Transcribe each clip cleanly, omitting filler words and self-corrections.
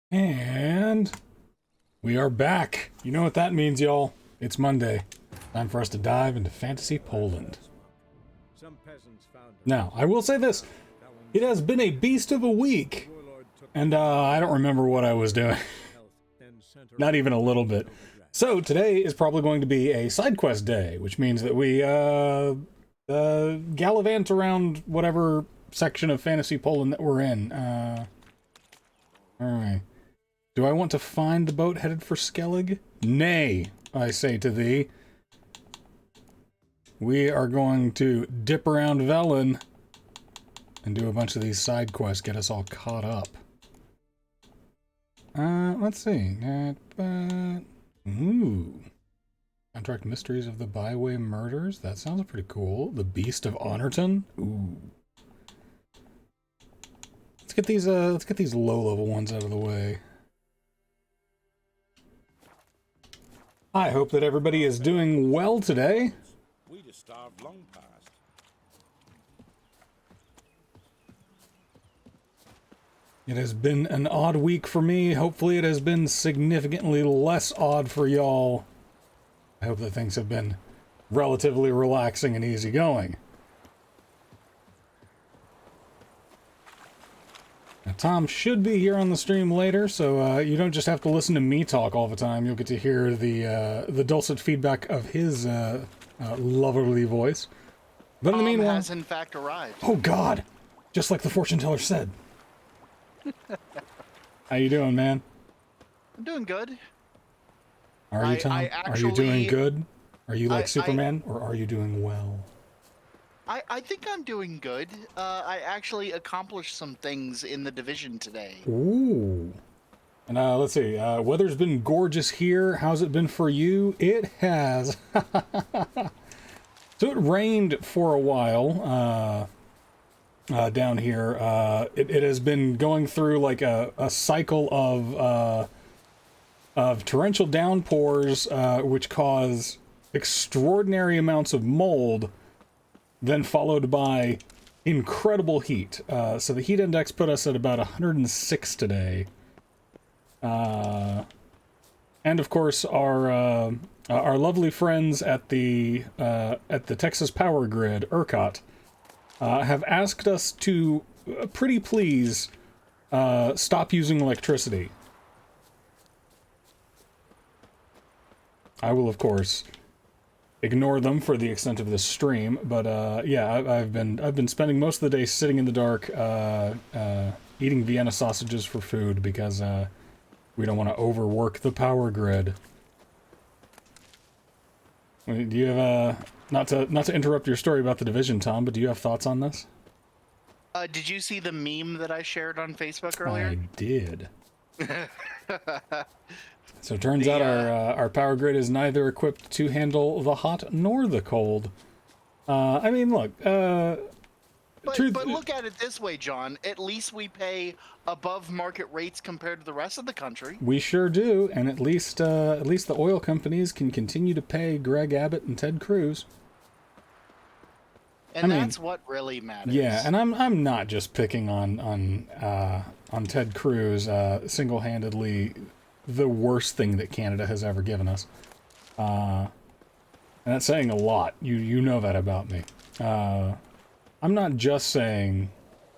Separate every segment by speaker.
Speaker 1: And we are back. You know what that means, y'all. It's Monday. Time for us to dive into Fantasy Poland. Now, I will say this. It has been a beast of a week. And I don't remember what I was doing. Not even a little bit. So today is probably going to be a side quest day, which means that we gallivant around whatever section of Fantasy Poland that we're in. Alright. Do I want to find the boat headed for Skellig? Nay, I say to thee. We are going to dip around Velen and do a bunch of these side quests, get us all caught up. Let's see. Ooh. Contract Mysteries of the Byway Murders? That sounds pretty cool. The Beast of Honorton? Ooh. Let's get these low-level ones out of the way. I hope that everybody is doing well today.
Speaker 2: We just starved long past.
Speaker 1: It has been an odd week for me. Hopefully it has been significantly less odd for y'all. I hope that things have been relatively relaxing and easygoing. Now, Tom should be here on the stream later, so you don't just have to listen to me talk all the time. You'll get to hear the dulcet feedback of his lovely voice. But in the meanwhile,
Speaker 3: has in fact arrived.
Speaker 1: Oh God! Just like the fortune teller said. How you doing, man?
Speaker 3: I'm doing good.
Speaker 1: Are you, Tom? Are you doing good? Are you like Superman, or are you doing well?
Speaker 3: I think I'm doing good. I actually accomplished some things in the division today.
Speaker 1: Ooh. And let's see. Weather's been gorgeous here. How's it been for you? It has. So it rained for a while down here. It has been going through like a cycle of torrential downpours, which cause extraordinary amounts of mold, then followed by incredible heat. So the heat index put us at about 106 today. And of course, our lovely friends at the Texas Power Grid, ERCOT, have asked us to, pretty please, stop using electricity. I will, of course, ignore them for the extent of this stream, but yeah, I've been spending most of the day sitting in the dark, eating Vienna sausages for food because we don't want to overwork the power grid. Do you have not to interrupt your story about the division, Tom, but do you have thoughts on this?
Speaker 3: Did you see the meme that I shared on Facebook earlier?
Speaker 1: I did. So it turns out our power grid is neither equipped to handle the hot nor the cold. I mean, look.
Speaker 3: But look at it this way, John. At least we pay above market rates compared to the rest of the country.
Speaker 1: We sure do, and at least the oil companies can continue to pay Greg Abbott and Ted Cruz.
Speaker 3: And that's what really matters.
Speaker 1: Yeah, and I'm not just picking on Ted Cruz, single-handedly the worst thing that Canada has ever given us. And that's saying a lot. You know that about me. I'm not just saying,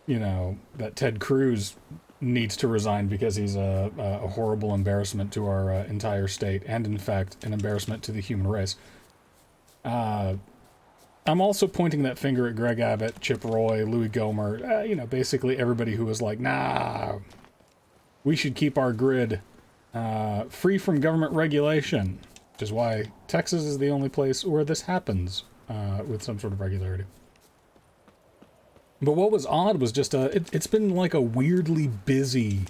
Speaker 1: that Ted Cruz needs to resign because he's a horrible embarrassment to our entire state, and in fact, an embarrassment to the human race. I'm also pointing that finger at Greg Abbott, Chip Roy, Louis Gohmert, basically everybody who was like, nah, we should keep our grid free from government regulation, which is why Texas is the only place where this happens with some sort of regularity. But what was odd was just it's been like a weirdly busy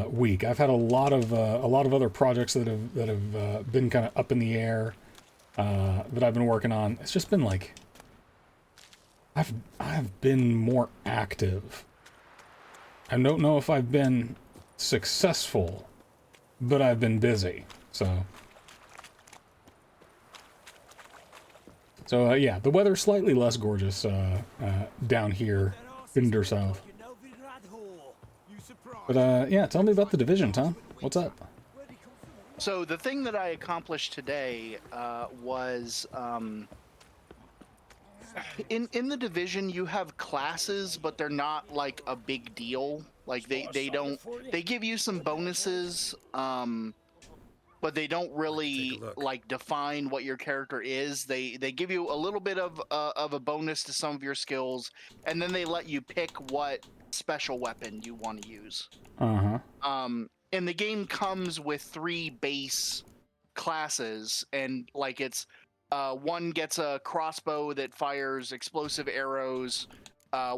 Speaker 1: week. I've had a lot of other projects that have been kind of up in the air that I've been working on. It's just been like I've been more active. I don't know if I've been successful, but I've been busy. So yeah, the weather's slightly less gorgeous down here in der South. But yeah, tell me about the Division, Tom. What's up?
Speaker 3: So the thing that I accomplished today was in the Division you have classes, but they're not like a big deal. Like they give you some bonuses, but they don't really like define what your character is. They give you a little bit of a bonus to some of your skills, and then they let you pick what special weapon you want to use. And the game comes with 3 base classes, and like it's one gets a crossbow that fires explosive arrows,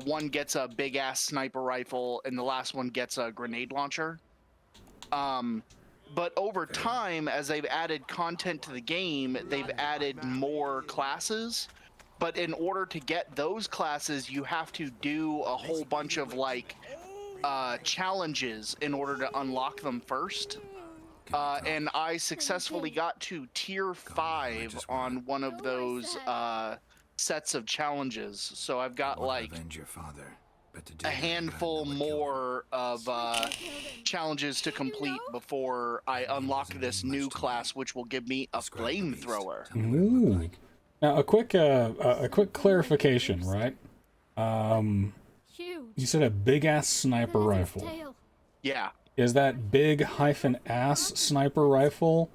Speaker 3: one gets a big ass sniper rifle, and the last one gets a grenade launcher. But over time, as they've added content to the game, they've added more classes. But in order to get those classes, you have to do a whole bunch of like challenges in order to unlock them first. And I successfully got to tier 5 on one of those sets of challenges. So I've got like a handful more of challenges to complete before I unlock this new class, which will give me a flamethrower.
Speaker 1: Ooh. Now a quick clarification, right? You said a big ass sniper rifle.
Speaker 3: Yeah.
Speaker 1: Is that big -ass sniper rifle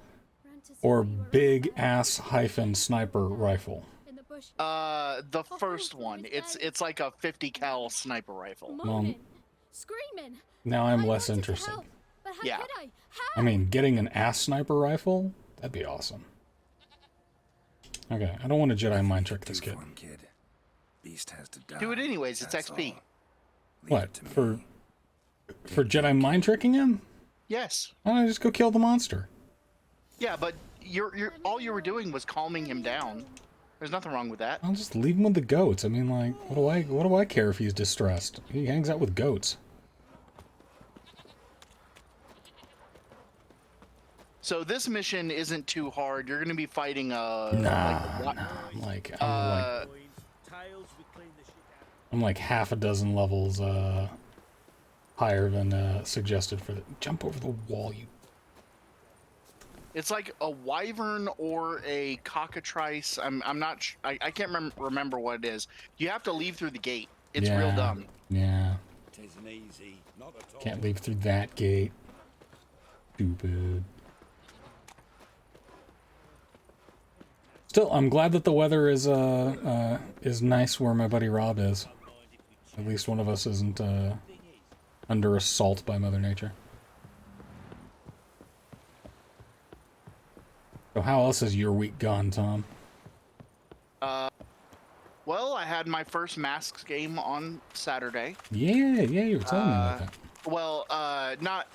Speaker 1: or big ass sniper rifle?
Speaker 3: The first one. It's like a 50 cal sniper rifle.
Speaker 1: Well, now I'm less interested.
Speaker 3: Yeah.
Speaker 1: I mean, getting an ass sniper rifle? That'd be awesome. Okay, I don't want to Jedi mind trick this kid.
Speaker 3: Do it anyways, it's XP.
Speaker 1: What, for Jedi mind tricking him?
Speaker 3: Yes.
Speaker 1: Why don't I just go kill the monster?
Speaker 3: Yeah, but you're all you were doing was calming him down. There's nothing wrong with that.
Speaker 1: I'll just leave him with the goats. I mean, like, what do I care if he's distressed? He hangs out with goats.
Speaker 3: So this mission isn't too hard. You're going to be fighting
Speaker 1: I'm like half a dozen levels higher than suggested for the jump over the wall. You.
Speaker 3: It's like a wyvern or a cockatrice. I'm not. I can't remember what it is. You have to leave through the gate. It's real dumb.
Speaker 1: Yeah.
Speaker 2: Tisn't easy, not at all.
Speaker 1: Can't leave through that gate. Stupid. Still, I'm glad that the weather is nice where my buddy Rob is. At least one of us isn't under assault by Mother Nature. So how else has your week gone, Tom?
Speaker 3: Well, I had my first Masks game on Saturday.
Speaker 1: Yeah, you were telling me about that.
Speaker 3: Well, not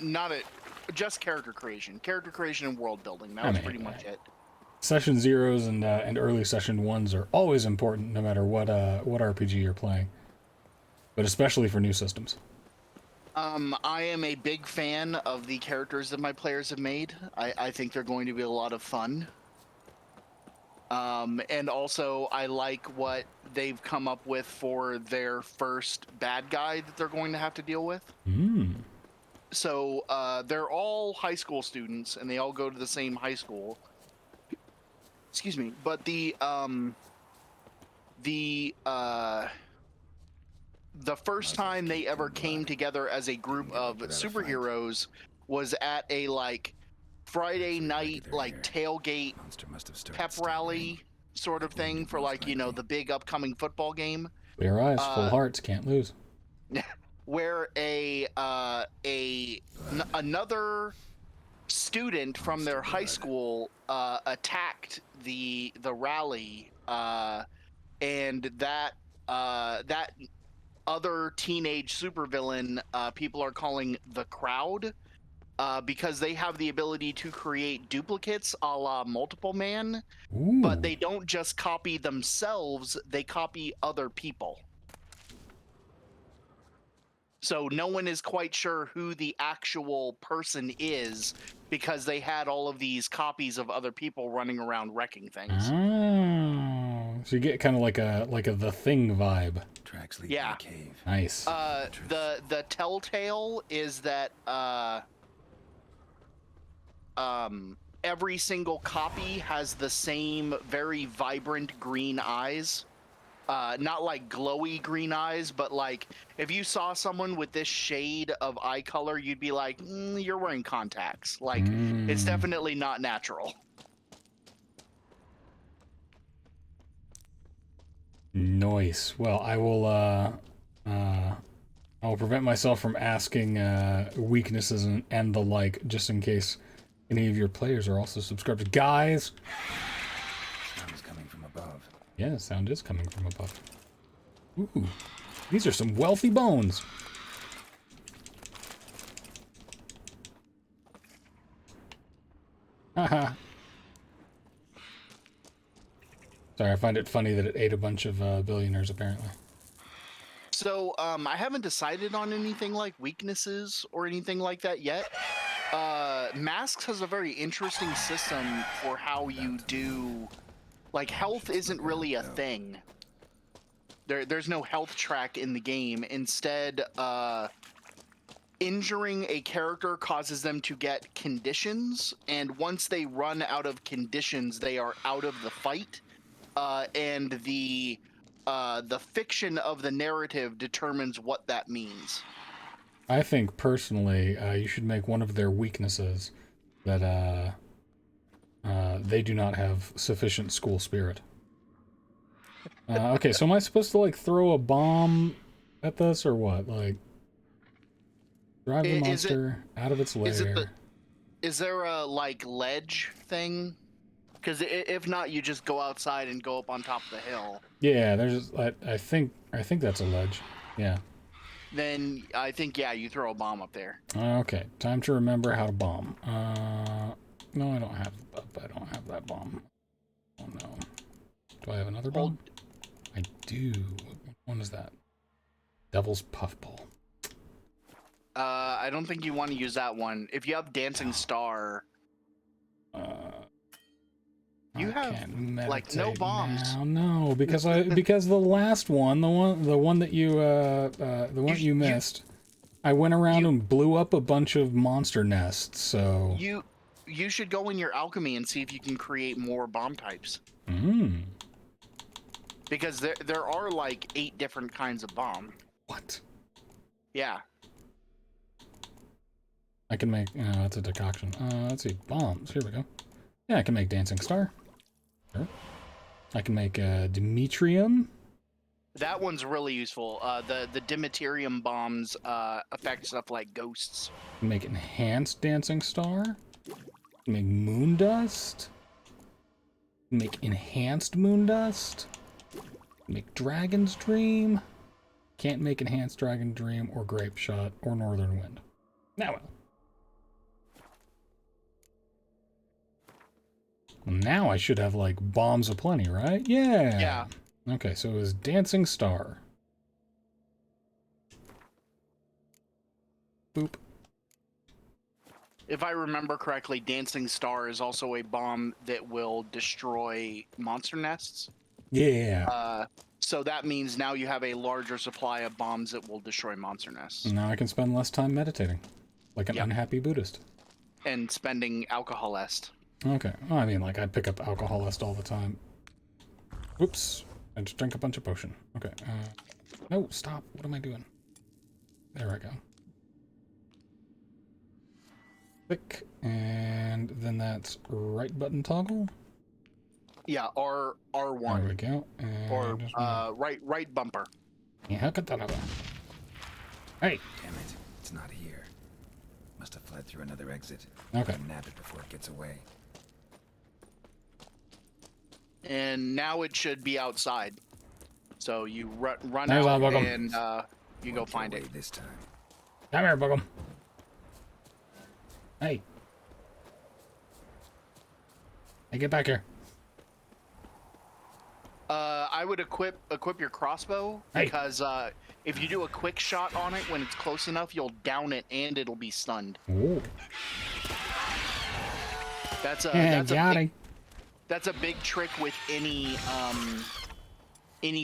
Speaker 3: just character creation and world building. That was pretty much it.
Speaker 1: Session zeros and early session ones are always important, no matter what RPG you're playing, but especially for new systems.
Speaker 3: I am a big fan of the characters that my players have made. I think they're going to be a lot of fun. And also, I like what they've come up with for their first bad guy that they're going to have to deal with. So they're all high school students, and they all go to the same high school. Excuse me, but the first time they ever came together as a group of superheroes was at a like Friday night like tailgate pep rally sort of thing for like, you know, the big upcoming football game.
Speaker 1: Clear eyes, full hearts, can't lose.
Speaker 3: Where another student from their high school attacked the rally, and that other teenage supervillain people are calling the Crowd, because they have the ability to create duplicates a la Multiple Man.
Speaker 1: Ooh.
Speaker 3: But they don't just copy themselves, they copy other people. So no one is quite sure who the actual person is because they had all of these copies of other people running around wrecking things.
Speaker 1: Oh, so you get kind of like a The Thing vibe.
Speaker 2: Tracks lead
Speaker 3: Yeah.
Speaker 2: to the cave.
Speaker 1: Nice.
Speaker 3: The telltale is that every single copy has the same very vibrant green eyes. Not like glowy green eyes, but like if you saw someone with this shade of eye color, you'd be like, you're wearing contacts. Like, it's definitely not natural.
Speaker 1: Nice. Well, I will prevent myself from asking weaknesses and the like, just in case any of your players are also subscribed. Guys!
Speaker 2: Sound's coming from above.
Speaker 1: Yeah, sound is coming from above. Ooh, these are some wealthy bones. Haha. Sorry, I find it funny that it ate a bunch of billionaires, apparently.
Speaker 3: So, I haven't decided on anything like weaknesses or anything like that yet. Masks has a very interesting system for how you do... Like, health isn't really a thing. There's no health track in the game. Instead, injuring a character causes them to get conditions, and once they run out of conditions, they are out of the fight. And the fiction of the narrative determines what that means.
Speaker 1: I think, personally, you should make one of their weaknesses that they do not have sufficient school spirit. Okay, so am I supposed to, like, throw a bomb at this, or what? Like, drive the monster out of its lair.
Speaker 3: Is there a, like, ledge thing? Because if not, you just go outside and go up on top of the hill.
Speaker 1: Yeah, there's. I think that's a ledge. Yeah.
Speaker 3: Then I think, yeah, you throw a bomb up there.
Speaker 1: Okay, time to remember how to bomb. No, I don't have that bomb. Oh no. Do I have another bomb? I do. What one is that? Devil's Puffball.
Speaker 3: I don't think you want to use that one. If you have Dancing Star, you have like no bombs.
Speaker 1: No, because the last one, the one that you missed, I went around and blew up a bunch of monster nests. So
Speaker 3: you should go in your alchemy and see if you can create more bomb types. Because there are like 8 different kinds of bomb.
Speaker 1: What?
Speaker 3: Yeah.
Speaker 1: I can make. That's a decoction. Let's see, bombs. Here we go. Yeah, I can make Dancing Star. Sure. I can make Demetrium.
Speaker 3: That one's really useful. The Demetrium bombs affect stuff like ghosts.
Speaker 1: Make Enhanced Dancing Star. Make Moondust. Make Enhanced Moondust. Make Dragon's Dream. Can't make Enhanced Dragon Dream or Grape Shot or Northern Wind. Now well. Now I should have, like, bombs aplenty, right? Yeah.
Speaker 3: Yeah.
Speaker 1: Okay, so it was Dancing Star. Boop.
Speaker 3: If I remember correctly, Dancing Star is also a bomb that will destroy monster nests.
Speaker 1: Yeah.
Speaker 3: So that means now you have a larger supply of bombs that will destroy monster nests.
Speaker 1: Now I can spend less time meditating. Like an unhappy Buddhist.
Speaker 3: And spending alcohol est.
Speaker 1: Okay. Well, I mean, like, I pick up alcohol est all the time. Whoops. I just drank a bunch of potion. Okay. No, stop. What am I doing? There I go. Click. And then that's right button toggle.
Speaker 3: Yeah, R1.
Speaker 1: There we go. And
Speaker 3: or right bumper.
Speaker 1: Yeah, how could that happen? Hey.
Speaker 2: Damn it. It's not here. Must have fled through another exit.
Speaker 1: Okay.
Speaker 2: Nab it before it gets away.
Speaker 3: And now it should be outside. So you run
Speaker 1: There's
Speaker 3: out
Speaker 1: Buggum.
Speaker 3: and you go find it.
Speaker 2: This time.
Speaker 1: Come here, Buggum. Hey. Hey, get back here.
Speaker 3: I would equip your crossbow because if you do a quick shot on it when it's close enough, you'll down it and it'll be stunned.
Speaker 1: Ooh.
Speaker 3: That's a big trick with any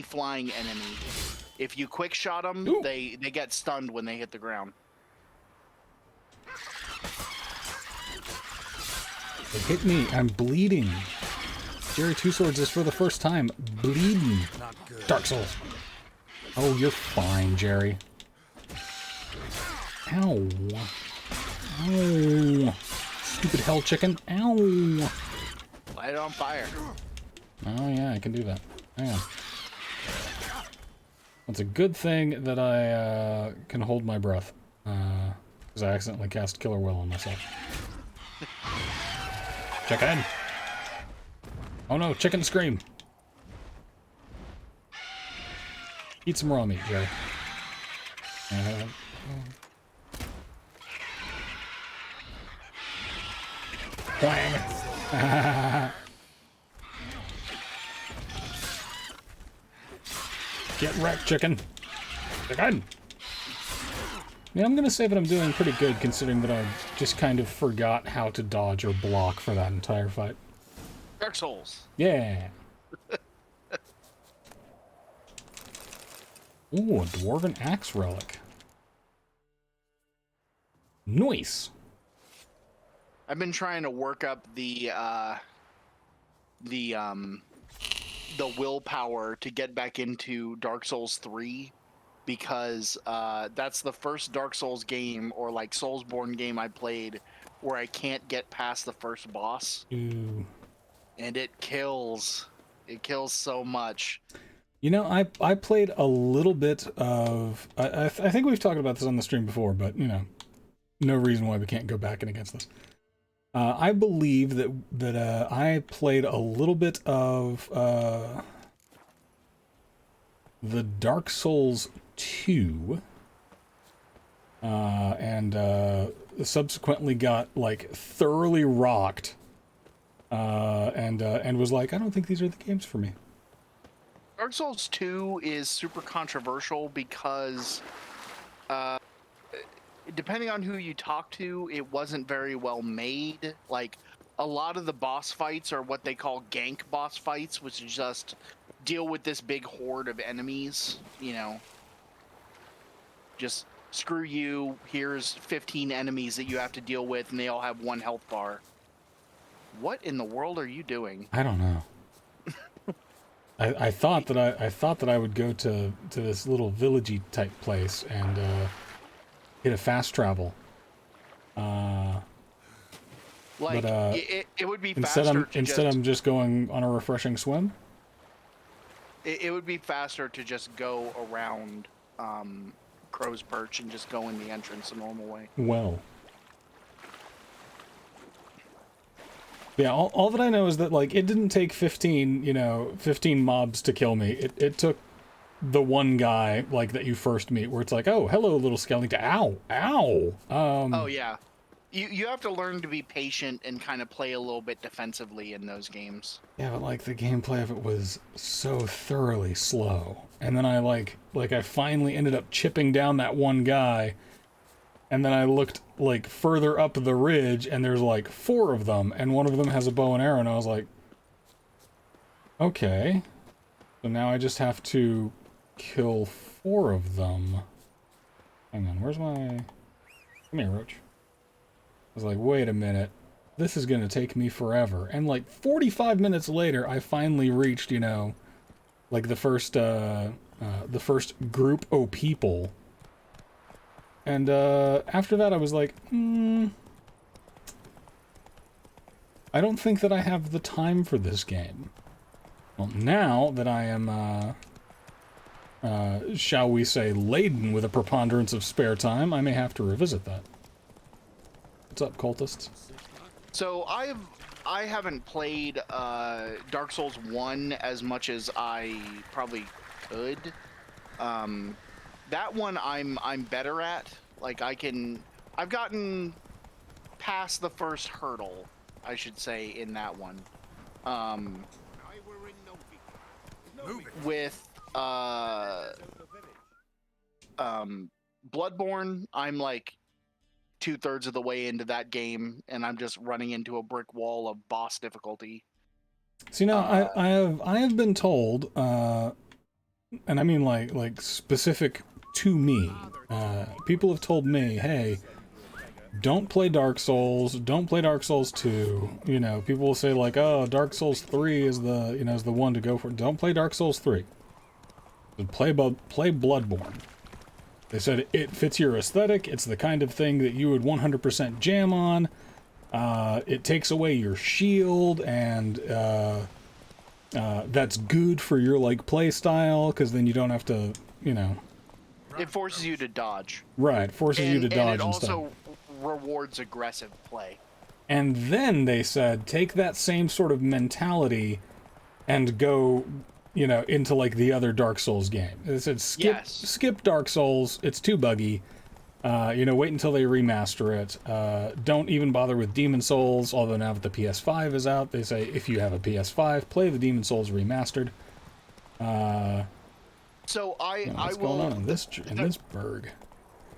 Speaker 3: flying enemy. If you quick shot them,
Speaker 1: Ooh.
Speaker 3: they get stunned when they hit the ground.
Speaker 1: It hit me. I'm bleeding. Jerry Two Swords is for the first time bleeding.
Speaker 2: Not good.
Speaker 1: Dark Souls. Oh, you're fine, Jerry. Ow. Ow. Stupid hell chicken. Ow.
Speaker 3: Light it on fire.
Speaker 1: Oh, yeah, I can do that. Hang on. It's a good thing that I can hold my breath. Because I accidentally cast Killer Will on myself. Chicken! Oh no, chicken scream! Eat some raw meat, Jerry. Whang! Get wrecked, chicken! Chicken! Yeah, I'm gonna say that I'm doing pretty good considering that I just kind of forgot how to dodge or block for that entire fight.
Speaker 3: Dark Souls.
Speaker 1: Yeah! Ooh, a Dwarven Axe Relic. Nice!
Speaker 3: I've been trying to work up the willpower to get back into Dark Souls 3 because that's the first Dark Souls game or like Soulsborne game I played where I can't get past the first boss.
Speaker 1: Ooh.
Speaker 3: And it kills. It kills so much.
Speaker 1: You know, I played a little bit of... I think we've talked about this on the stream before, but, you know, no reason why we can't go back and against this. I believe that I played a little bit of the Dark Souls 2, and subsequently got like thoroughly rocked, and was like, I don't think these are the games for me.
Speaker 3: Dark Souls 2 is super controversial because depending on who you talk to, it wasn't very well made. Like, a lot of the boss fights are what they call gank boss fights, which is just deal with this big horde of enemies, you know. Just screw you, here's 15 enemies that you have to deal with, and they all have one health bar. What in the world are you doing?
Speaker 1: I don't know. I thought that I would go to this little villagey type place and hit a fast travel.
Speaker 3: Like,
Speaker 1: but
Speaker 3: it would be
Speaker 1: instead
Speaker 3: faster
Speaker 1: I'm just going on a refreshing swim.
Speaker 3: It would be faster to just go around Crow's Perch and just go in the entrance the normal way.
Speaker 1: Well. Yeah, all that I know is that, like, it didn't take 15 mobs to kill me. It took the one guy, like, that you first meet, where it's like, oh, hello, little skeleton. Ow! Ow!
Speaker 3: Oh, yeah. You have to learn to be patient and kind of play a little bit defensively in those games.
Speaker 1: Yeah, but, like, the gameplay of it was so thoroughly slow. And then I finally ended up chipping down that one guy, and then I looked, like, further up the ridge, and there's, like, 4 of them, and one of them has a bow and arrow, and I was like, okay. So now I just have to kill 4 of them. Hang on, where's my... Come here, Roach. I was like, wait a minute. This is gonna take me forever. And, like, 45 minutes later, I finally reached, you know, like, the first group of people. And after that, I was like, I don't think that I have the time for this game. Well, now that I am, shall we say, laden with a preponderance of spare time, I may have to revisit that. What's up, cultists?
Speaker 3: So I haven't played Dark Souls 1 as much as I probably could. That one I'm better at. Like, I've gotten past the first hurdle, I should say, in that one. With Bloodborne, I'm like 2/3 of the way into that game, and I'm just running into a brick wall of boss difficulty.
Speaker 1: See, now I have been told and I mean like specific to me. People have told me, hey, don't play Dark Souls, don't play Dark Souls 2. You know, people will say like, oh, Dark Souls 3 is the, you know, is the one to go for. Don't play Dark Souls 3. Play Bloodborne. They said it fits your aesthetic. It's the kind of thing that you would 100% jam on. It takes away your shield, and that's good for your like play style, because then you don't have to, you know.
Speaker 3: It forces you to dodge.
Speaker 1: Right, forces you to dodge and stuff.
Speaker 3: And it also rewards aggressive play.
Speaker 1: And then they said, take that same sort of mentality and go, you know, into like the other Dark Souls game. They said, skip Dark Souls. It's too buggy. You know, wait until they remaster it. Don't even bother with Demon Souls, although now that the PS5 is out, they say if you have a PS5, play the Demon Souls remastered.
Speaker 3: So
Speaker 1: what's going on in this burg?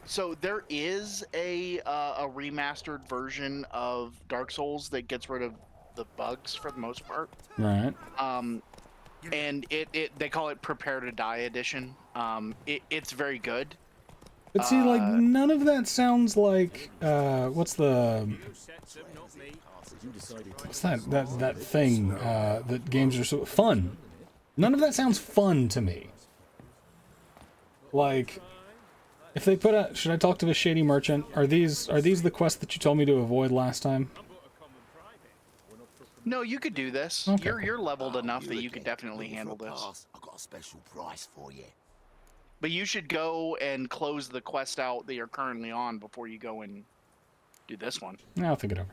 Speaker 3: So there is a remastered version of Dark Souls that gets rid of the bugs for the most part.
Speaker 1: Right.
Speaker 3: And they call it Prepare to Die edition. It's very good.
Speaker 1: But see, like, none of that sounds like, what's that thing, that games are so fun. None of that sounds fun to me. Like, if they put out, should I talk to the shady merchant? Are these the quests that you told me to avoid last time?
Speaker 3: No, you could do this. Okay. You're leveled enough that you could definitely handle this.
Speaker 4: I got a special price for you.
Speaker 3: But you should go and close the quest out that you're currently on before you go and do this one.
Speaker 1: Yeah, I'll think it over.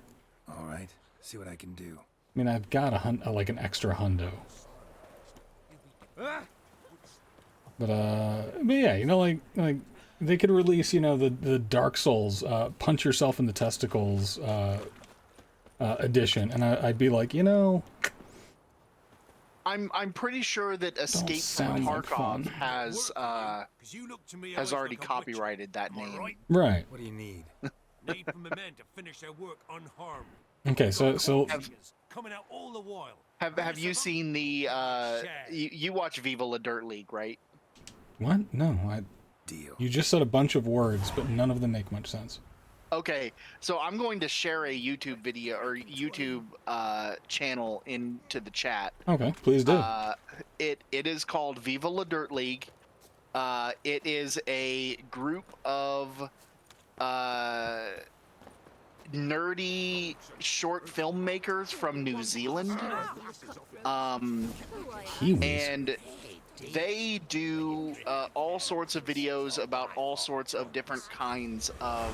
Speaker 2: All right, see what I can do.
Speaker 1: I mean, I've got like an extra hundo. But yeah, you know, like they could release, you know, the Dark Souls, punch yourself in the testicles, edition, and I'd be like, you know,
Speaker 3: I'm pretty sure that Escape from Tarkov has already copyrighted that name.
Speaker 1: Right.
Speaker 2: What do you need?
Speaker 5: Need from the men to finish their work unharmed.
Speaker 1: Okay, so
Speaker 5: coming out all the while.
Speaker 3: Have you seen the you watch Viva La Dirt League, right?
Speaker 1: What? No,
Speaker 2: Deal.
Speaker 1: You just said a bunch of words, but none of them make much sense.
Speaker 3: Okay, so I'm going to share a YouTube video or YouTube channel into the chat.
Speaker 1: Okay, please do.
Speaker 3: It is called Viva La Dirt League. It is a group of nerdy short filmmakers from New Zealand. And they do all sorts of videos about all sorts of different kinds of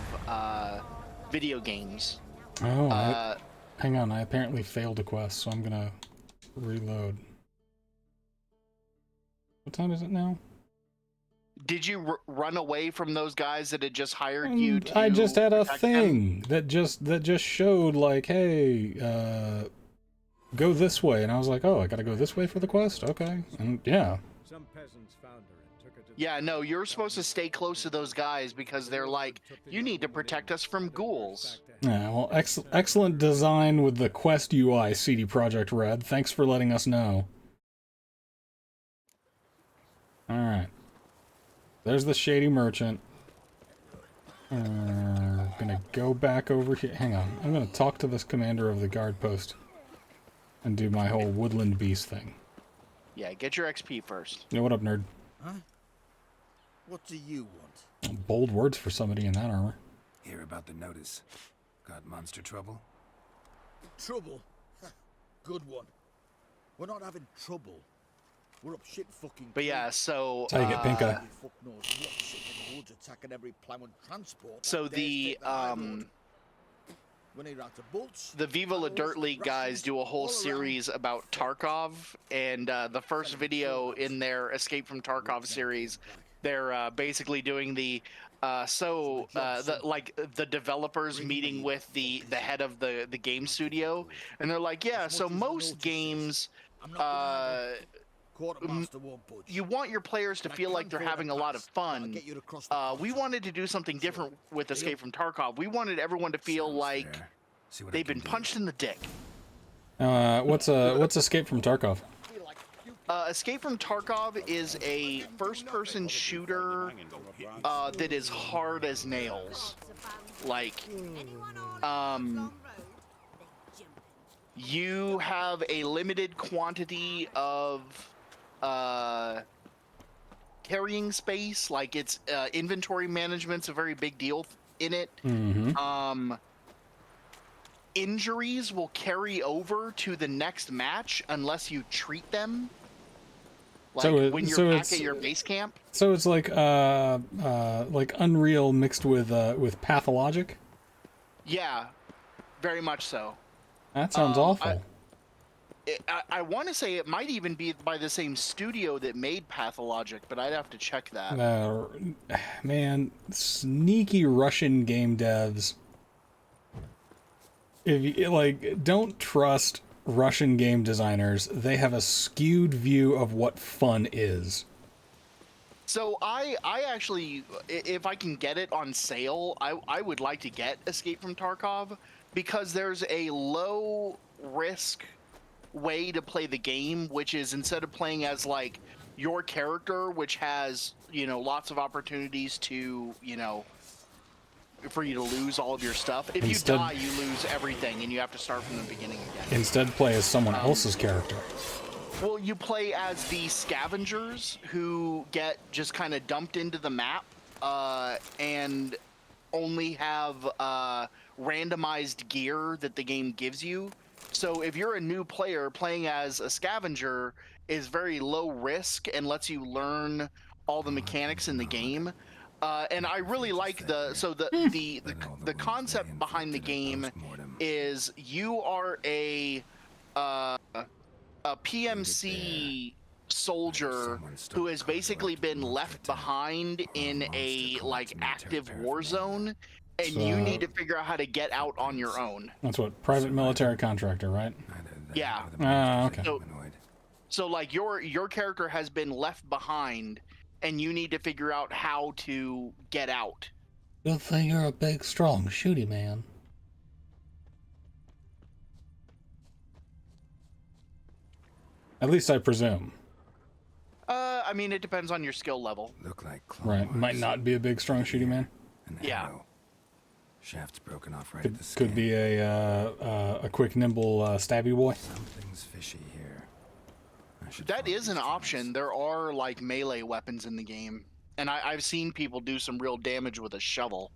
Speaker 3: video games.
Speaker 1: Oh, hang on. I apparently failed a quest, so I'm gonna reload. What time is it now?
Speaker 3: Did you run away from those guys that had just hired you to
Speaker 1: I just had a thing
Speaker 3: them?
Speaker 1: that just showed like, hey, go this way, and I was like, oh, I gotta go this way for the quest? Okay, and yeah.
Speaker 6: Some peasants found her and took her to
Speaker 3: Yeah, no, you're supposed to stay close to those guys because they're like, you need to protect us from ghouls.
Speaker 1: Yeah, well, excellent design with the quest UI, CD Projekt Red. Thanks for letting us know. Alright. There's the shady merchant. Gonna go back over here. Hang on. I'm gonna talk to this commander of the guard post and do my whole woodland beast thing.
Speaker 3: Yeah, get your XP first.
Speaker 1: Yeah, what up, nerd?
Speaker 4: Huh? What do you want?
Speaker 1: Bold words for somebody in that armor.
Speaker 2: Hear about the notice. Got monster trouble?
Speaker 4: Trouble? Good one. We're not having trouble. We're up shit fucking.
Speaker 3: But yeah, so
Speaker 1: That's how you get pink eye.
Speaker 4: Fuck knows what shit in woods attacking every plough and transport.
Speaker 3: So the
Speaker 4: When they ran to bolts,
Speaker 3: the Viva La Dirt League guys do a whole series about Tarkov, and the first video in their Escape from Tarkov series, they're basically doing the developers meeting with the head of the game studio, and they're like, yeah, so most games you want your players to feel like they're having a lot of fun. We wanted to do something different with Escape from Tarkov. We wanted everyone to feel like they've been punched in the dick.
Speaker 1: What's Escape from Tarkov?
Speaker 3: Escape from Tarkov is a first-person shooter that is hard as nails. Like, you have a limited quantity of carrying space. Like, it's inventory management's a very big deal in it. Injuries will carry over to the next match unless you treat them. Like when you're back at your base camp.
Speaker 1: So it's like Unreal mixed with Pathologic.
Speaker 3: Yeah, very much so.
Speaker 1: That sounds awful.
Speaker 3: I want to say it might even be by the same studio that made Pathologic, but I'd have to check that.
Speaker 1: Man, sneaky Russian game devs. If you, like, don't trust Russian game designers. They have a skewed view of what fun is.
Speaker 3: So I actually, if I can get it on sale, I would like to get Escape from Tarkov because there's a low risk way to play the game, which is instead of playing as like your character, which has, you know, lots of opportunities to, you know, for you to lose all of your stuff. If you die, you lose everything and you have to start from the beginning again.
Speaker 1: Instead, play as someone else's character.
Speaker 3: Well, you play as the scavengers who get just kind of dumped into the map and only have randomized gear that the game gives you. So if you're a new player, playing as a scavenger is very low risk and lets you learn all the mechanics in the game. And I really like the concept behind the game is you are a PMC soldier who has basically been left behind in a like active war zone, and you need to figure out how to get out on your own.
Speaker 1: That's what, private military contractor, right?
Speaker 3: Yeah.
Speaker 1: Okay.
Speaker 3: So like your character has been left behind, and you need to figure out how to get out.
Speaker 1: Good thing you're a big, strong, shooty man. At least I presume.
Speaker 3: I mean, it depends on your skill level.
Speaker 2: Look like
Speaker 1: right, might not be a big, strong, shooty man.
Speaker 3: Yeah.
Speaker 2: Shaft's broken off right at the
Speaker 1: could be a quick, nimble, stabby boy.
Speaker 2: Something's fishy here.
Speaker 3: That is an option. There are like melee weapons in the game, and I've seen people do some real damage with a shovel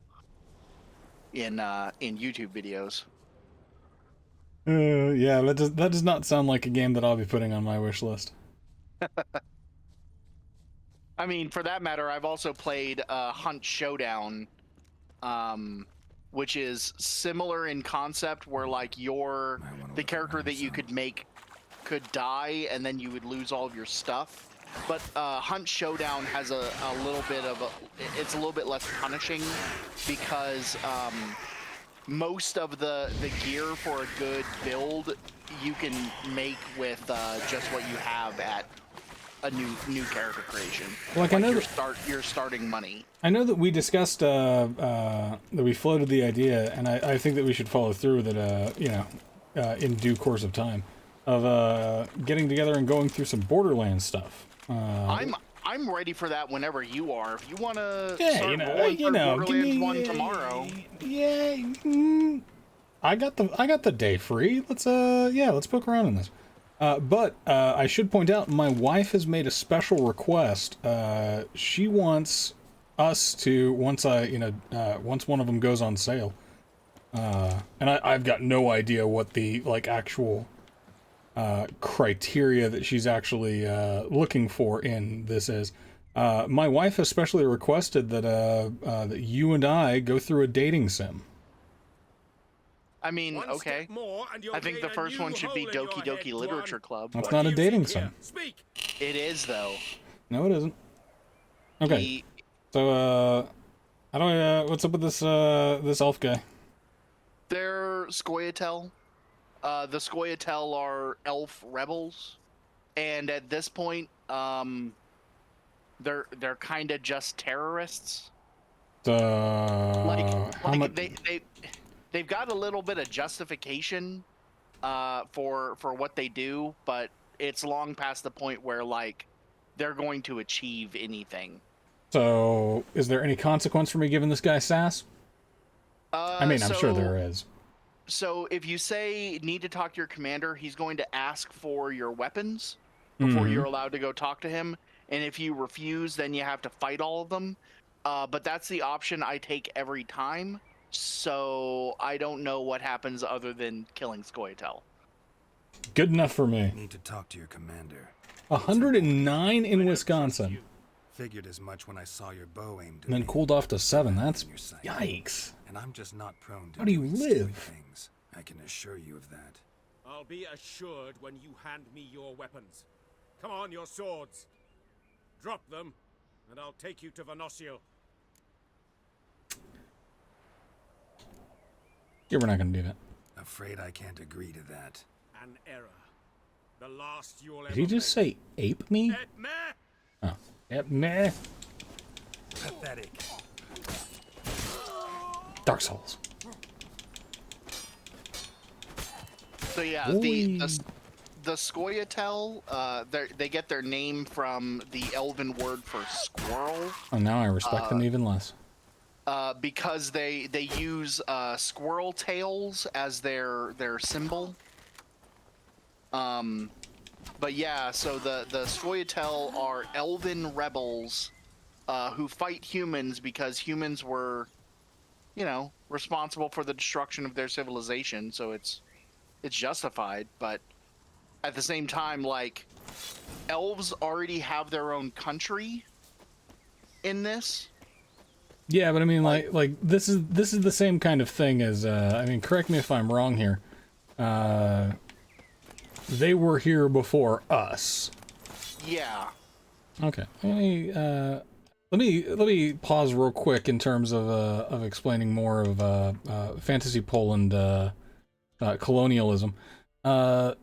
Speaker 3: in YouTube videos.
Speaker 1: Yeah, that does not sound like a game that I'll be putting on my wish list.
Speaker 3: I mean, for that matter, I've also played Hunt Showdown, which is similar in concept, where like the character that you could make could die and then you would lose all of your stuff. But Hunt Showdown has a little bit of it's a little bit less punishing because most of the gear for a good build you can make with just what you have at a new character creation.
Speaker 1: Like I know
Speaker 3: your starting money.
Speaker 1: I know that we discussed that we floated the idea, and I think that we should follow through with it. You know, in due course of time, of getting together and going through some Borderlands stuff.
Speaker 3: I'm ready for that whenever you are. If you want to
Speaker 1: start
Speaker 3: Borderlands 1 tomorrow.
Speaker 1: Yeah, I got the day free. Let's poke around in this. But I should point out, my wife has made a special request. She wants us to once one of them goes on sale, and I've got no idea what the actual criteria that she's actually looking for in this is. My wife has specially requested that you and I go through a dating sim.
Speaker 3: I mean, okay. I think the first one should be Doki Doki Literature Club.
Speaker 1: That's not a dating sim.
Speaker 3: It is, though.
Speaker 1: No, it isn't. Okay. So, how do I, what's up with this elf guy?
Speaker 3: They're Scoia'tael. The Scoia'tael are elf rebels. And at this point, they're kind of just terrorists. They've got a little bit of justification for what they do, but it's long past the point where like they're going to achieve anything.
Speaker 1: So, is there any consequence for me giving this guy sass? I mean, I'm sure there is.
Speaker 3: So if you say need to talk to your commander, he's going to ask for your weapons before you're allowed to go talk to him. And if you refuse, then you have to fight all of them. But that's the option I take every time. So I don't know what happens other than killing Scoia'tael.
Speaker 1: Good enough for me.
Speaker 2: Need to talk to your commander.
Speaker 1: 109 in Wisconsin.
Speaker 2: Figured as much when I saw your bow aimed at
Speaker 1: And then
Speaker 2: me.
Speaker 1: cooled off to 7. That's...
Speaker 2: In your sight.
Speaker 1: Yikes.
Speaker 2: And I'm just not prone to
Speaker 1: How do you
Speaker 2: doing
Speaker 1: live?
Speaker 2: stupid things. I can assure you of that.
Speaker 6: I'll be assured when you hand me your weapons. Come on, your swords. Drop them, and I'll take you to Venosio.
Speaker 1: Yeah, we're not going to do that.
Speaker 2: Afraid I can't agree to that.
Speaker 6: An error. The last you'll ever
Speaker 1: Did he just
Speaker 6: make.
Speaker 1: say ape me?
Speaker 6: Et me!
Speaker 1: Oh. Yep, meh.
Speaker 2: Pathetic.
Speaker 1: Dark Souls.
Speaker 3: So yeah,
Speaker 1: Ooh.
Speaker 3: the Scoia'tael, they get their name from the Elven word for squirrel.
Speaker 1: Oh, now I respect them even less.
Speaker 3: Because they use squirrel tails as their symbol. But yeah, so the Scoia'tael are elven rebels who fight humans because humans were, you know, responsible for the destruction of their civilization. So it's justified, but at the same time, like, elves already have their own country in this.
Speaker 1: Yeah, but I mean, like this is the same kind of thing as I mean, correct me if I'm wrong here. They were here before us.
Speaker 3: Yeah.
Speaker 1: Okay. Let me pause real quick in terms of explaining more of fantasy Poland colonialism. I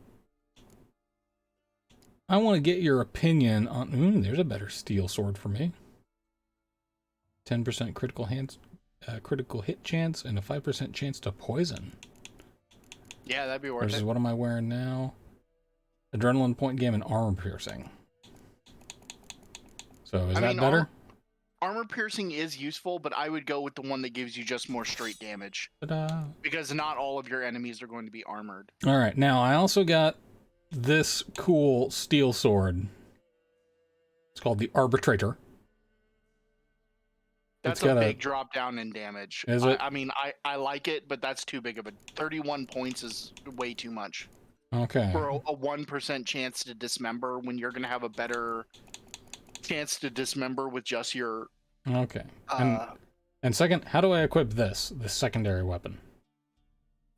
Speaker 1: want to get your opinion on. There's a better steel sword for me. 10% critical hit chance and a 5% chance to poison.
Speaker 3: Yeah, that'd be worth
Speaker 1: Versus
Speaker 3: it.
Speaker 1: what am I wearing now? Adrenaline point gain and armor piercing. So is that better?
Speaker 3: Armor piercing is useful, but I would go with the one that gives you just more straight damage.
Speaker 1: Ta-da.
Speaker 3: Because not all of your enemies are going to be armored.
Speaker 1: All right, now I also got this cool steel sword. It's called the Arbitrator.
Speaker 3: That's a big drop down in damage.
Speaker 1: Is it?
Speaker 3: I mean, I like it, but that's too big of a... 31 points is way too much.
Speaker 1: Okay.
Speaker 3: For a 1% chance to dismember when you're going to have a better chance to dismember with just your...
Speaker 1: Okay. And second, how do I equip this secondary weapon?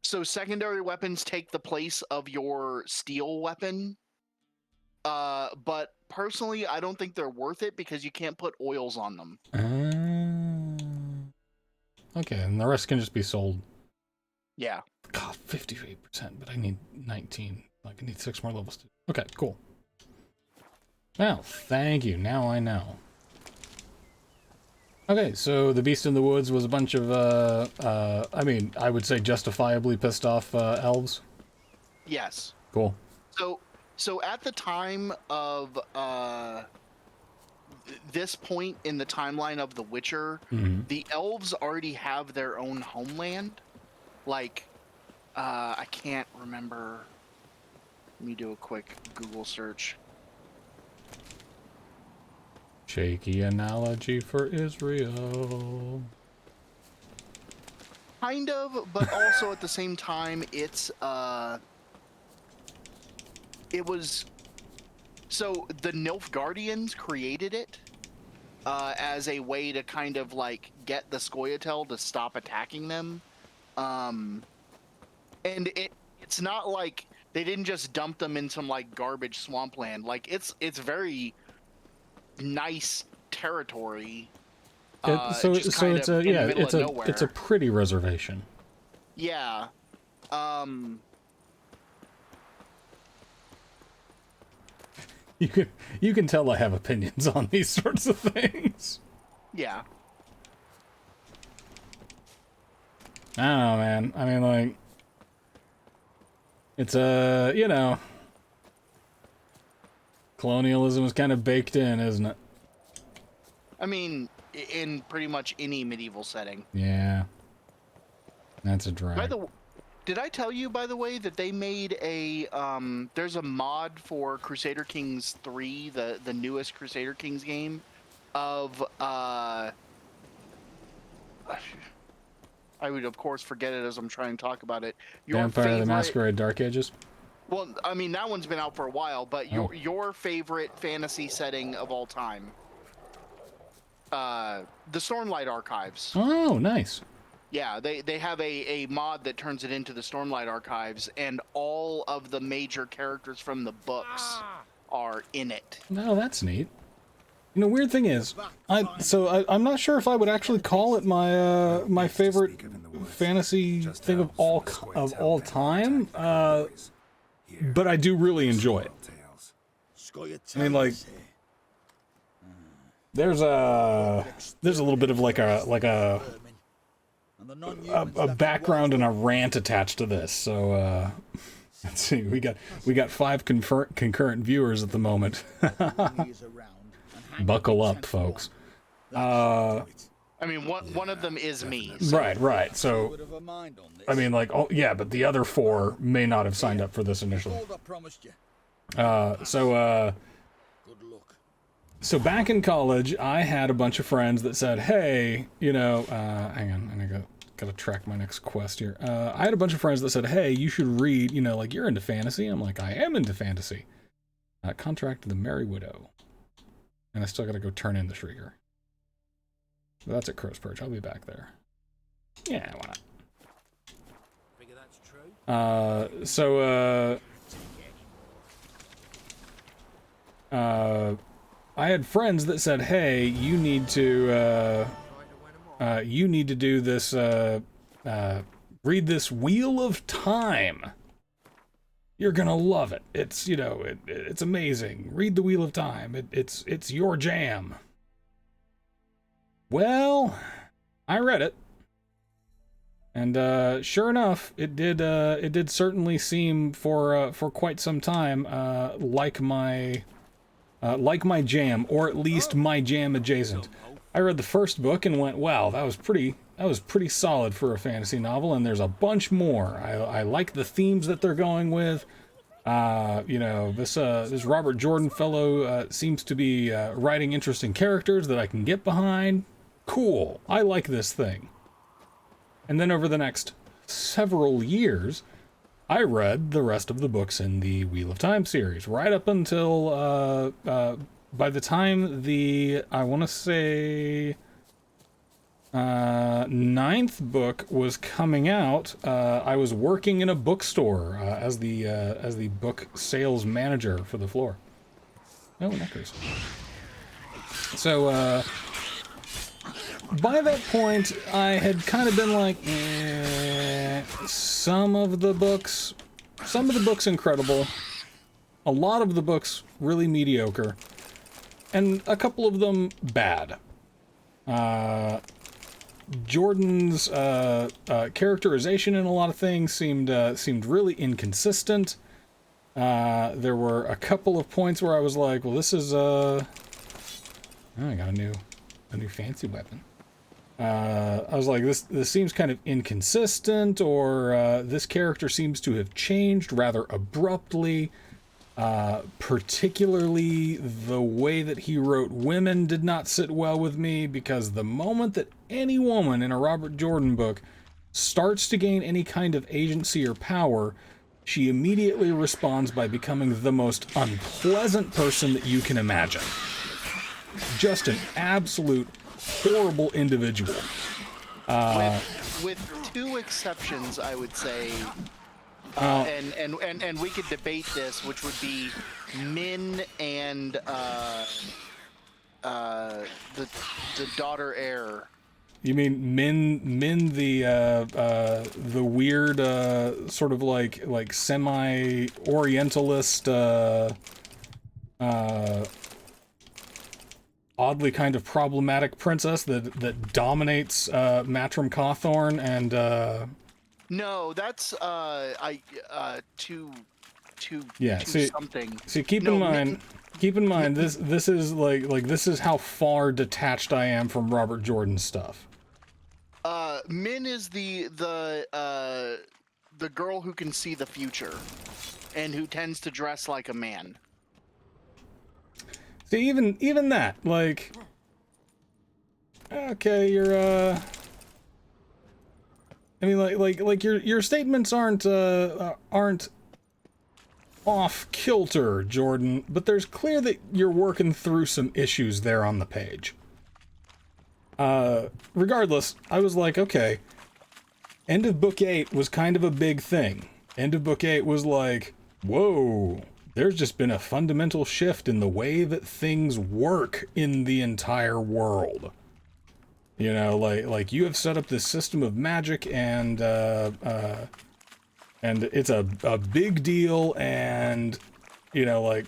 Speaker 3: So secondary weapons take the place of your steel weapon. But personally, I don't think they're worth it because you can't put oils on them.
Speaker 1: Okay, and the rest can just be sold.
Speaker 3: Yeah.
Speaker 1: God, 58%, but I need 19. Like, I need 6 more levels. Okay, cool. Well, thank you. Now I know. Okay, so the Beast in the Woods was a bunch of, I mean, I would say justifiably pissed off elves.
Speaker 3: Yes.
Speaker 1: Cool.
Speaker 3: So at the time of this point in the timeline of The Witcher, the elves already have their own homeland. Like, I can't remember. Let me do a quick Google search.
Speaker 1: Shaky analogy for Israel.
Speaker 3: Kind of, but also at the same time, it's it was... So the Nilfgaardians created it as a way to kind of like get the Scoia'tael to stop attacking them. And it's not like they didn't just dump them in some like garbage swampland. Like it's very nice territory.
Speaker 1: So it's a pretty reservation.
Speaker 3: Yeah.
Speaker 1: You can tell I have opinions on these sorts of things.
Speaker 3: Yeah.
Speaker 1: I don't know, man. I mean, like, it's you know, Colonialism is kind of baked in, isn't it?
Speaker 3: I mean, in pretty much any medieval setting.
Speaker 1: Yeah. That's a drag.
Speaker 3: Did I tell you, by the way, that they made a there's a mod for Crusader Kings 3, the newest Crusader Kings game, of I would of course forget it as I'm trying to talk about it.
Speaker 1: Vampire the Masquerade Dark Ages?
Speaker 3: Well, I mean that one's been out for a while, but your favorite fantasy setting of all time. The Stormlight Archives.
Speaker 1: Oh, nice.
Speaker 3: Yeah, they have a mod that turns it into the Stormlight Archives, and all of the major characters from the books are in it.
Speaker 1: No, that's neat. You know, weird thing is, I'm not sure if I would actually call it my my favorite fantasy thing of all time, but I do really enjoy it. I mean, like, there's a little bit of like a background and a rant attached to this. So let's see, we got 5 concurrent viewers at the moment. Buckle up, folks.
Speaker 3: I mean, one of them is me.
Speaker 1: So. Right. So, I mean, like, oh yeah, but the other 4 may not have signed up for this initially. So back in college, I had a bunch of friends that said, hey, you know, hang on, I gotta track my next quest here. I had a bunch of friends that said, hey, you should read, you know, like, you're into fantasy. I'm like, I am into fantasy. Contract the Merry Widow. And I still gotta go turn in the Shrieker. So that's at Crow's Perch. I'll be back there. Yeah, why not?
Speaker 5: Figure that's true.
Speaker 1: I had friends that said, hey, you need to do this, read this Wheel of Time. You're gonna love it. It's, you know, it's amazing. Read the Wheel of Time. It's your jam. Well, I read it. And, sure enough, it did certainly seem for quite some time, like my jam, or at least my jam adjacent. I read the first book and went, wow, that was pretty solid for a fantasy novel, and there's a bunch more. I like the themes that they're going with. You know, this Robert Jordan fellow seems to be writing interesting characters that I can get behind. Cool, I like this thing. And then over the next several years, I read the rest of the books in the Wheel of Time series, right up until, by the time I want to say, 9th book was coming out, I was working in a bookstore, as the book sales manager for the floor. Oh, knickers. So, by that point, I had kind of been like, some of the books incredible, a lot of the books really mediocre, and a couple of them bad. Jordan's characterization in a lot of things seemed really inconsistent. There were a couple of points where I was like, well, this is oh, I got a new fancy weapon. I was like, this seems kind of inconsistent, or this character seems to have changed rather abruptly. Particularly the way that he wrote women did not sit well with me, because the moment that any woman in a Robert Jordan book starts to gain any kind of agency or power, she immediately responds by becoming the most unpleasant person that you can imagine. Just an absolute horrible individual.
Speaker 3: With 2 exceptions, I would say, and we could debate this, which would be Min and the daughter heir.
Speaker 1: You mean Min the weird sort of like semi-orientalist oddly kind of problematic princess that dominates Matrim Cawthorn and
Speaker 3: No, that's two
Speaker 1: yeah. See,
Speaker 3: something.
Speaker 1: keep in mind. keep in mind, this is this is how far detached I am from Robert Jordan's stuff.
Speaker 3: Min is the girl who can see the future, and who tends to dress like a man.
Speaker 1: See, even that, like, okay, you're I mean, like your statements aren't off kilter, Jordan, but there's clear that you're working through some issues there on the page. Regardless, I was like, okay, end of book 8 was kind of a big thing. End of book 8 was like, whoa, there's just been a fundamental shift in the way that things work in the entire world. You know, like you have set up this system of magic, and it's a big deal, and, you know, like,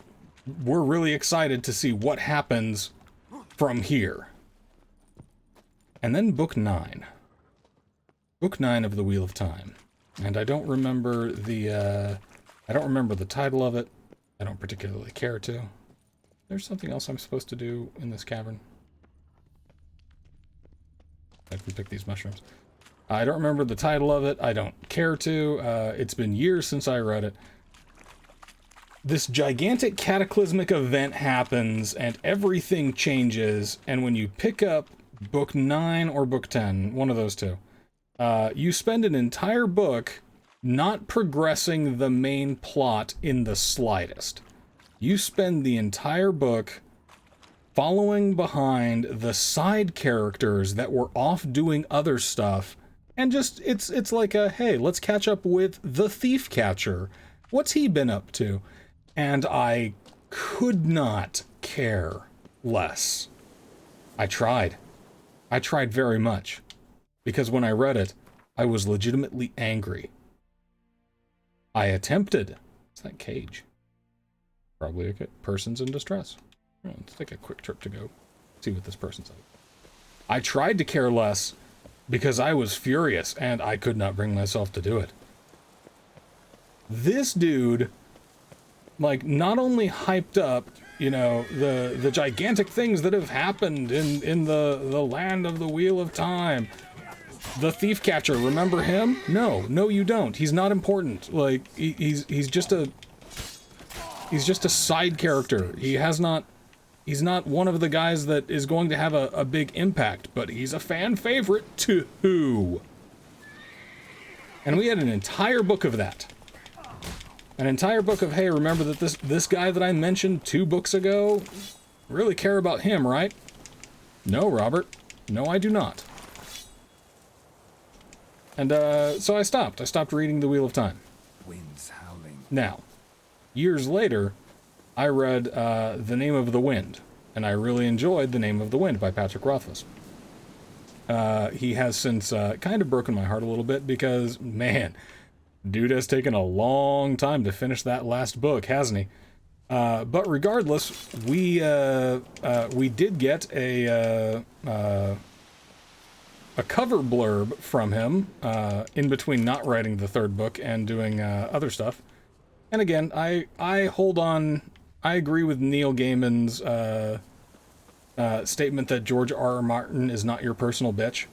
Speaker 1: we're really excited to see what happens from here. And then book 9. Book 9 of the Wheel of Time. And I don't remember the title of it. I don't particularly care to. There's something else I'm supposed to do in this cavern. I can pick these mushrooms. I don't remember the title of it. I don't care to. It's been years since I read it. This gigantic cataclysmic event happens, and everything changes, and when you pick up book 9 or book 10, one of those two, you spend an entire book not progressing the main plot in the slightest. You spend the entire book following behind the side characters that were off doing other stuff, and just, it's like a, hey, let's catch up with the thief catcher. What's he been up to? And I could not care less. I tried very much, because when I read it, I was legitimately angry. I attempted. It's that cage. Probably a person's in distress. Let's take a quick trip to go see what this person's like. I tried to care less because I was furious, and I could not bring myself to do it. This dude, like, not only hyped up, you know, the gigantic things that have happened in the land of the Wheel of Time. The thief catcher, remember him? No, you don't. He's not important. Like, he's just a side character. He's not one of the guys that is going to have a big impact, but he's a fan favorite too. And we had an entire book of that. An entire book of, hey, remember that this guy that I mentioned 2 books ago? Really care about him, right? No, Robert. No, I do not. And so I stopped. I stopped reading The Wheel of Time.
Speaker 2: Winds howling.
Speaker 1: Now, years later, I read The Name of the Wind, and I really enjoyed The Name of the Wind by Patrick Rothfuss. He has since kind of broken my heart a little bit because, man, dude has taken a long time to finish that last book, hasn't he? But regardless, we did get a cover blurb from him in between not writing the 3rd book and doing other stuff. And again, I hold on. I agree with Neil Gaiman's statement that George R.R. Martin is not your personal bitch.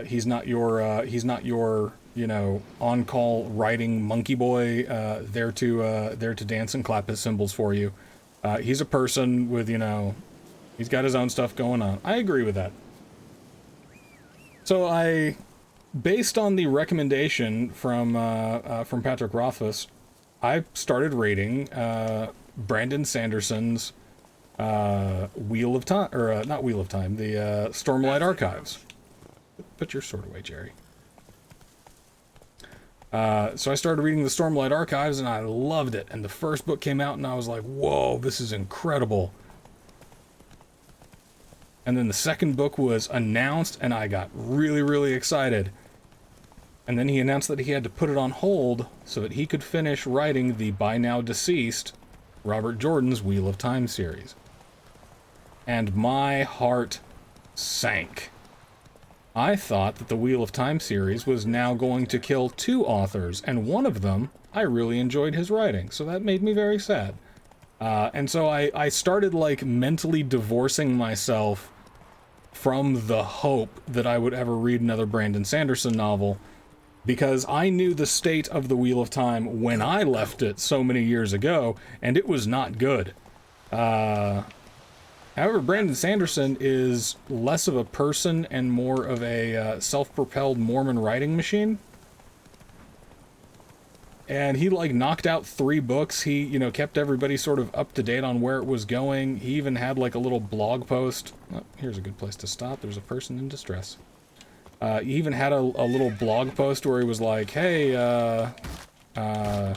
Speaker 1: He's not your you know, on-call writing monkey boy there to dance and clap his cymbals for you. He's a person with, you know, he's got his own stuff going on. I agree with that. So I, based on the recommendation from Patrick Rothfuss, I started reading Brandon Sanderson's Wheel of Time, or not Wheel of Time, the Stormlight Archives. Put your sword away, Jerry. So I started reading the Stormlight Archives, and I loved it. And the first book came out, and I was like, whoa, this is incredible. And then the second book was announced, and I got really, really excited. And then he announced that he had to put it on hold so that he could finish writing the by now deceased Robert Jordan's Wheel of Time series. And my heart sank. I thought that the Wheel of Time series was now going to kill 2 authors, and one of them, I really enjoyed his writing, so that made me very sad. And so I started like mentally divorcing myself from the hope that I would ever read another Brandon Sanderson novel, because I knew the state of the Wheel of Time when I left it so many years ago, and it was not good. However, Brandon Sanderson is less of a person and more of a self-propelled Mormon writing machine. And he, like, knocked out 3 books. He, you know, kept everybody sort of up to date on where it was going. He even had, like, a little blog post. Oh, here's a good place to stop. There's a person in distress. He even had a little blog post where he was like, hey, what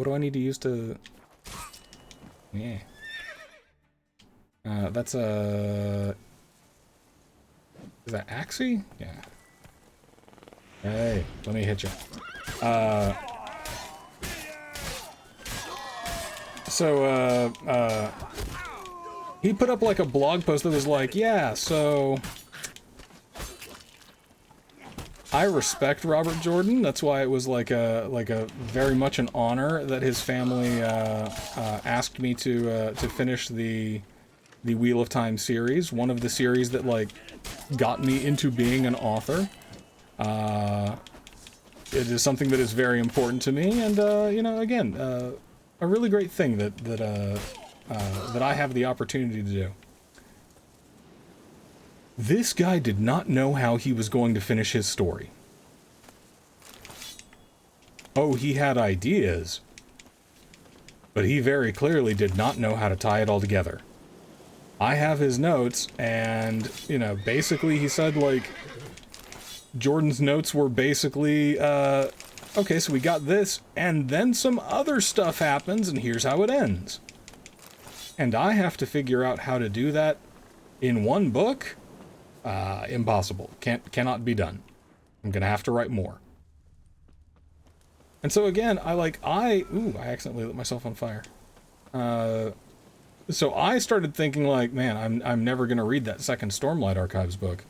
Speaker 1: do I need to use to... Yeah. That's a... Is that Axie? Yeah. Hey, let me hit you. He put up like a blog post that was like, yeah, so I respect Robert Jordan. That's why it was like a very much an honor that his family asked me to finish the Wheel of Time series, one of the series that like got me into being an author. It is something that is very important to me, and you know, again, a really great thing that I have the opportunity to do. This guy did not know how he was going to finish his story. Oh, he had ideas, but he very clearly did not know how to tie it all together. I have his notes, and, you know, basically he said, like, Jordan's notes were basically, okay, so we got this, and then some other stuff happens, and here's how it ends. And I have to figure out how to do that in one book? Impossible. Cannot be done. I'm gonna have to write more. And so again, I accidentally lit myself on fire. So I started thinking like, man, I'm never gonna read that second Stormlight Archives book.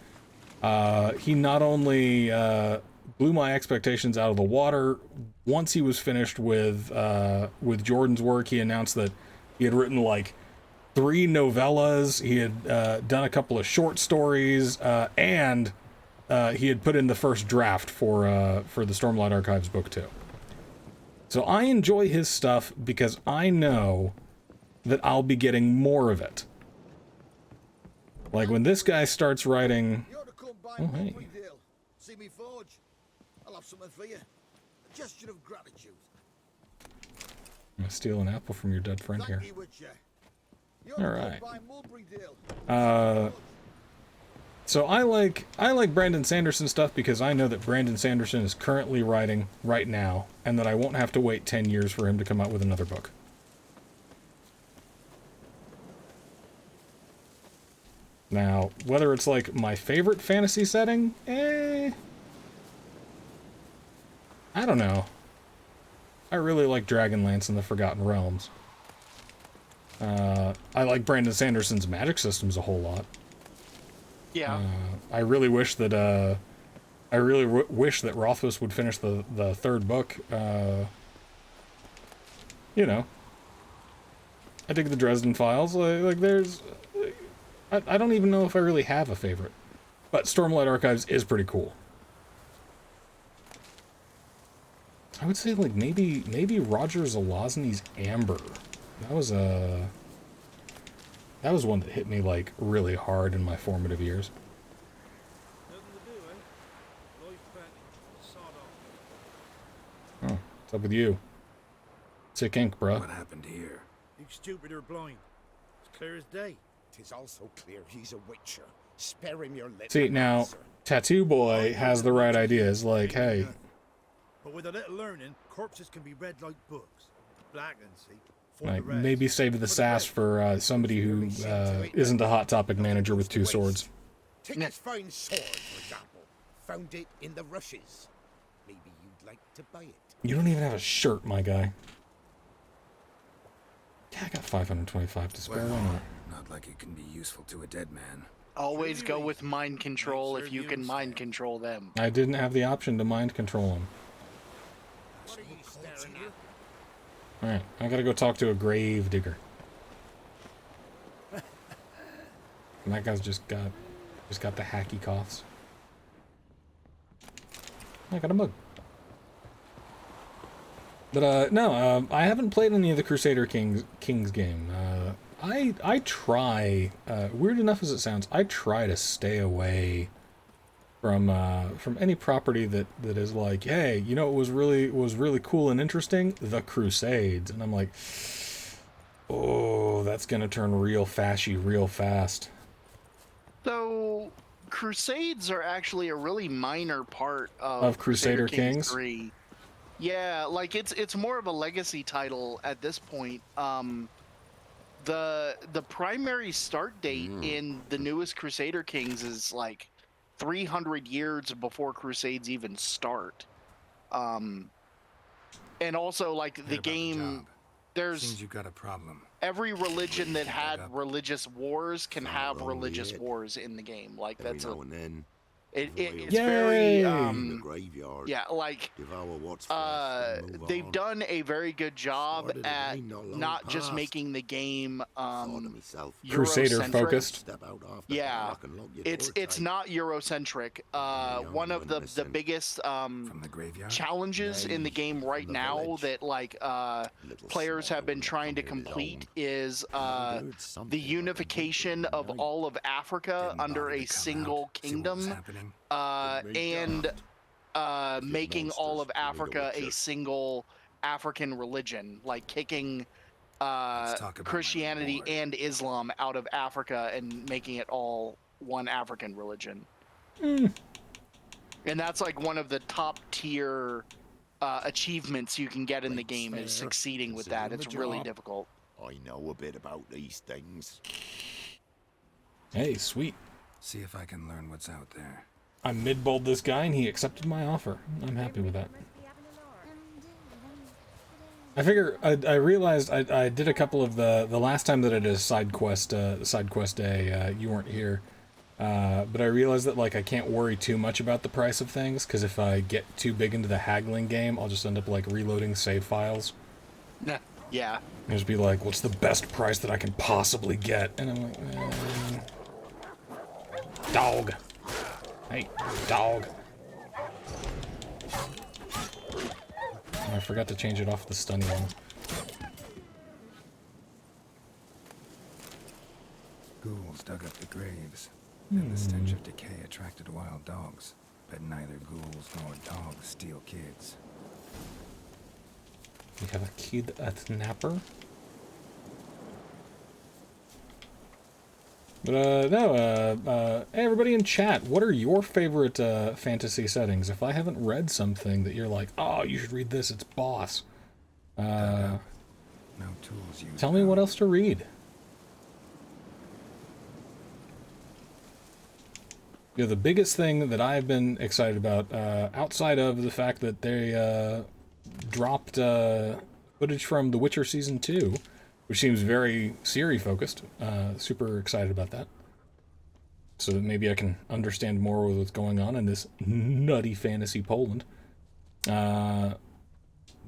Speaker 1: He not only blew my expectations out of the water. Once he was finished with Jordan's work, he announced that he had written like 3 novellas, he had done a couple of short stories, and he had put in the first draft for the Stormlight Archives book 2. So I enjoy his stuff because I know that I'll be getting more of it. Like when this guy starts writing... Oh, hey.
Speaker 4: See me forge? I'll have something for you. A gesture of gratitude.
Speaker 1: I'm gonna steal an apple from your dead friend here. Alright. So I like Brandon Sanderson stuff because I know that Brandon Sanderson is currently writing right now, and that I won't have to wait 10 years for him to come out with another book. Now, whether it's like my favorite fantasy setting, I don't know. I really like Dragonlance and the Forgotten Realms. I like Brandon Sanderson's magic systems a whole lot.
Speaker 3: Yeah.
Speaker 1: I really wish that Rothfuss would finish the 3rd book. You know, I dig the Dresden Files. Like there's, I don't even know if I really have a favorite, but Stormlight Archives is pretty cool. I would say like maybe Roger Zelazny's Amber. That was one that hit me like really hard in my formative years. Oh, what's up with you? Sick ink, bro.
Speaker 2: What happened here?
Speaker 6: You stupid or blind? It's clear as day.
Speaker 7: 'Tis also clear he's a witcher. Spare him your lip.
Speaker 1: See, now, Tattoo Boy has the right ideas, like, hey...
Speaker 6: But with a little learning, corpses can be read like books. Black and see.
Speaker 1: Like, maybe save the sass for somebody who isn't a Hot Topic manager with 2 swords.
Speaker 7: Take his fine sword, for example. Found it in the rushes. Maybe you'd like to buy it.
Speaker 1: You don't even have a shirt, my guy. Yeah, I got 525 to spare.
Speaker 2: Well,
Speaker 1: Why not?
Speaker 2: not like it can be useful to a dead man.
Speaker 3: Always go with mind control if you can mind control them.
Speaker 1: I didn't have the option to mind control him.
Speaker 6: What are you staring at?
Speaker 1: Alright, I gotta go talk to a grave digger. And that guy's just got the hacky coughs. I got a mug. But no, I haven't played any of the Crusader Kings game. I try, weird enough as it sounds, I try to stay away from any property that is like, hey, you know, it was really cool and interesting, the Crusades, and I'm like, oh, that's gonna turn real fashy real fast.
Speaker 3: So, Crusades are actually a really minor part of
Speaker 1: Crusader Kings
Speaker 3: 3. Yeah, like it's more of a legacy title at this point. The primary start date in the newest Crusader Kings is like 300 years before Crusades even start. And also, like, the game, there's
Speaker 2: Seems you got a problem.
Speaker 3: every religion that had religious wars can have religious wars in the game. Like, that's
Speaker 7: Every now and then,
Speaker 3: it's
Speaker 1: Yay!
Speaker 3: very
Speaker 7: in the graveyard.
Speaker 3: yeah, like
Speaker 7: Devour what's left and move
Speaker 3: they've
Speaker 7: on.
Speaker 3: done a very good job
Speaker 7: Started a
Speaker 3: at
Speaker 7: line not long
Speaker 3: not just
Speaker 7: past.
Speaker 3: making the game
Speaker 7: Thought of myself.
Speaker 1: Crusader
Speaker 3: Eurocentric.
Speaker 1: focused.
Speaker 7: Step out after
Speaker 3: Yeah,
Speaker 7: dark and lock your
Speaker 3: it's
Speaker 7: door tight.
Speaker 3: not Eurocentric. One of the biggest
Speaker 2: From the graveyard?
Speaker 3: challenges in the game right
Speaker 7: the
Speaker 3: now
Speaker 7: village.
Speaker 3: that like
Speaker 7: Little
Speaker 3: players
Speaker 7: small
Speaker 3: have been
Speaker 7: one
Speaker 3: trying to
Speaker 7: come here
Speaker 3: complete
Speaker 7: alone.
Speaker 3: is
Speaker 7: Heard something
Speaker 3: the
Speaker 7: about them
Speaker 3: unification
Speaker 7: people
Speaker 3: of
Speaker 7: unite.
Speaker 3: all of Africa
Speaker 2: Didn't
Speaker 3: under
Speaker 2: bother
Speaker 3: a
Speaker 2: to come
Speaker 3: single
Speaker 2: out, see what was
Speaker 3: kingdom,
Speaker 2: happening.
Speaker 3: and making all of
Speaker 7: monsters, we need a
Speaker 3: Africa a
Speaker 7: witcher.
Speaker 3: single African religion, like kicking
Speaker 2: Let's talk about my
Speaker 3: Christianity
Speaker 2: reward.
Speaker 3: and Islam out of Africa and making it all one African religion. And that's like one of the top tier achievements you can get in the
Speaker 7: Right,
Speaker 3: game is
Speaker 7: fair.
Speaker 3: succeeding with
Speaker 7: Consider
Speaker 3: that.
Speaker 7: him a
Speaker 3: It's really
Speaker 7: job.
Speaker 3: difficult.
Speaker 7: I know a bit about these things.
Speaker 1: Hey, sweet.
Speaker 2: See if I can learn what's out there.
Speaker 1: I mid-bowled this guy and he accepted my offer. I'm happy with that. I figure I realized I did a couple of the last time that I did a side quest day. You weren't here, but I realized that like I can't worry too much about the price of things because if I get too big into the haggling game, I'll just end up like reloading save files.
Speaker 3: Yeah.
Speaker 1: And just be like, what's the best price that I can possibly get? And I'm like, dog. Hey, dog. I forgot to change it off the stunning one.
Speaker 2: Ghouls dug up the graves, and the stench of decay attracted wild dogs. But neither ghouls nor dogs steal kids.
Speaker 1: We have a kid at Napper. But, hey everybody in chat, what are your favorite, fantasy settings? If I haven't read something that you're like, oh, you should read this, it's boss.
Speaker 2: No tools used.
Speaker 1: Tell me what else to read. You know, the biggest thing that I've been excited about, outside of the fact that they, dropped, footage from The Witcher Season 2, which seems very Siri-focused. Super excited about that. So that maybe I can understand more of what's going on in this nutty fantasy Poland.
Speaker 2: Dug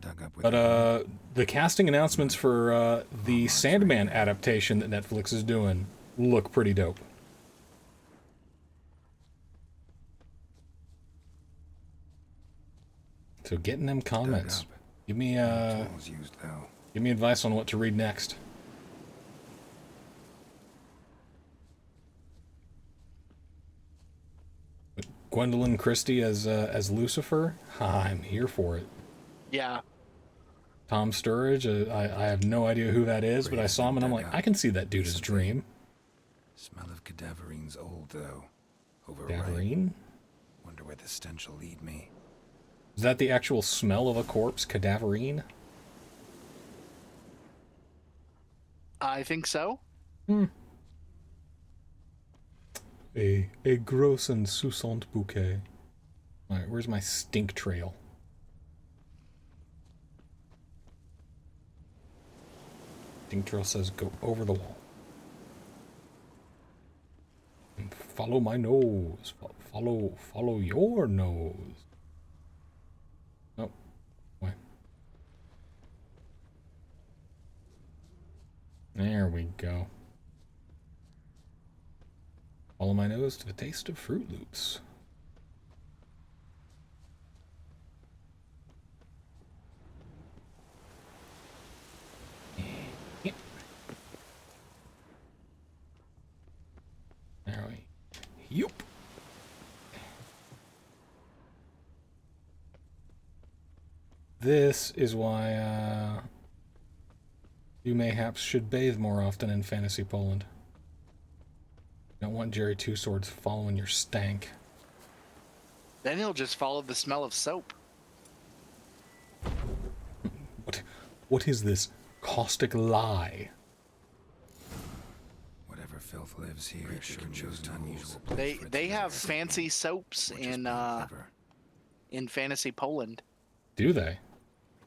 Speaker 2: up with
Speaker 1: But the casting announcements for the Sandman adaptation that Netflix is doing look pretty dope. So get in them comments.
Speaker 2: up.
Speaker 1: Give me
Speaker 2: tools used though.
Speaker 1: give me advice on what to read next. But Gwendolyn Christie as Lucifer, I'm here for it.
Speaker 3: Yeah.
Speaker 1: Tom Sturridge, I have no idea who that is, but I saw him and I'm like, I can see that dude as Dream.
Speaker 2: Smell of cadaverine's old though. Overripe.
Speaker 1: Daverine?
Speaker 2: Wonder where the stench will lead me.
Speaker 1: Is that the actual smell of a corpse, cadaverine?
Speaker 3: I think so.
Speaker 1: A gross and succulent bouquet. Alright, where's my stink trail? Stink trail says go over the wall. And follow my nose. Follow your nose. Oh. Why? There we go. Follow my nose to the taste of Fruit Loops. There we go. Yup. This is why you mayhaps should bathe more often in Fantasy Poland. You don't want Jerry Two Swords following your stank.
Speaker 3: Then he'll just follow the smell of soap.
Speaker 1: What is this caustic lie?
Speaker 2: Whatever filth lives here sure chose an unusual place for it
Speaker 3: They
Speaker 2: to
Speaker 3: have
Speaker 2: live.
Speaker 3: fancy soaps
Speaker 2: Which is pretty clever.
Speaker 3: in Fantasy Poland.
Speaker 1: Do they?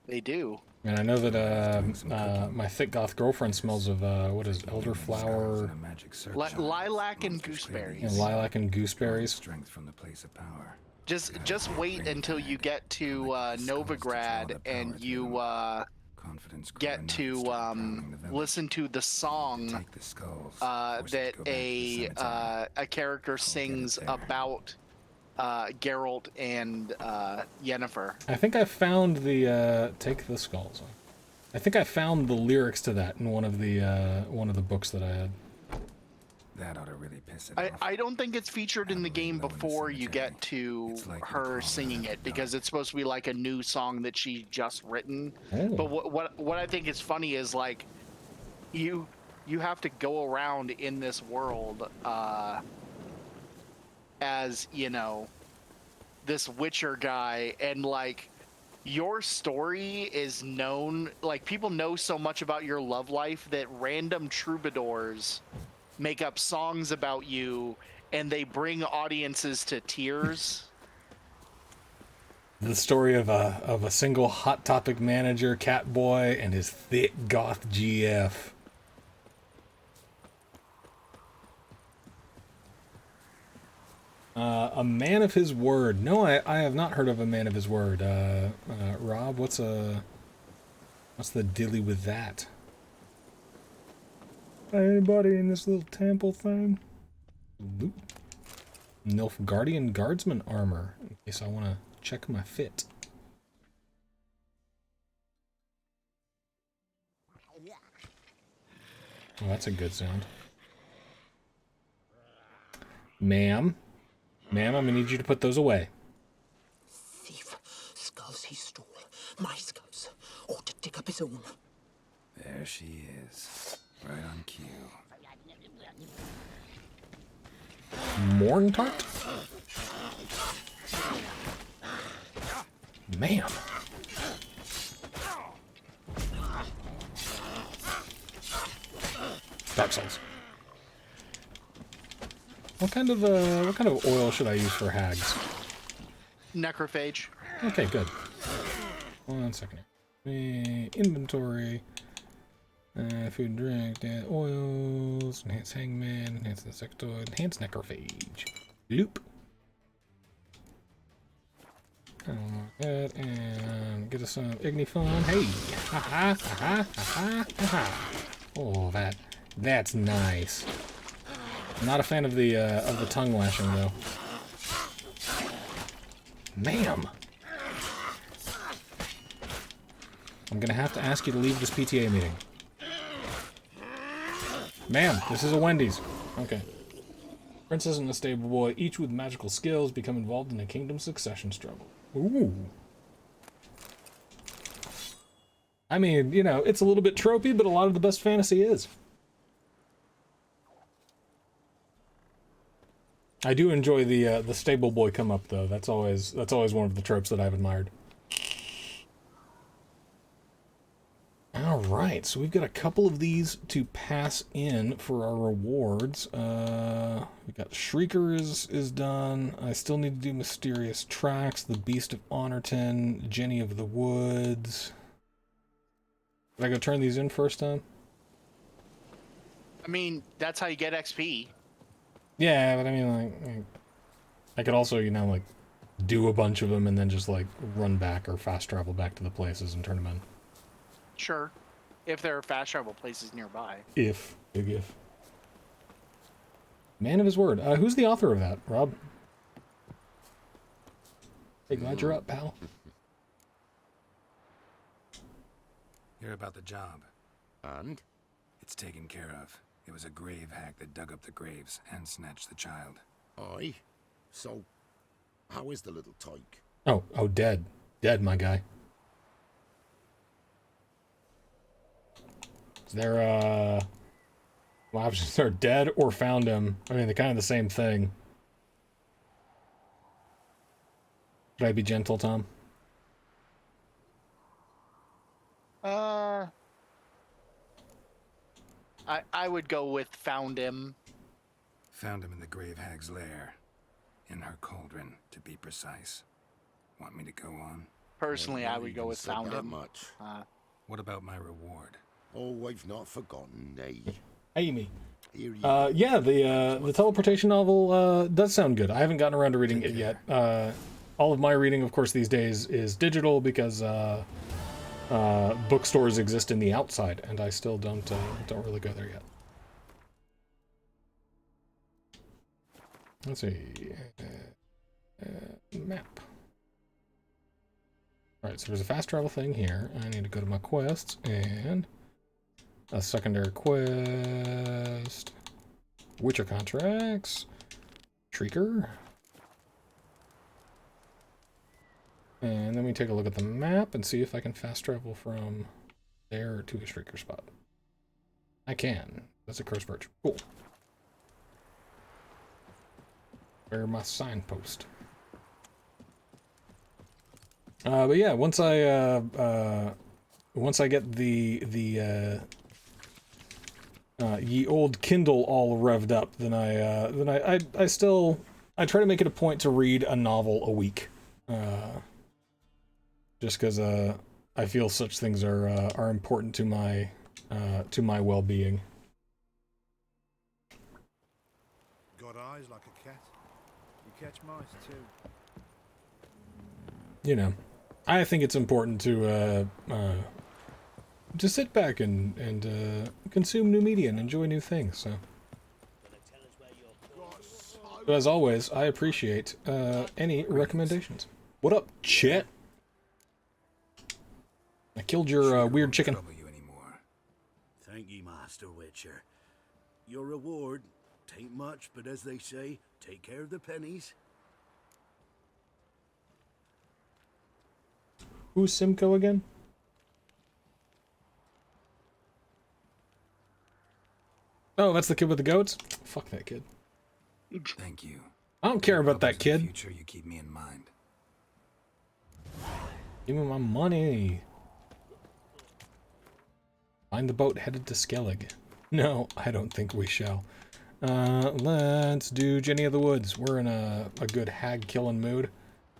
Speaker 3: They do.
Speaker 1: And I know that my thick goth girlfriend smells of what is it, elderflower,
Speaker 2: And a magic search
Speaker 3: Li
Speaker 2: on it.
Speaker 3: lilac and
Speaker 2: Monsters clearly
Speaker 3: gooseberries.
Speaker 1: and lilac and gooseberries.
Speaker 2: Strength from the place of power.
Speaker 3: Just wait until you get to Novigrad and you
Speaker 2: Confidence grew
Speaker 3: get
Speaker 2: enough
Speaker 3: to
Speaker 2: start prowling the village.
Speaker 3: listen to the song
Speaker 2: Take the skulls, force it to
Speaker 3: that
Speaker 2: go back to the cemetery.
Speaker 3: a character sings
Speaker 2: there.
Speaker 3: about Geralt and Yennefer.
Speaker 1: I think I found the take the skulls. I think I found the lyrics to that in one of the books that I had.
Speaker 2: That ought to really piss it off.
Speaker 3: I don't think it's featured in the game
Speaker 2: Low in the
Speaker 3: before you
Speaker 2: cemetery.
Speaker 3: get to
Speaker 2: It's likely to
Speaker 3: her
Speaker 2: call
Speaker 3: singing
Speaker 2: that
Speaker 3: it because it's supposed to be like a new song that she just written.
Speaker 1: Oh.
Speaker 3: But what I think is funny is like you have to go around in this world as, you know, this Witcher guy, and like your story is known, like people know so much about your love life that random troubadours make up songs about you and they bring audiences to tears.
Speaker 1: The story of a single Hot Topic manager, Catboy, and his thick goth GF. A man of his word. No, I have not heard of a man of his word. Rob, what's the dilly with that? Anybody in this little temple thing? Loot. Nilfgaardian guardsman armor, in case I want to check my fit. Oh, that's a good sound. Ma'am, I'm gonna need you to put those away.
Speaker 8: Thief. Skulls he stole. My skulls. Ought to dig up his own.
Speaker 2: There she is. Right on cue.
Speaker 1: Morntart? Ma'am. Dark Souls. What kind of oil should I use for hags?
Speaker 3: Necrophage.
Speaker 1: Okay, good. 1 second. Inventory. Food and drink, oils, enhance hangman, enhance insectoid, enhance necrophage. Loop. And get us some Ignifon. Hey! Ha ha ha ha ha ha. Oh, that's nice. I'm not a fan of the tongue lashing though. Ma'am! I'm gonna have to ask you to leave this PTA meeting. Ma'am, this is a Wendy's. Okay. Princess and the stable boy, each with magical skills, become involved in a kingdom succession struggle. Ooh. I mean, you know, it's a little bit tropey, but a lot of the best fantasy is. I do enjoy the stable boy come up though. That's always one of the tropes that I've admired. All right, so we've got a couple of these to pass in for our rewards. We got Shrieker is done. I still need to do Mysterious Tracks, The Beast of Honorton, Jenny of the Woods. Did I go turn these in first time?
Speaker 3: I mean, that's how you get XP.
Speaker 1: Yeah, but I mean, like, I could also, you know, like, do a bunch of them and then just, like, run back or fast travel back to the places and turn them in.
Speaker 3: Sure. If there are fast travel places nearby.
Speaker 1: If. Big if. Man of his word. Who's the author of that, Rob? Hey, glad you're up, pal.
Speaker 2: Hear about the job.
Speaker 7: And?
Speaker 2: It's taken care of. It was a grave hack that dug up the graves and snatched the child.
Speaker 7: Aye. So, how is the little tyke?
Speaker 1: Oh, dead. Dead, my guy. Is there, well, options are dead or found him. I mean, they're kind of the same thing. Should I be gentle, Tom?
Speaker 3: I would go with found him.
Speaker 2: Found him in the grave hag's lair. In her cauldron, to be precise. Want me to go on?
Speaker 3: Personally, I would go with found
Speaker 7: that
Speaker 3: him.
Speaker 7: much.
Speaker 2: What about my reward?
Speaker 7: Oh, I've not forgotten, nay.
Speaker 1: Amy.
Speaker 7: Here you
Speaker 1: Yeah, the teleportation novel does sound good. I haven't gotten around to reading it yet. All of my reading, of course, these days is digital because bookstores exist in the outside, and I still don't really go there yet. Let's see. Map. Alright, so there's a fast travel thing here. I need to go to my quests and a secondary quest. Witcher contracts. Shrieker. And then we take a look at the map and see if I can fast travel from there to a Shrieker spot. I can. That's a crow's perch. Cool. Where are my signpost? But yeah, once I get the ye old Kindle all revved up, then I try to make it a point to read a novel a week. Just because I feel such things are important to my well-being.
Speaker 4: Got eyes like a cat. You catch mice too.
Speaker 1: You know, I think it's important to sit back and consume new media and enjoy new things. So, but as always, I appreciate any recommendations. What up, Chet? I killed your weird chicken.
Speaker 4: Thank you, Master Witcher. Your reward tain't much, but as they say, take care of the pennies.
Speaker 1: Who's Simcoe again? Oh, that's the kid with the goats? Fuck that kid.
Speaker 2: Thank you.
Speaker 1: I don't care about that kid.
Speaker 2: Future, you keep me in mind.
Speaker 1: Give me my money. Find the boat headed to Skellig. No, I don't think we shall. Let's do Jenny of the Woods. We're in a good hag-killing mood.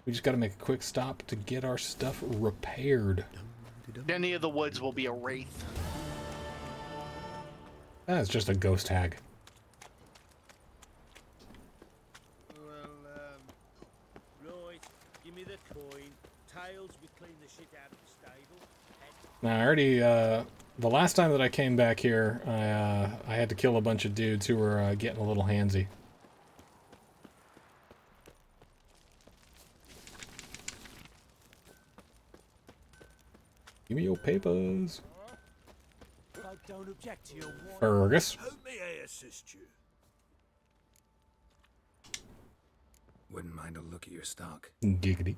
Speaker 1: We just gotta make a quick stop to get our stuff repaired.
Speaker 3: Jenny of the Woods will be a wraith.
Speaker 1: That's just a ghost hag.
Speaker 5: Right, give me the coin. Tails, we clean the shit out of the stable.
Speaker 1: Now, I already, the last time that I came back here, I had to kill a bunch of dudes who were getting a little handsy. Give me your papers.
Speaker 5: I don't object to your
Speaker 1: Fergus.
Speaker 4: How may I assist you?
Speaker 2: Wouldn't mind a look at your stock.
Speaker 1: Giggity.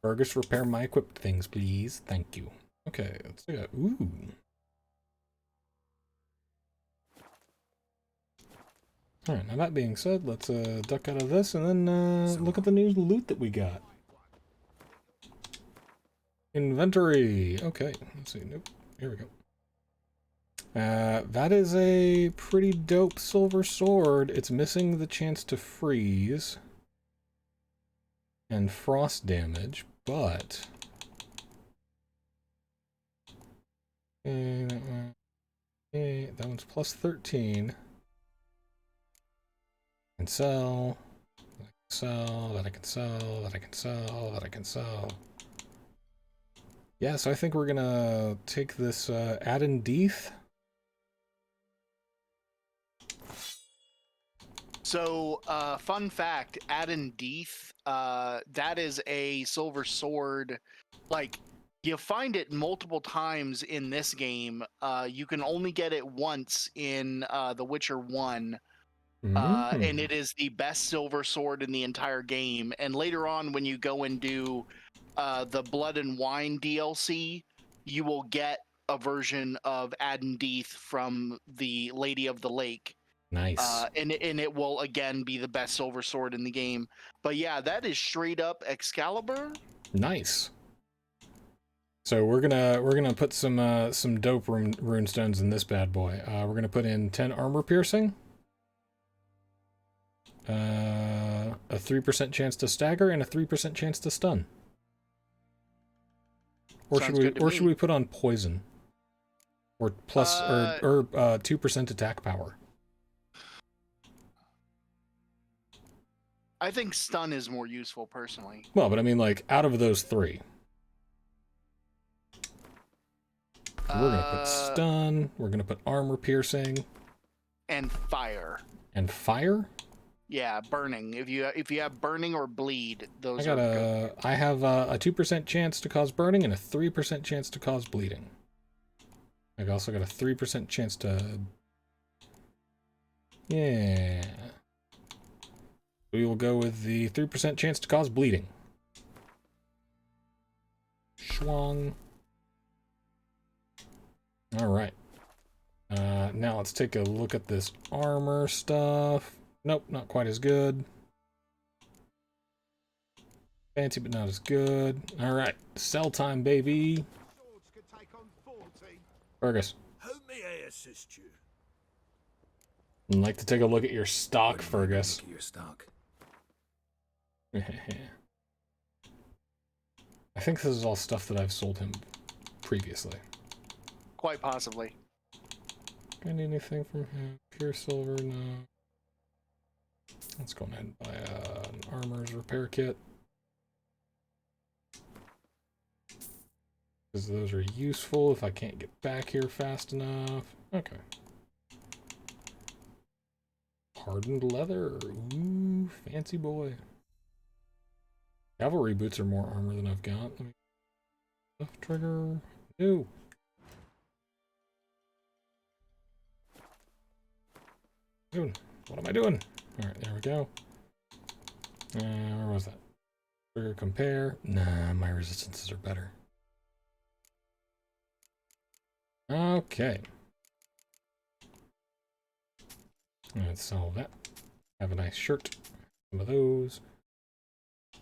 Speaker 1: Fergus, repair my equipped things, please. Thank you. Okay, let's do that. Ooh. Alright, now that being said, let's duck out of this and then look at the new loot that we got. Inventory. Okay, let's see. Nope. Here we go. That is a pretty dope silver sword. It's missing the chance to freeze and frost damage, but that one's plus 13. And sell. Sell, that I can sell, that I can sell, that I can sell. Yeah, so I think we're gonna take this Addendeeth.
Speaker 3: So, fun fact, Addendeeth, that is a silver sword. Like, you find it multiple times in this game. You can only get it once in The Witcher 1. And it is the best silver sword in the entire game. And later on, when you go and do the Blood and Wine DLC, you will get a version of Addendeeth from the Lady of the Lake.
Speaker 1: Nice.
Speaker 3: And it will again be the best silver sword in the game. But yeah, that is straight up Excalibur.
Speaker 1: Nice. So we're gonna put some dope rune stones in this bad boy. We're gonna put in 10 armor piercing, a 3% chance to stagger, and a 3% chance to stun. Or should we put on poison? Or plus or 2% attack power.
Speaker 3: I think stun is more useful personally.
Speaker 1: Well, but I mean, like, out of those three, we're gonna put stun. We're gonna put armor piercing
Speaker 3: and fire.
Speaker 1: And fire.
Speaker 3: Yeah, burning. If you have burning or bleed, those
Speaker 1: I
Speaker 3: are good.
Speaker 1: I have a 2% chance to cause burning and a 3% chance to cause bleeding. I've also got a 3% chance to. Yeah. We will go with the 3% chance to cause bleeding. Schwung. Alright. Now let's take a look at this armor stuff. Nope, not quite as good. Fancy, but not as good. Alright, sell time, baby. Fergus.
Speaker 4: How may I assist you?
Speaker 1: I'd like to take a look at your stock, Fergus.
Speaker 2: Look at your stock.
Speaker 1: I think this is all stuff that I've sold him previously.
Speaker 3: Quite possibly.
Speaker 1: Got anything from him? Pure silver? No. Let's go ahead and buy an armor's repair kit. Because those are useful if I can't get back here fast enough. Okay. Hardened leather. Ooh, fancy boy. Cavalry boots are more armor than I've got. Let me... Left trigger. No. What am I doing? Alright, there we go. Where was that? Trigger compare. Nah, my resistances are better. Okay. Let's sell that. Have a nice shirt. Some of those.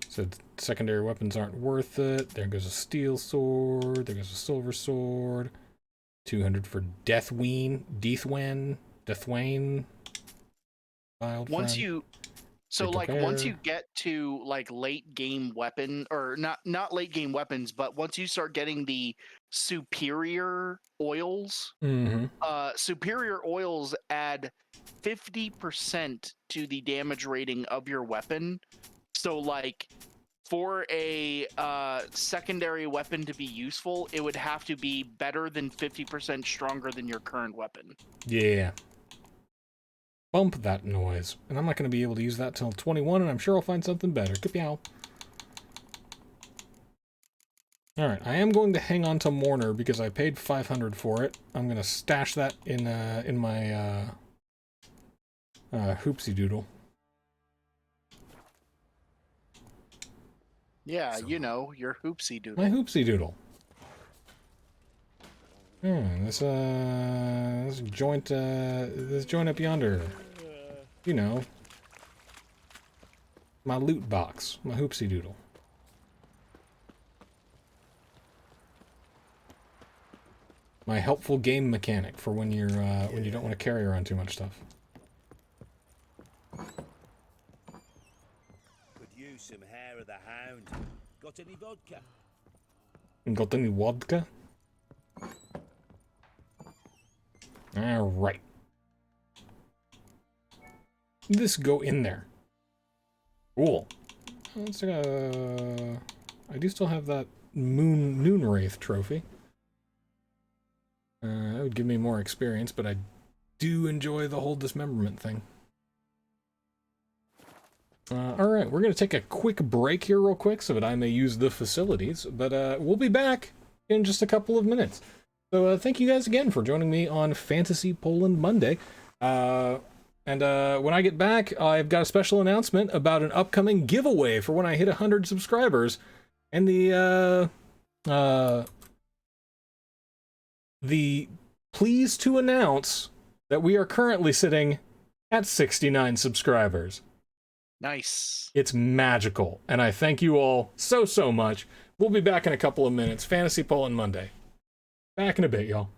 Speaker 1: Said secondary weapons aren't worth it. There goes a steel sword. There goes a silver sword. 200 for Deathween. Deathwain.
Speaker 3: Once you once you get to like late game weapon, or not late game weapons, but once you start getting the superior oils, superior oils add 50% to the damage rating of your weapon. So like for a secondary weapon to be useful, it would have to be better than 50% stronger than your current weapon.
Speaker 1: Yeah. Bump that noise. And I'm not going to be able to use that till 21, and I'm sure I'll find something better. Kapow. Alright, I am going to hang on to Mourner because I paid 500 for it. I'm going to stash that in my hoopsie doodle.
Speaker 3: Yeah, so, you know, your hoopsie doodle.
Speaker 1: My hoopsie doodle. This joint up yonder. You know. My loot box. My hoopsie doodle. My helpful game mechanic for when you're when you don't want to carry around too much stuff.
Speaker 5: Could use some hair of the hound. Got any vodka?
Speaker 1: Got any vodka? Alright. This go in there. Cool. Let's I do still have that Noon Wraith trophy. That would give me more experience, but I do enjoy the whole dismemberment thing. Alright, we're going to take a quick break here real quick so that I may use the facilities, but we'll be back in just a couple of minutes. So thank you guys again for joining me on Fantasy Poland Monday. And when I get back, I've got a special announcement about an upcoming giveaway for when I hit 100 subscribers. And the pleased to announce that we are currently sitting at 69 subscribers.
Speaker 3: Nice.
Speaker 1: It's magical, and I thank you all so, so much. We'll be back in a couple of minutes. Fantasy Poland Monday. Back in a bit, y'all.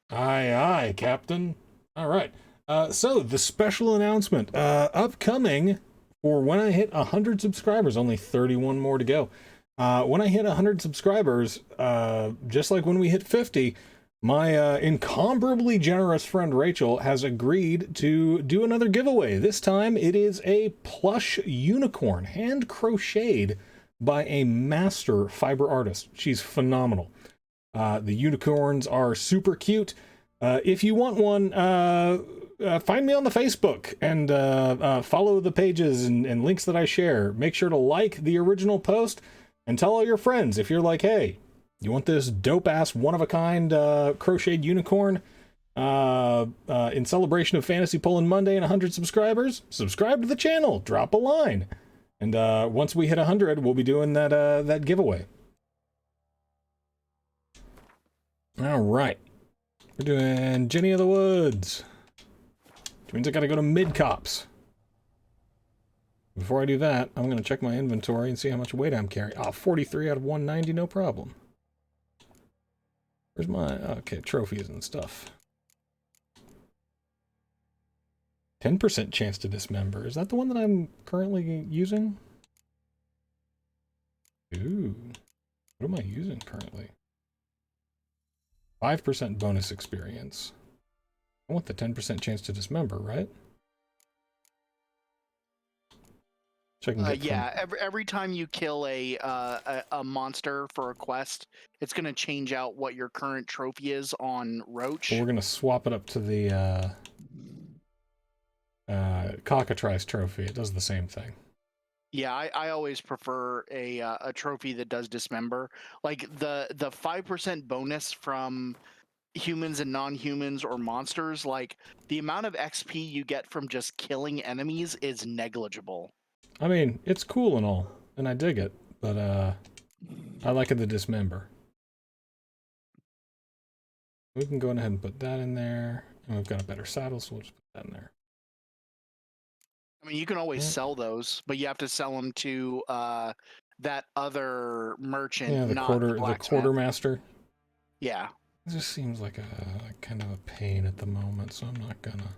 Speaker 1: Aye, aye, Captain. All right. So the special announcement upcoming for when I hit 100 subscribers. Only 31 more to go. When I hit 100 subscribers, just like when we hit 50, my incomparably generous friend Rachel has agreed to do another giveaway. This time it is a plush unicorn, hand crocheted by a master fiber artist. She's phenomenal. The unicorns are super cute. If you want one, find me on the Facebook and follow the pages and links that I share. Make sure to like the original post and tell all your friends if you're like, hey, you want this dope-ass, one-of-a-kind crocheted unicorn in celebration of Fantasy Poland Monday and 100 subscribers? Subscribe to the channel. Drop a line. And once we hit 100, we'll be doing that giveaway. All right. We're doing Jenny of the Woods. Which means I gotta go to mid-cops. Before I do that, I'm gonna check my inventory and see how much weight I'm carrying. Oh, 43 out of 190, no problem. Where's my... okay, trophies and stuff. 10% chance to dismember. Is that the one that I'm currently using? Ooh. What am I using currently? 5% bonus experience. I want the 10% chance to dismember, right?
Speaker 3: Yeah, every time you kill a monster for a quest, it's going to change out what your current trophy is on Roach.
Speaker 1: But we're going to swap it up to the Cockatrice trophy. It does the same thing.
Speaker 3: Yeah, I always prefer a trophy that does dismember. Like the 5% bonus from humans and non-humans or monsters, like the amount of XP you get from just killing enemies is negligible.
Speaker 1: I mean, it's cool and all, and I dig it, but I like it to dismember. We can go ahead and put that in there, and we've got a better saddle, so we'll just put that in there.
Speaker 3: I mean, you can always sell those, but you have to sell them to that other merchant.
Speaker 1: Yeah, the quartermaster.
Speaker 3: Yeah.
Speaker 1: It just seems like a kind of a pain at the moment, so I'm not gonna.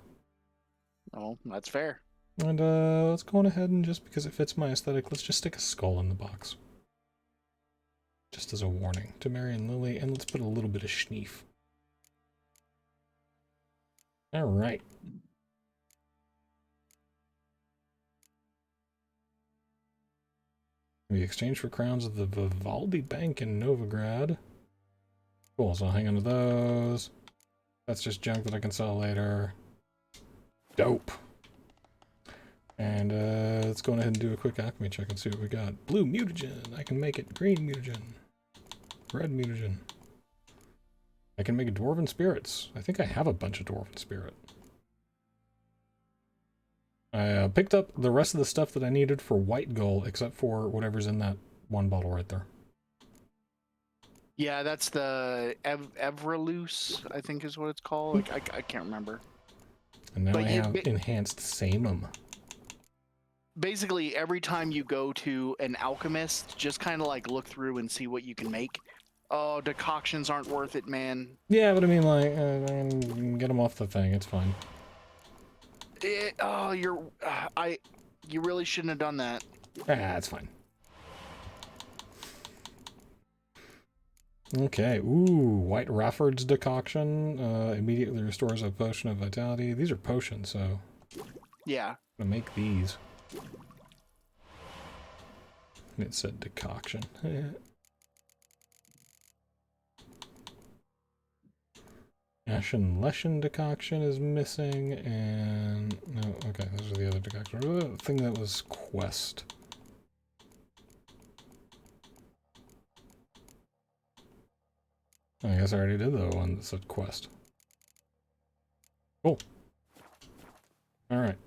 Speaker 3: Oh, that's fair.
Speaker 1: And let's go on ahead and, just because it fits my aesthetic, let's just stick a skull in the box. Just as a warning to Mary and Lily, and let's put a little bit of schneef. Alright. We exchange for crowns at the Vivaldi Bank in Novigrad. Cool, so I'll hang on to those. That's just junk that I can sell later. Dope. And let's go ahead and do a quick alchemy check and see what we got. Blue mutagen. I can make it. Green mutagen. Red mutagen. I can make a dwarven spirits. I think I have a bunch of dwarven spirit. I picked up the rest of the stuff that I needed for white gold, except for whatever's in that one bottle right there.
Speaker 3: Yeah, that's the Evralus, I think is what it's called. Like, I can't remember.
Speaker 1: And now I have enhanced samum.
Speaker 3: Basically, every time you go to an alchemist, just kind of like look through and see what you can make. Oh, decoctions aren't worth it, man.
Speaker 1: Yeah, but I mean, like, get them off the thing. It's fine.
Speaker 3: You really shouldn't have done that.
Speaker 1: Ah, it's fine. Okay, ooh, White Rafford's decoction immediately restores a potion of vitality. These are potions, so...
Speaker 3: Yeah.
Speaker 1: I'm gonna make these. It said decoction. Ashen Leshen decoction is missing, and... no, okay, those are the other decoctions. The thing that was quest. I guess I already did the one that said quest. Cool. Alright.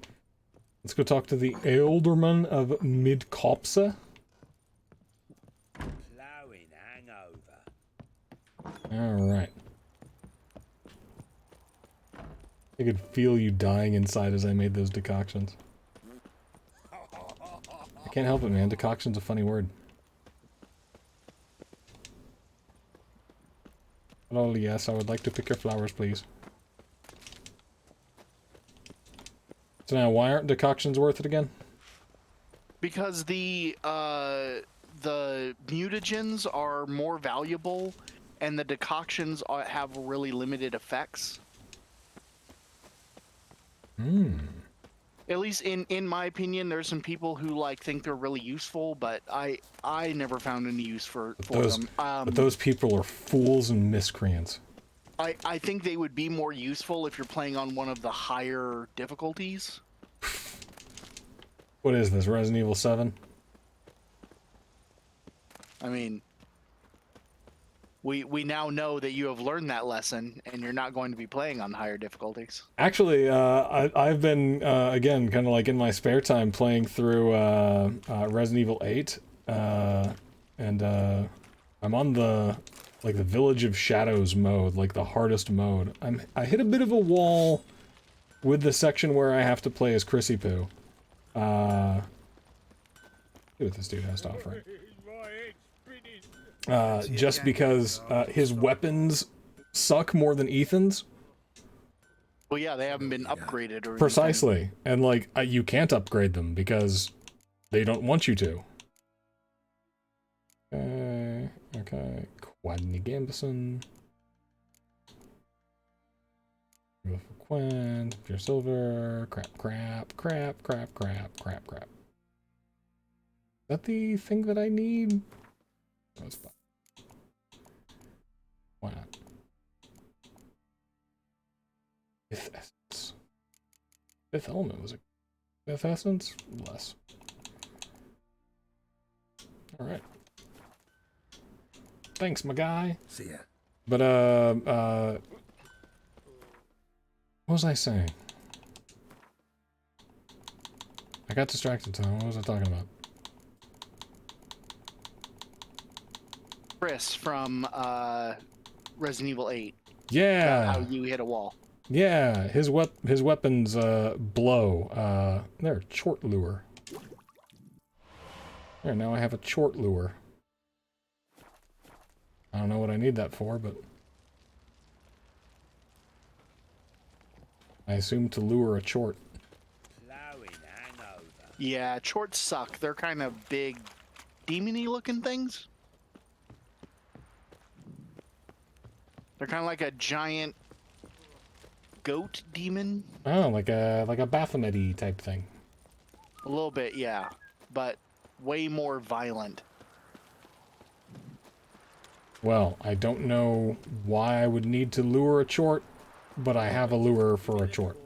Speaker 1: Let's go talk to the Ealdorman of Midkopse.
Speaker 5: Plowing hangover.
Speaker 1: Alright. I could feel you dying inside as I made those decoctions. I can't help it, man. Decoction's a funny word. Hello, yes, I would like to pick your flowers, please. So now, why aren't decoctions worth it again?
Speaker 3: Because the mutagens are more valuable and the decoctions have really limited effects. At least in my opinion, there's some people who like think they're really useful, but I never found any use for them.
Speaker 1: But those people are fools and miscreants.
Speaker 3: I think they would be more useful if you're playing on one of the higher difficulties.
Speaker 1: What is this, Resident Evil 7?
Speaker 3: I mean, we now know that you have learned that lesson, and you're not going to be playing on higher difficulties.
Speaker 1: Actually, I've been, again, kind of like in my spare time playing through Resident Evil 8, and I'm on the Village of Shadows mode, like the hardest mode. I hit a bit of a wall with the section where I have to play as Chrissy Poo. See what this dude has to offer. Just because his weapons suck more than Ethan's.
Speaker 3: Well, yeah, they haven't been upgraded or
Speaker 1: Precisely.
Speaker 3: anything.
Speaker 1: And, like, you can't upgrade them because they don't want you to. Okay. Quadney Gambison. Quinn, Pure Silver, crap. Is that the thing that I need? Oh, it's fine. Why not? Fifth Essence. Fifth Element was a Fifth Essence? Less. Alright. Thanks, my guy.
Speaker 2: See ya.
Speaker 1: But, what was I saying? I got distracted, Tom. What was I talking about?
Speaker 3: Chris from Resident Evil 8.
Speaker 1: Yeah!
Speaker 3: How you hit a wall.
Speaker 1: Yeah, his weapons, blow. There, Chort Lure. There, now I have a Chort Lure. I don't know what I need that for, but... I assume to lure a Chort.
Speaker 3: Yeah, Chorts suck. They're kind of big, demony looking things. They're kind of like a giant goat demon.
Speaker 1: Oh, like a Baphomet-y type thing.
Speaker 3: A little bit, yeah, but way more violent.
Speaker 1: Well, I don't know why I would need to lure a Chort, but I have a lure for a Chort.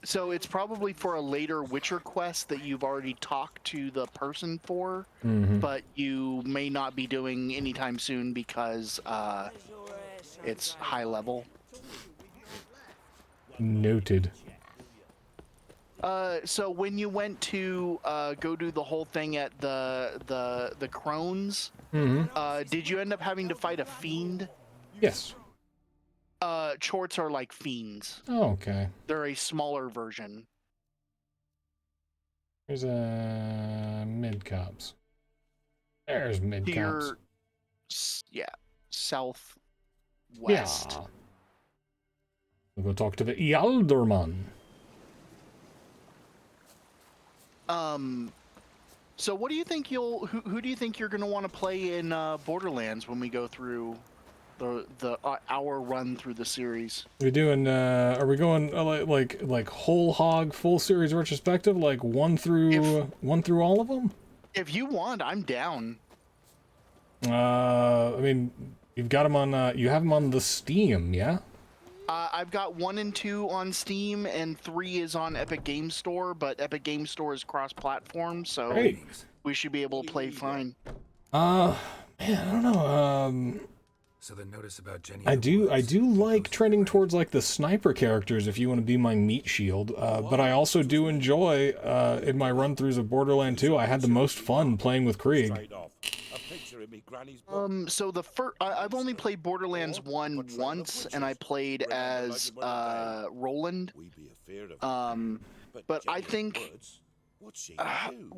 Speaker 3: So it's probably for a later Witcher quest that you've already talked to the person for, but you may not be doing anytime soon because it's high level.
Speaker 1: Noted.
Speaker 3: So when you went to go do the whole thing at the Crones, did you end up having to fight a fiend?
Speaker 1: Yes.
Speaker 3: Chorts are like fiends.
Speaker 1: Oh, okay.
Speaker 3: They're a smaller version.
Speaker 1: There's a mid-cops. There's mid-cops.
Speaker 3: Yeah, southwest.
Speaker 1: Yeah. We'll go talk to the Ealderman.
Speaker 3: So what do you think who do you think you're gonna want to play in Borderlands when we go through the hour run through the series?
Speaker 1: Are we doing are we going like whole hog full series retrospective, like one through all of them?
Speaker 3: If you want, I'm down.
Speaker 1: I mean, you've got them on you have them on the Steam, yeah?
Speaker 3: I've got 1 and 2 on Steam, and 3 is on Epic Games Store, but Epic Games Store is cross-platform, so we should be able to play fine.
Speaker 1: Man, I don't know.
Speaker 2: So the notice about Jenny.
Speaker 1: I do like trending towards like the sniper characters if you want to be my meat shield. But I also do enjoy in my run-throughs of Borderlands 2, I had the most fun playing with Krieg.
Speaker 3: So the first, I've only played Borderlands 1 once, and I played as Roland. But I think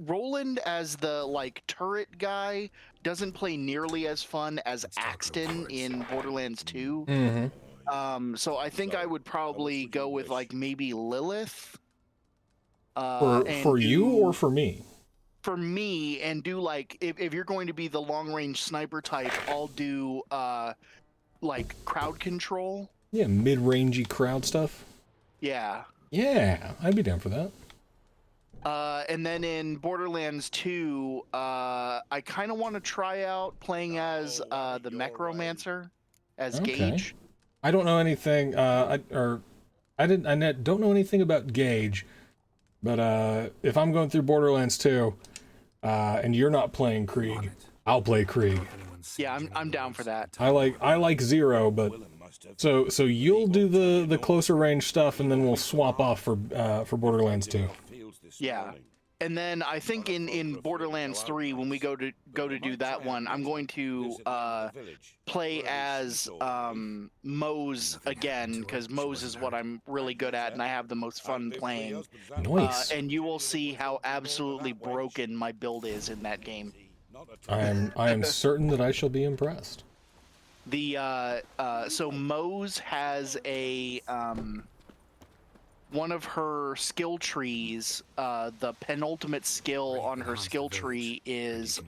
Speaker 3: Roland as the like turret guy doesn't play nearly as fun as Axton in Borderlands 2. So I think I would probably go with like maybe Lilith.
Speaker 1: For you or for me?
Speaker 3: For me, and do like if you're going to be the long range sniper type, I'll do like crowd control.
Speaker 1: Yeah, mid-rangey crowd stuff.
Speaker 3: Yeah.
Speaker 1: Yeah, I'd be down for that.
Speaker 3: And then in Borderlands 2, I kind of want to try out playing as the Mechromancer, as Gage.
Speaker 1: I don't know anything. Don't know anything about Gage, but if I'm going through Borderlands 2, and you're not playing Krieg, I'll play Krieg.
Speaker 3: Yeah, I'm down for that.
Speaker 1: I like Zero, but so you'll do the closer range stuff, and then we'll swap off for Borderlands 2.
Speaker 3: Yeah. And then I think in Borderlands 3, when we go to do that one, I'm going to play as Mose again, because Mose is what I'm really good at, and I have the most fun playing.
Speaker 1: Nice.
Speaker 3: And you will see how absolutely broken my build is in that game.
Speaker 1: I am certain that I shall be impressed.
Speaker 3: So Mose has a one of her skill trees, the penultimate skill on her skill tree is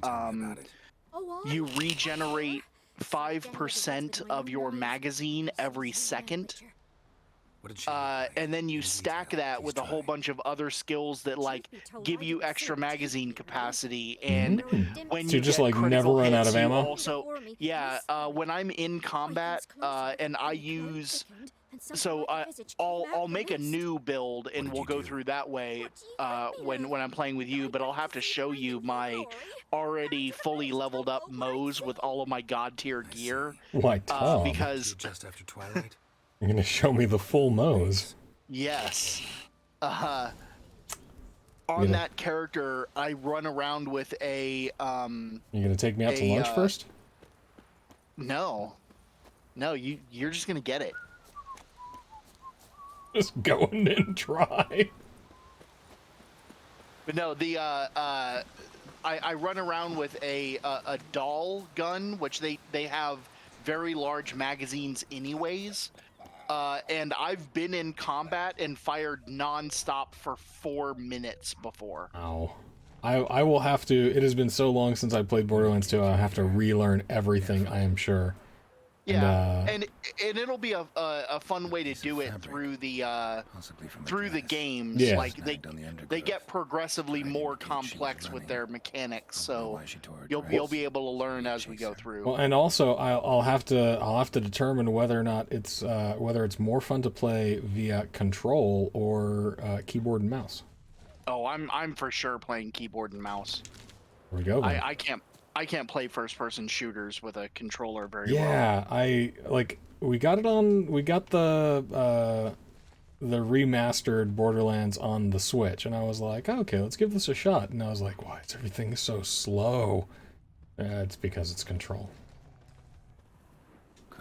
Speaker 3: you regenerate 5% of your magazine every second. And then you stack that with a whole bunch of other skills that like give you extra magazine capacity, and when you
Speaker 1: just
Speaker 3: get
Speaker 1: like
Speaker 3: critical
Speaker 1: never run out
Speaker 3: hits,
Speaker 1: of
Speaker 3: you
Speaker 1: ammo.
Speaker 3: Also, yeah, when I'm in combat and I use, so I'll make a new build and we'll go through that way when I'm playing with you. But I'll have to show you my already fully leveled up Mose with all of my god tier gear.
Speaker 1: Why, Tom?
Speaker 3: Because
Speaker 2: just after twilight.
Speaker 1: You're gonna show me the full Mose.
Speaker 3: Yes. On that character, I run around with a
Speaker 1: You gonna take me out to lunch first?
Speaker 3: No, you're just gonna get it.
Speaker 1: Just go in and try.
Speaker 3: But no, I run around with a doll gun, which they have very large magazines anyways. And I've been in combat and fired non-stop for 4 minutes before.
Speaker 1: Ow. I will have to, it has been so long since I played Borderlands 2, I'll have to relearn everything, I am sure.
Speaker 3: Yeah, and it'll be a fun way to do it through the games.
Speaker 1: Yeah.
Speaker 3: Like they get progressively more complex with their mechanics, so you'll be able to learn as we go through.
Speaker 1: Well, and also I'll have to determine whether or not it's more fun to play via control or keyboard and mouse.
Speaker 3: Oh, I'm for sure playing keyboard and mouse.
Speaker 1: There we go. Then.
Speaker 3: I can't play first-person shooters with a controller very well.
Speaker 1: Yeah, we got the remastered Borderlands on the Switch, and I was like, okay, let's give this a shot. And I was like, why is everything so slow? It's because it's control.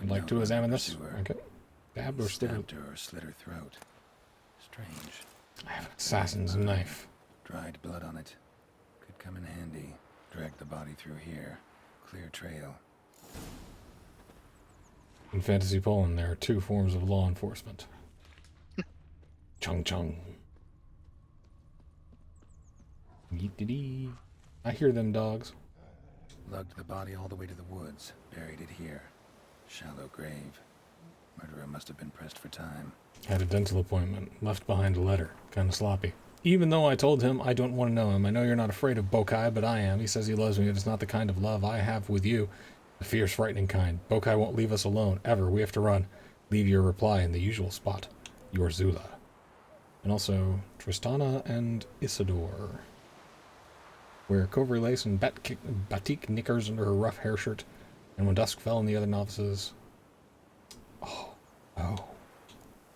Speaker 1: I'd like to examine this. Okay. Stabbed or slit
Speaker 2: her throat. Strange.
Speaker 1: I have an assassin's knife.
Speaker 2: Dried blood on it. Could come in handy. Drag the body through here. Clear trail.
Speaker 1: In fantasy Poland, there are 2 forms of law enforcement. Chung chung. Yeet-dee-dee. I hear them dogs.
Speaker 2: Lugged the body all the way to the woods. Buried it here. Shallow grave. Murderer must have been pressed for time.
Speaker 1: Had a dental appointment. Left behind a letter. Kinda sloppy. Even though I told him I don't want to know him. I know you're not afraid of Bokai, but I am. He says he loves me, but it's not the kind of love I have with you. The fierce, frightening kind. Bokai won't leave us alone, ever. We have to run. Leave your reply in the usual spot. Your Zula. And also, Tristana and Isidore. Wear covey lace and batik knickers under her rough hair shirt. And when dusk fell on the other novices... Oh.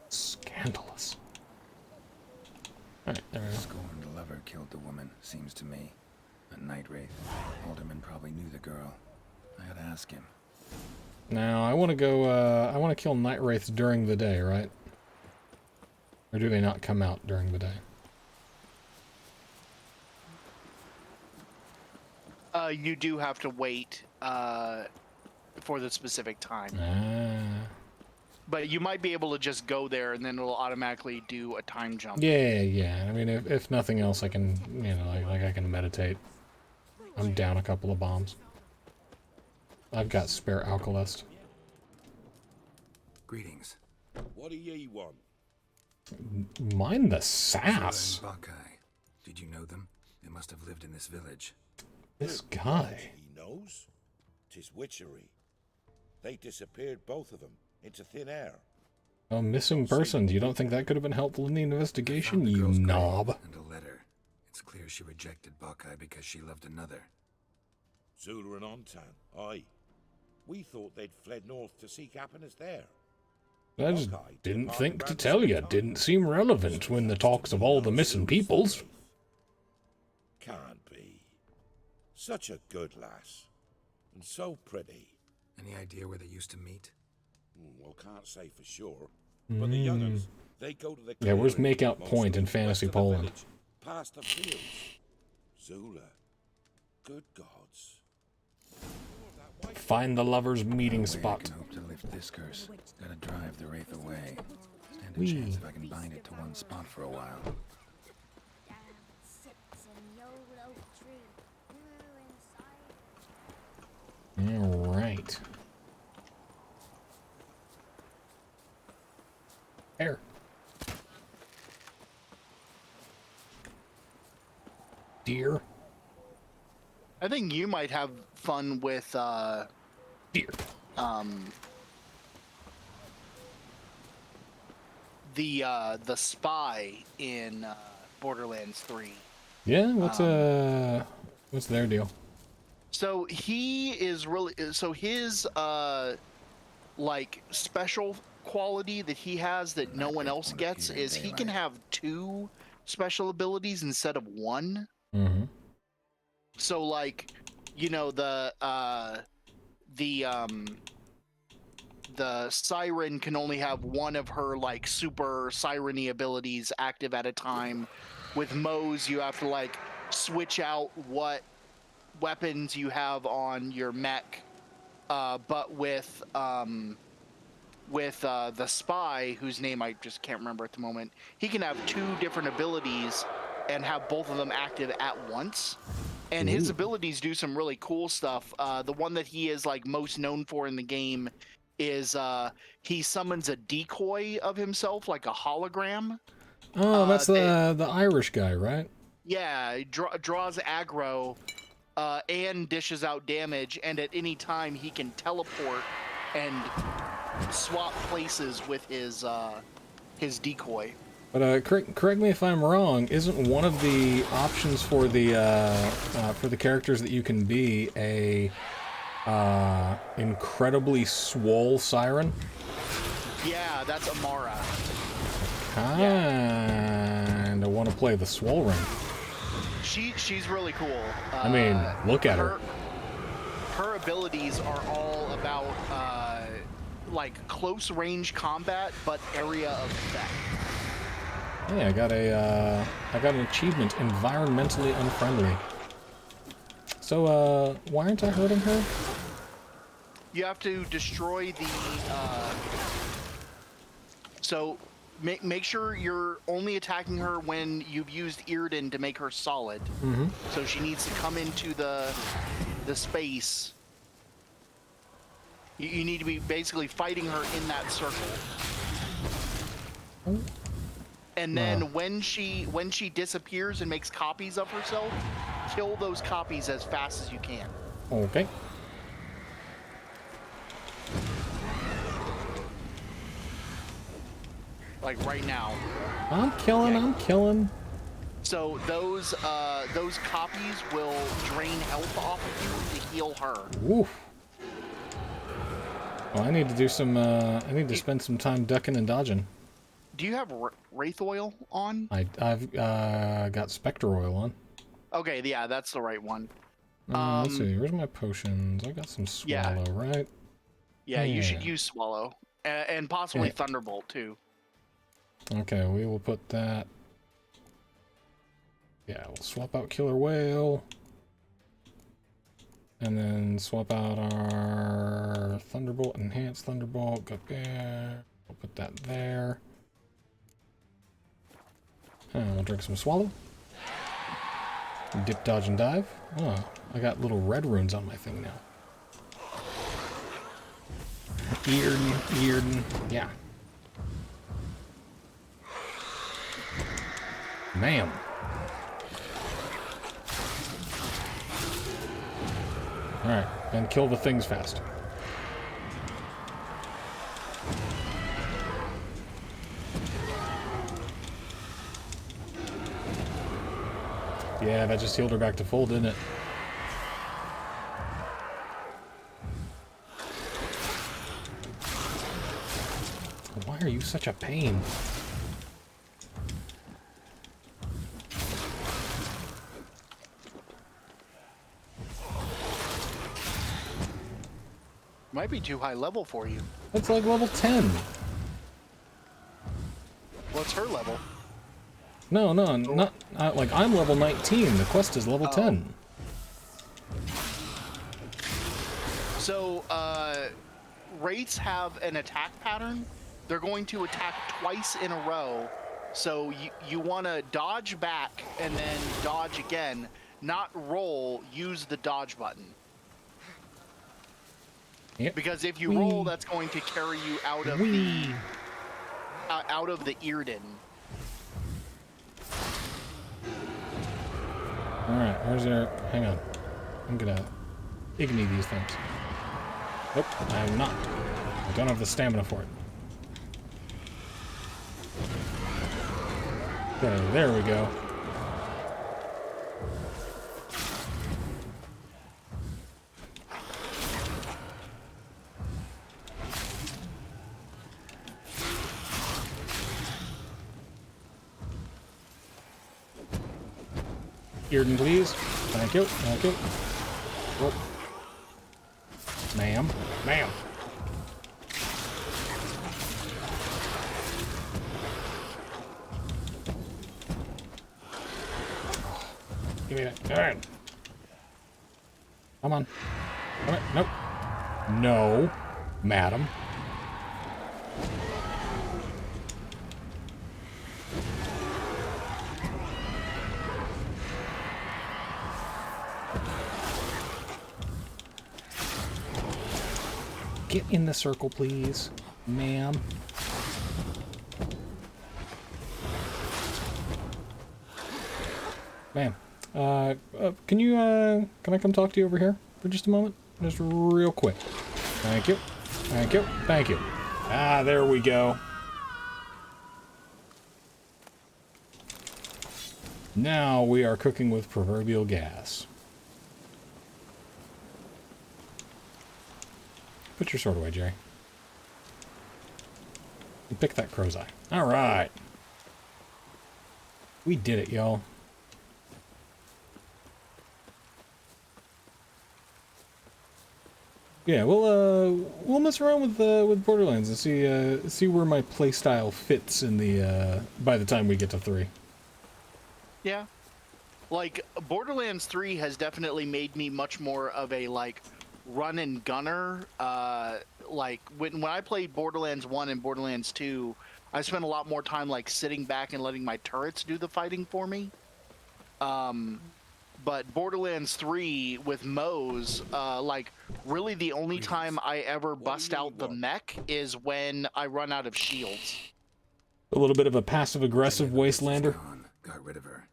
Speaker 1: Scandalous. Alright, there we go.
Speaker 2: Scorned lover killed the woman, seems to me. A night wraith. Alderman probably knew the girl. I gotta ask him.
Speaker 1: Now, I want to go, I want to kill night wraiths during the day, right? Or do they not come out during the day?
Speaker 3: You do have to wait for the specific time. But you might be able to just go there and then it'll automatically do a time jump.
Speaker 1: Yeah. I mean, if nothing else, I can, like I can meditate. I'm down a couple of bombs. I've got spare alkalist.
Speaker 2: Greetings.
Speaker 7: What do ye want?
Speaker 1: Mind the
Speaker 2: Zula
Speaker 1: sass.
Speaker 2: and Buckeye. Did you know them? They must have lived in this village.
Speaker 1: This guy.
Speaker 7: He knows. 'Tis witchery. They disappeared, both of them, into thin air.
Speaker 1: A missing person. You don't think that could have been helpful in the investigation,
Speaker 2: Found the
Speaker 1: you
Speaker 2: girl's grave
Speaker 1: knob?
Speaker 2: And a letter. It's clear she rejected Buckeye because she loved another.
Speaker 7: Zula and Ontan, aye. We thought they'd fled north to seek happiness there.
Speaker 1: I just
Speaker 7: Buckeye
Speaker 1: didn't
Speaker 7: departed
Speaker 1: think to
Speaker 7: round the
Speaker 1: tell
Speaker 7: same
Speaker 1: you.
Speaker 7: time.
Speaker 1: Didn't seem relevant when the talks of all the missing peoples.
Speaker 7: Can't be. Such a good lass. And so pretty.
Speaker 2: Any idea where they used to meet?
Speaker 7: Well, can't say for sure. But the young'uns, they go to the
Speaker 1: Yeah, where's
Speaker 7: clearing,
Speaker 1: Makeout
Speaker 7: most
Speaker 1: Point
Speaker 7: of
Speaker 1: in
Speaker 7: the
Speaker 1: Fantasy
Speaker 7: west of the
Speaker 1: Poland?
Speaker 7: village, past the fields. Zula. Good gods.
Speaker 1: Find the lovers' meeting
Speaker 2: I
Speaker 1: spot.
Speaker 2: can hope to lift this curse. Gotta drive the wraith away. Stand a
Speaker 1: Whee.
Speaker 2: chance if I can bind it to one spot for a while.
Speaker 1: Alright. There. Deer.
Speaker 3: I think you might have fun with
Speaker 1: Deer.
Speaker 3: the spy in Borderlands 3.
Speaker 1: Yeah, what's their deal?
Speaker 3: So he is really his like special quality that he has that no one else gets is he can have 2 special abilities instead of 1.
Speaker 1: Mm-hmm.
Speaker 3: So like, you know, the siren can only have 1 of her like super siren-y abilities active at a time. With Moe's, you have to like switch out what weapons you have on your mech. But with the spy, whose name I just can't remember at the moment, he can have 2 different abilities and have both of them active at once. And his abilities do some really cool stuff. The one that he is like most known for in the game is he summons a decoy of himself, like a hologram.
Speaker 1: Oh, that's the Irish guy, right?
Speaker 3: Yeah, he draws aggro and dishes out damage, and at any time he can teleport and swap places with his decoy.
Speaker 1: But correct me if I'm wrong. Isn't one of the options for the characters that you can be a incredibly swole siren?
Speaker 3: Yeah, that's Amara.
Speaker 1: Kinda want to play the swole ring.
Speaker 3: She's really cool.
Speaker 1: I mean, look at her.
Speaker 3: Her abilities are all about like close range combat, but area of effect.
Speaker 1: Hey, I got an achievement, environmentally unfriendly. So, why aren't I hurting her?
Speaker 3: You have to destroy the. So, make sure you're only attacking her when you've used Iriden to make her solid.
Speaker 1: Mm-hmm.
Speaker 3: So she needs to come into the space. You need to be basically fighting her in that circle.
Speaker 1: Oh.
Speaker 3: And then when she disappears and makes copies of herself, kill those copies as fast as you can.
Speaker 1: Okay.
Speaker 3: Like right now.
Speaker 1: I'm killing.
Speaker 3: So those copies will drain health off of you to heal her.
Speaker 1: Woof. Well, I need to do some. I need to spend some time ducking and dodging.
Speaker 3: Do you have Wraith Oil on?
Speaker 1: I've got Spectre Oil on.
Speaker 3: Okay, yeah, that's the right one.
Speaker 1: Let's see. Where's my potions? I got some Swallow, right?
Speaker 3: Yeah, you should use Swallow and possibly Thunderbolt too.
Speaker 1: Okay, we will put that. Yeah, we'll swap out Killer Whale. And then swap out our Thunderbolt, Enhanced Thunderbolt. Go there. We'll put that there. And we'll drink some Swallow. Dip, dodge, and dive. Oh, I got little red runes on my thing now. Earden. Yeah. Ma'am. Alright, and kill the things fast. Yeah, that just healed her back to full, didn't it? Why are you such a pain?
Speaker 3: Might be too high level for you.
Speaker 1: That's like level 10.
Speaker 3: What's her level?
Speaker 1: No, not like I'm level 19. The quest is level 10.
Speaker 3: So, Wraiths have an attack pattern. They're going to attack twice in a row. So you want to dodge back and then dodge again. Not roll, use the dodge button.
Speaker 1: Yep.
Speaker 3: Because if you roll, that's going to carry you out of the Earden.
Speaker 1: Alright, where's there? Hang on. I'm gonna Igni these things. Nope, I'm not. I don't have the stamina for it. Okay, there we go. Earden, please. Thank you. Thank you. Whoop. Ma'am. Ma'am. Give me that. All right. Come on. Come on. Nope. No, madam. Get in the circle, please, ma'am. Ma'am, can I come talk to you over here for just a moment? Just real quick. Thank you. Thank you. Thank you. Ah, there we go. Now we are cooking with proverbial gas. Put your sword away, Jerry. And pick that crow's eye. Alright. We did it, y'all. Yeah, we'll mess around with Borderlands and see where my playstyle fits in the by the time we get to 3.
Speaker 3: Yeah. Like, Borderlands 3 has definitely made me much more of a, like, run and gunner. Like, when I played Borderlands 1 and Borderlands 2, I spent a lot more time, like, sitting back and letting my turrets do the fighting for me. But Borderlands 3 with Moze, like, really the only time I ever bust out the mech is when I run out of shields.
Speaker 1: A little bit of a passive-aggressive wastelander.
Speaker 2: Got rid of her.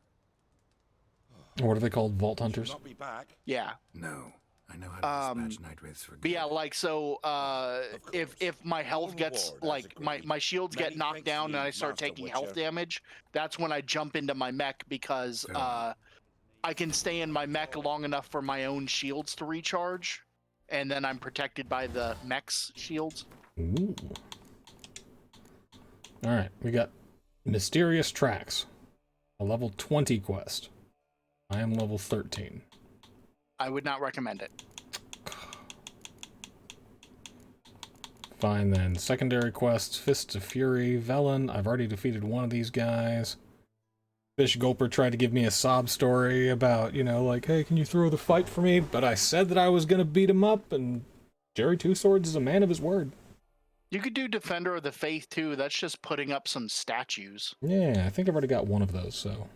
Speaker 1: Or what are they called? Vault Hunters?
Speaker 5: Not be back.
Speaker 3: Yeah.
Speaker 2: No. I know how to dispatch night wraiths for good.
Speaker 3: But yeah, like, so, if my health gets, like, my shields get knocked down and I start taking health damage, that's when I jump into my mech because, I can stay in my mech long enough for my own shields to recharge, and then I'm protected by the mech's shields.
Speaker 1: Ooh. Alright, we got Mysterious Tracks. A level 20 quest. I am level 13.
Speaker 3: I would not recommend it.
Speaker 1: Fine then. Secondary quests, Fists of Fury, Velen. I've already defeated one of these guys. Fish Gulper tried to give me a sob story about, you know, like, hey, can you throw the fight for me? But I said that I was going to beat him up, and Jerry Two Swords is a man of his word.
Speaker 3: You could do Defender of the Faith, too. That's just putting up some statues.
Speaker 1: Yeah, I think I've already got one of those, so...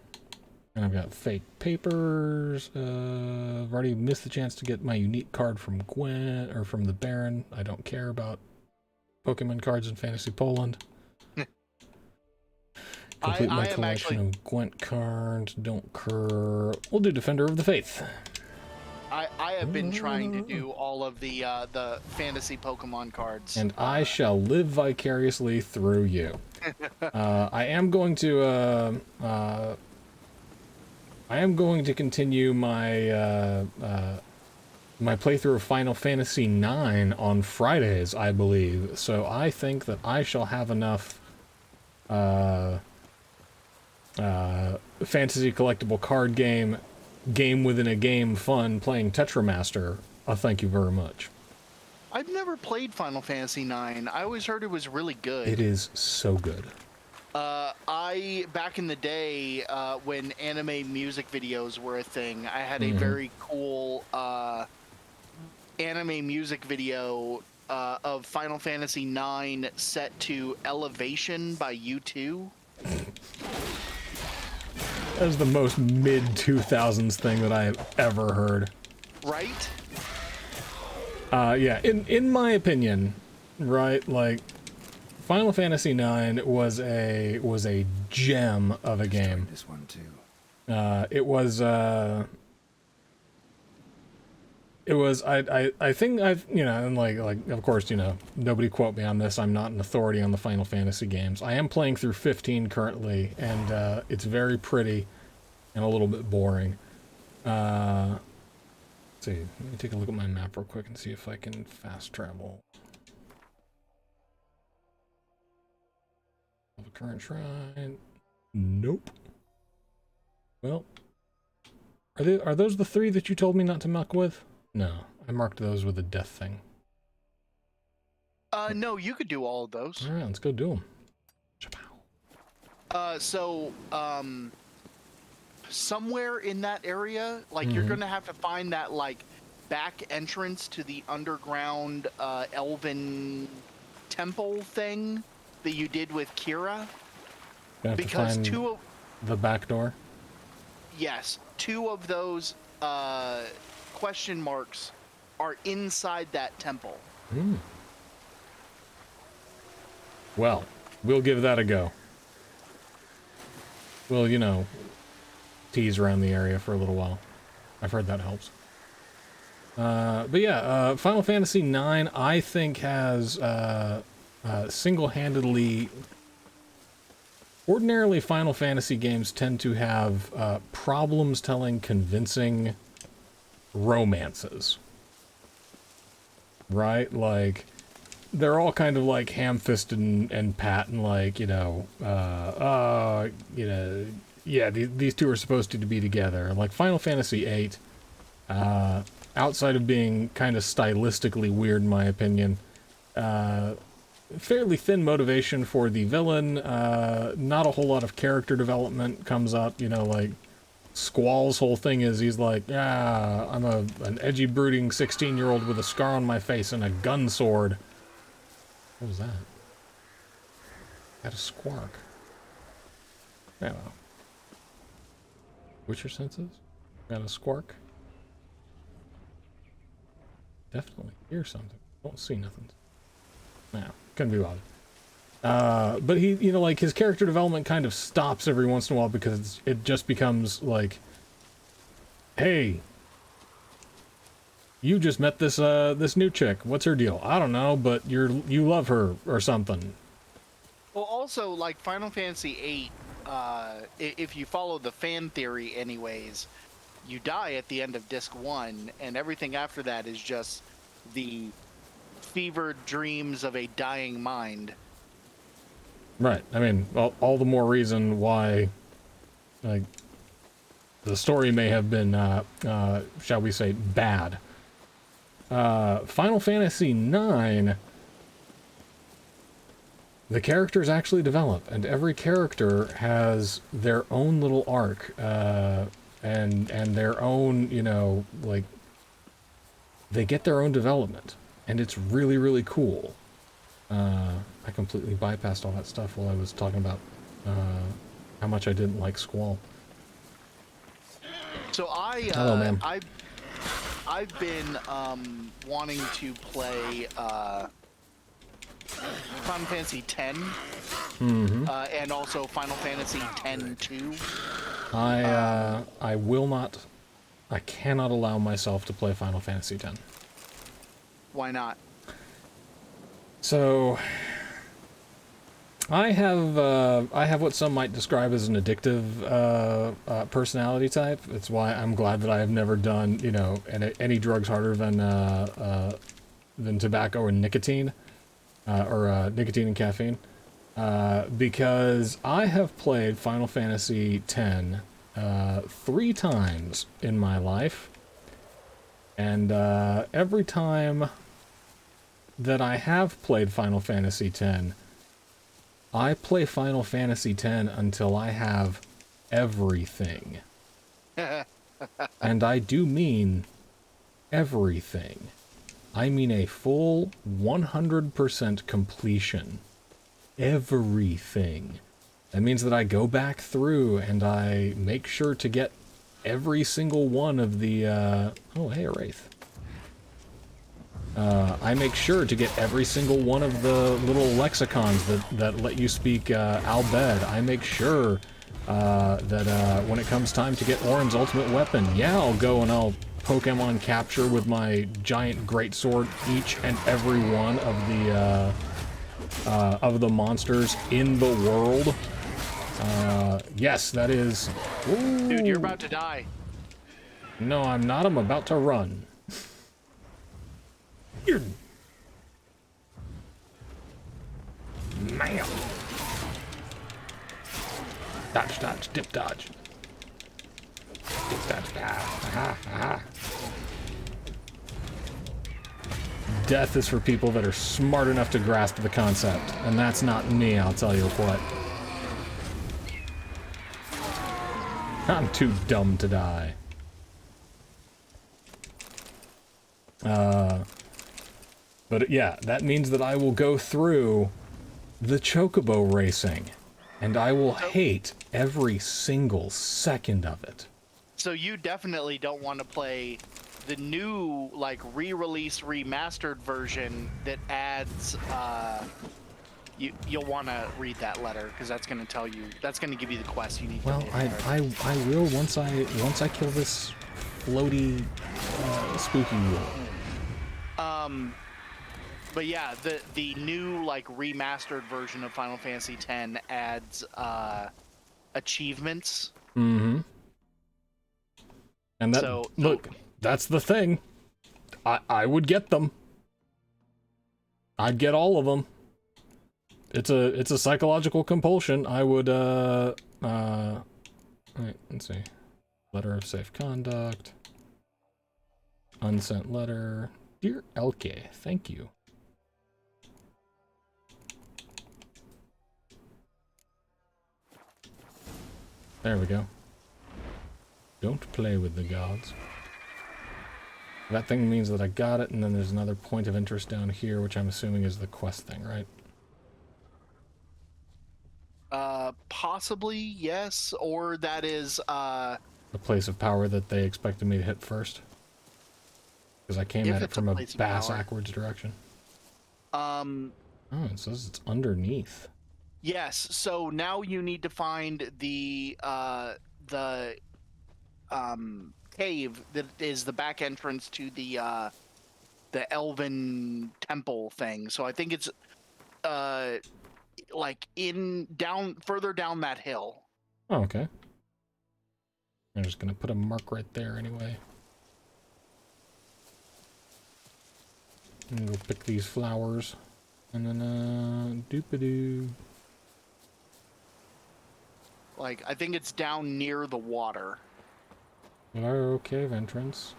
Speaker 1: And I've got fake papers. I've already missed the chance to get my unique card from Gwen, or from the Baron. I don't care about Pokemon cards in Fantasy Poland. Complete my collection of Gwent cards. Don't cur. We'll do Defender of the Faith.
Speaker 3: I have been trying to do all of the fantasy Pokemon cards.
Speaker 1: And I shall live vicariously through you. I am going to continue my my playthrough of Final Fantasy IX on Fridays, I believe. So I think that I shall have enough fantasy collectible card game within a game fun playing Tetramaster. Thank you very much.
Speaker 3: I've never played Final Fantasy IX. I always heard it was really good.
Speaker 1: It is so good.
Speaker 3: Back in the day, when anime music videos were a thing, I had a very cool anime music video of Final Fantasy IX set to Elevation by U2.
Speaker 1: That is the most mid-2000s thing that I have ever heard.
Speaker 3: Right?
Speaker 1: Yeah, in my opinion, right, like, Final Fantasy IX was a gem of a game.
Speaker 2: This one too.
Speaker 1: It was I think I've, you know, and like of course, you know, nobody quote me on this, I'm not an authority on the Final Fantasy games. I am playing through 15 currently, and it's very pretty and a little bit boring. Let's see, let me take a look at my map real quick and see if I can fast travel. The current shrine. Nope. Well, are those the 3 that you told me not to muck with? No, I marked those with a death thing.
Speaker 3: No, you could do all of those.
Speaker 1: All right, let's go do them.
Speaker 3: Somewhere in that area, like, you're gonna have to find that, like, back entrance to the underground elven temple thing that you did with Kira. Because
Speaker 1: the back door.
Speaker 3: Yes, 2 of those question marks are inside that temple.
Speaker 1: Well, we'll give that a go. We'll, you know, tease around the area for a little while. I've heard that helps. But yeah, Final Fantasy IX, I think, has single-handedly... Ordinarily, Final Fantasy games tend to have problems telling convincing romances. Right? Like, they're all kind of like ham-fisted and pat and like, you know, yeah, these 2 are supposed to be together. Like Final Fantasy VIII, outside of being kind of stylistically weird in my opinion, fairly thin motivation for the villain, not a whole lot of character development comes up, you know, like, Squall's whole thing is he's like, yeah, I'm an edgy, brooding 16-year-old with a scar on my face and a gun sword. What was that? Had a squark. I don't know. What's your senses? Got a squark? Definitely hear something. Don't see nothing. No, couldn't be bothered. But he, you know, like, his character development kind of stops every once in a while because it just becomes like, hey, you just met this this new chick. What's her deal? I don't know, but you love her or something.
Speaker 3: Well, also, like, Final Fantasy VIII, if you follow the fan theory anyways, you die at the end of Disc 1, and everything after that is just the fevered dreams of a dying mind.
Speaker 1: Right. I mean, all the more reason why, like, the story may have been, shall we say, bad. Final Fantasy IX, the characters actually develop, and every character has their own little arc, and their own, you know, like, they get their own development, and it's really, really cool. I completely bypassed all that stuff while I was talking about how much I didn't like Squall.
Speaker 3: So
Speaker 1: Hello, ma'am.
Speaker 3: I've been wanting to play Final Fantasy X, and also Final Fantasy X-2.
Speaker 1: I will not. I cannot allow myself to play Final Fantasy X.
Speaker 3: Why not?
Speaker 1: So, I have what some might describe as an addictive personality type. It's why I'm glad that I have never done, you know, any drugs harder than tobacco or nicotine, or nicotine and caffeine, because I have played Final Fantasy X 3 times in my life, and every time that I have played Final Fantasy X, I play Final Fantasy X until I have everything. And I do mean everything. I mean a full 100% completion. Everything. That means that I go back through and I make sure to get every single one of the, oh, hey, a Wraith. I make sure to get every single one of the little lexicons that let you speak Albed. I make sure that when it comes time to get Orin's ultimate weapon, yeah, I'll go and I'll Pokemon capture with my giant greatsword each and every one of the monsters in the world. Yes, that is... Ooh.
Speaker 3: Dude, you're about to die.
Speaker 1: No, I'm not. I'm about to run. Man. Dodge, dodge, dip, dodge. Dip, dodge, aha, aha. Death is for people that are smart enough to grasp the concept, and that's not me, I'll tell you what. I'm too dumb to die. But yeah, that means that I will go through the chocobo racing, and I will hate every single second of it.
Speaker 3: So you definitely don't want to play the new, like, re-released, remastered version that adds, you'll want to read that letter, because that's going to tell you, that's going to give you the quest you need.
Speaker 1: Well, I will once I kill this floaty, spooky wolf.
Speaker 3: But yeah, the new, like, remastered version of Final Fantasy X adds achievements.
Speaker 1: Mm-hmm. And that,
Speaker 3: so,
Speaker 1: look, that's the thing. I would get them. I'd get all of them. It's a psychological compulsion. I would, alright, let's see. Letter of safe conduct. Unsent letter. Dear Elke, thank you. There we go. Don't play with the gods. That thing means that I got it, and then there's another point of interest down here, which I'm assuming is the quest thing, right?
Speaker 3: Possibly, yes, or that is,
Speaker 1: The place of power that they expected me to hit first. Because I came at it from a bass-ackwards direction. Oh, it says it's underneath.
Speaker 3: Yes, so now you need to find the cave that is the back entrance to the elven temple thing. So I think it's like further down that hill.
Speaker 1: Oh, okay. I'm just gonna put a mark right there anyway. And we'll pick these flowers. And then doop-a-doo.
Speaker 3: Like, I think it's down near the water.
Speaker 1: Narrow cave entrance.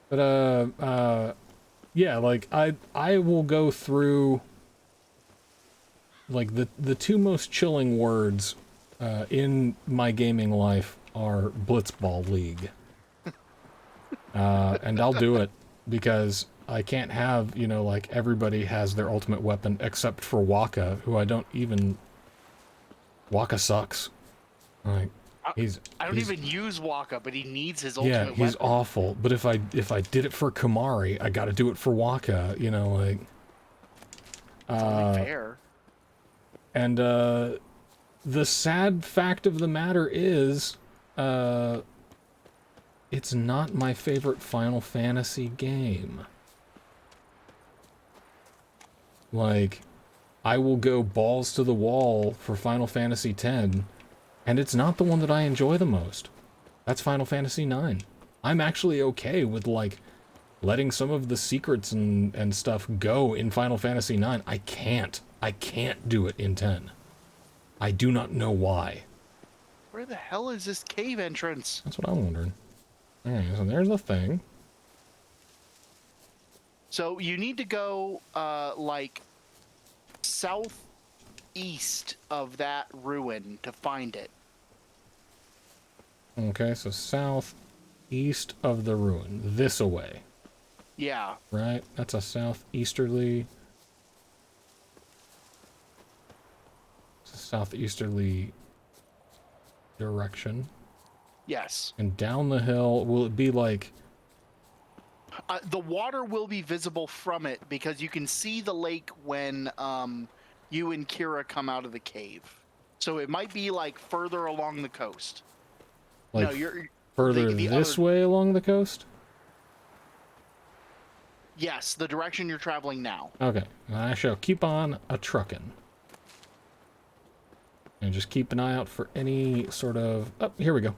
Speaker 1: But, yeah, like, I will go through, like, the two most chilling words, in my gaming life are Blitzball League. And I'll do it, because I can't have, you know, like, everybody has their ultimate weapon except for Waka, who I don't even... Waka sucks. Like,
Speaker 3: I don't even use Waka, but he needs his
Speaker 1: yeah,
Speaker 3: ultimate
Speaker 1: he's
Speaker 3: weapon.
Speaker 1: awful. But if I did it for Kamari, I got to do it for Waka. You know, like.
Speaker 3: It's only fair.
Speaker 1: And the sad fact of the matter is, it's not my favorite Final Fantasy game. Like, I will go balls to the wall for Final Fantasy X, and it's not the one that I enjoy the most. That's Final Fantasy IX. I'm actually okay with, like, letting some of the secrets and stuff go in Final Fantasy IX. I can't do it in 10. I do not know why.
Speaker 3: Where the hell is this cave entrance?
Speaker 1: That's what I'm wondering. Alright, so there's the thing.
Speaker 3: So you need to go, like, southeast of that ruin to find it.
Speaker 1: Okay, so southeast of the ruin. This away.
Speaker 3: Yeah.
Speaker 1: Right? That's a southeasterly... It's a southeasterly direction.
Speaker 3: Yes.
Speaker 1: And down the hill, will it be like...
Speaker 3: The water will be visible from it because you can see the lake when you and Kira come out of the cave. So it might be like further along the coast.
Speaker 1: Like
Speaker 3: no, you're
Speaker 1: further
Speaker 3: the
Speaker 1: this
Speaker 3: other...
Speaker 1: way along the coast?
Speaker 3: Yes, the direction you're traveling now.
Speaker 1: Okay, I shall keep on a-truckin'. And just keep an eye out for any sort of... Oh, here we go.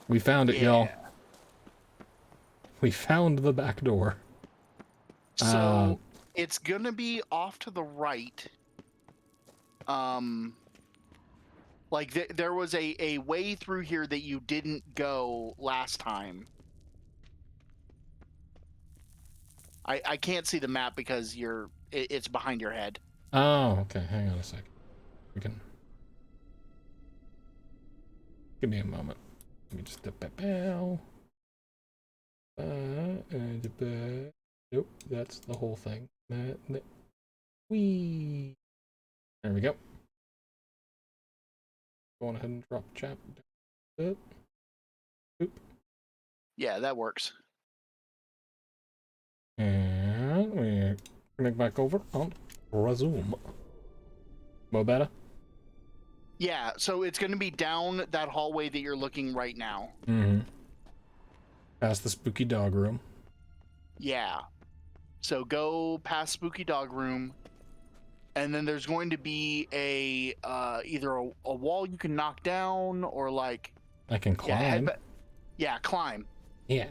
Speaker 1: We found it, y'all. We found the back door.
Speaker 3: So it's gonna be off to the right. Like there was a way through here that you didn't go last time. I can't see the map because it's behind your head.
Speaker 1: Oh, okay. Hang on a sec. We can... Give me a moment. Let me just... Nope, that's the whole thing. Whee! There we go. Go on ahead and drop chat. Oop.
Speaker 3: Yeah, that works.
Speaker 1: And we connect back over on resume. Mo better?
Speaker 3: Yeah, so it's going to be down that hallway that you're looking right now.
Speaker 1: Mm-hmm. Past the spooky dog room.
Speaker 3: Yeah. So go past spooky dog room, and then there's going to be a either a wall you can knock down or like...
Speaker 1: I can climb.
Speaker 3: Yeah, climb.
Speaker 1: Yeah.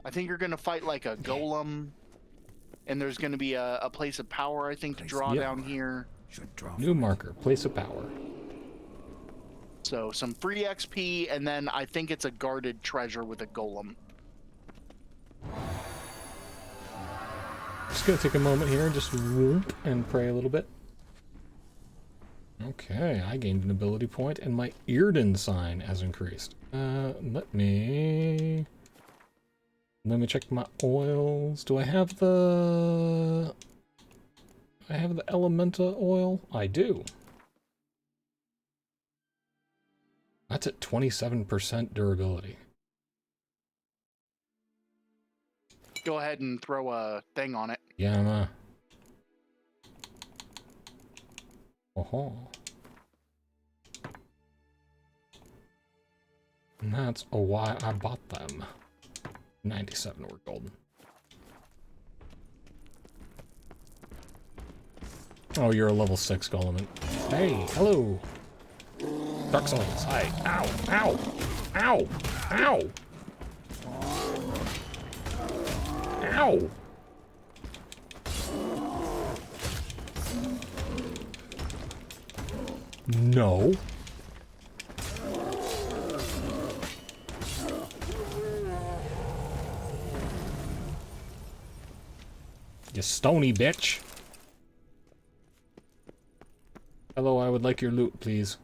Speaker 3: I think you're going to fight like a golem, and there's going to be a place of power, I think, to draw down here.
Speaker 2: Should draw
Speaker 1: New marker, place of power.
Speaker 3: So some free XP, and then I think it's a guarded treasure with a golem.
Speaker 1: Just gonna take a moment here and just whoop and pray a little bit. Okay, I gained an ability point, and my Earden sign has increased. Let me check my oils. Do I have the... Elementa oil? I do. That's at 27% durability.
Speaker 3: Go ahead and throw a thing on it.
Speaker 1: Yeah, oh. And that's why I bought them. 97 were golden. Oh, you're a level 6 golem. Hey, hello. Dark Souls. Hi. Ow. Ow. Ow. Ow. Ow. No. You stony bitch. Hello, I would like your loot, please.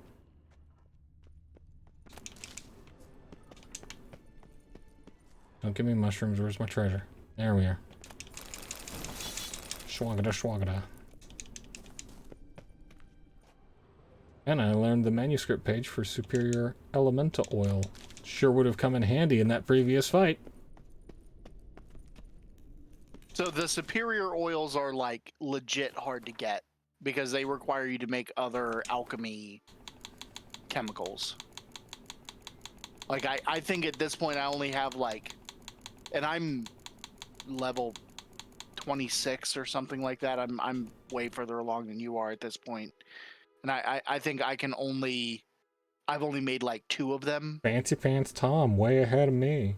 Speaker 1: Don't give me mushrooms. Where's my treasure? There we are. Schwagada, schwagada. And I learned the manuscript page for superior elemental oil. Sure would have come in handy in that previous fight.
Speaker 3: So the superior oils are like legit hard to get because they require you to make other alchemy chemicals. Like I think at this point I only have like, and I'm level 26 or something like that. I'm way further along than you are at this point. And I think I've only made like 2 of them.
Speaker 1: Fancy Pants Tom, way ahead of me.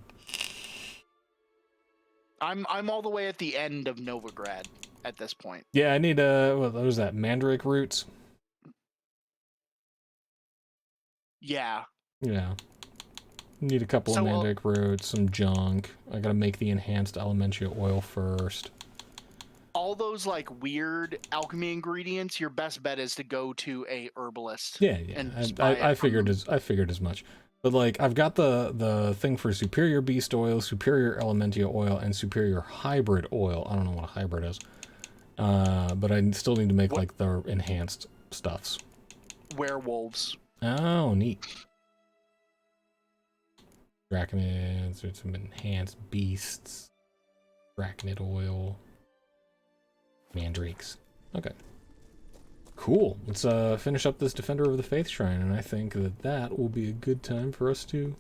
Speaker 3: I'm all the way at the end of Novigrad at this point.
Speaker 1: Yeah, I need what was that? Mandrake roots.
Speaker 3: Yeah.
Speaker 1: Yeah. Need a couple of mandrake roots, some junk. I gotta make the enhanced elemental oil first.
Speaker 3: All those like weird alchemy ingredients, your best bet is to go to a herbalist.
Speaker 1: Yeah, yeah. I figured as much. But like I've got the thing for superior beast oil, superior elemental oil, and superior hybrid oil. I don't know what a hybrid is. But I still need to make like the enhanced stuffs.
Speaker 3: Werewolves.
Speaker 1: Oh, neat. Draconids, there's some enhanced beasts. Draconid oil. Mandrakes. Okay. Cool. Let's finish up this Defender of the Faith Shrine, and I think that will be a good time for us to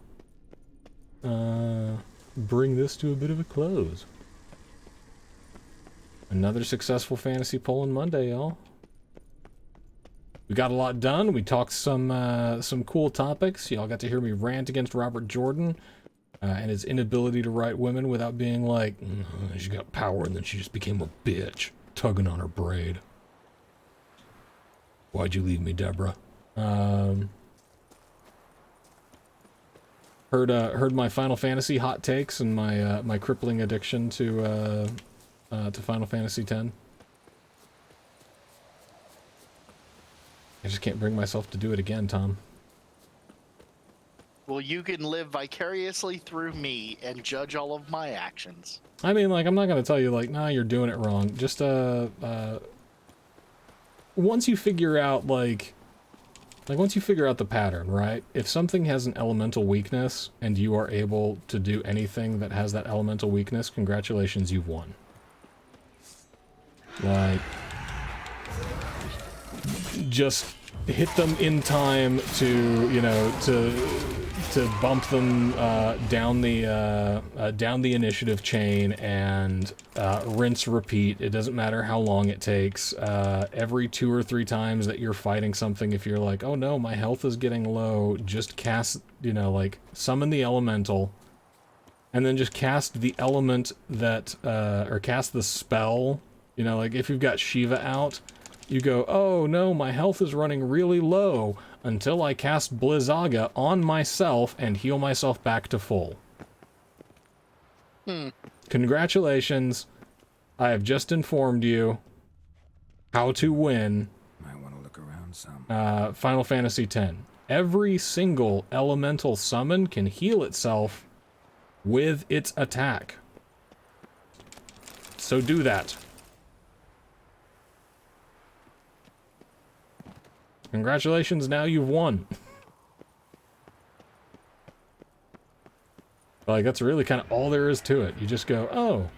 Speaker 1: bring this to a bit of a close. Another successful Fantasy Poland Monday, y'all. We got a lot done. We talked some cool topics. Y'all got to hear me rant against Robert Jordan and his inability to write women without being like, she got power and then she just became a bitch, tugging on her braid. Why'd you leave me, Deborah? Heard my Final Fantasy hot takes and my my crippling addiction to Final Fantasy X. I just can't bring myself to do it again, Tom.
Speaker 3: Well, you can live vicariously through me and judge all of my actions.
Speaker 1: I mean, like, I'm not gonna tell you, like, nah, you're doing it wrong. Just, once you figure out, once you figure out the pattern, right? If something has an elemental weakness and you are able to do anything that has that elemental weakness, congratulations, you've won. Like, just hit them in time to, you know, to bump them down the initiative chain and rinse repeat. It doesn't matter how long it takes. Every 2 or 3 times that you're fighting something, if you're like, oh no, my health is getting low, just cast, you know, like, summon the elemental and then just cast the element that, or cast the spell. You know, like, if you've got Shiva out, you go, oh no, my health is running really low, until I cast Blizzaga on myself and heal myself back to full. Congratulations. I have just informed you how to win
Speaker 2: Might want to look around some.
Speaker 1: Final Fantasy X. Every single elemental summon can heal itself with its attack. So do that. Congratulations, now you've won. Like, that's really kind of all there is to it. You just go, oh,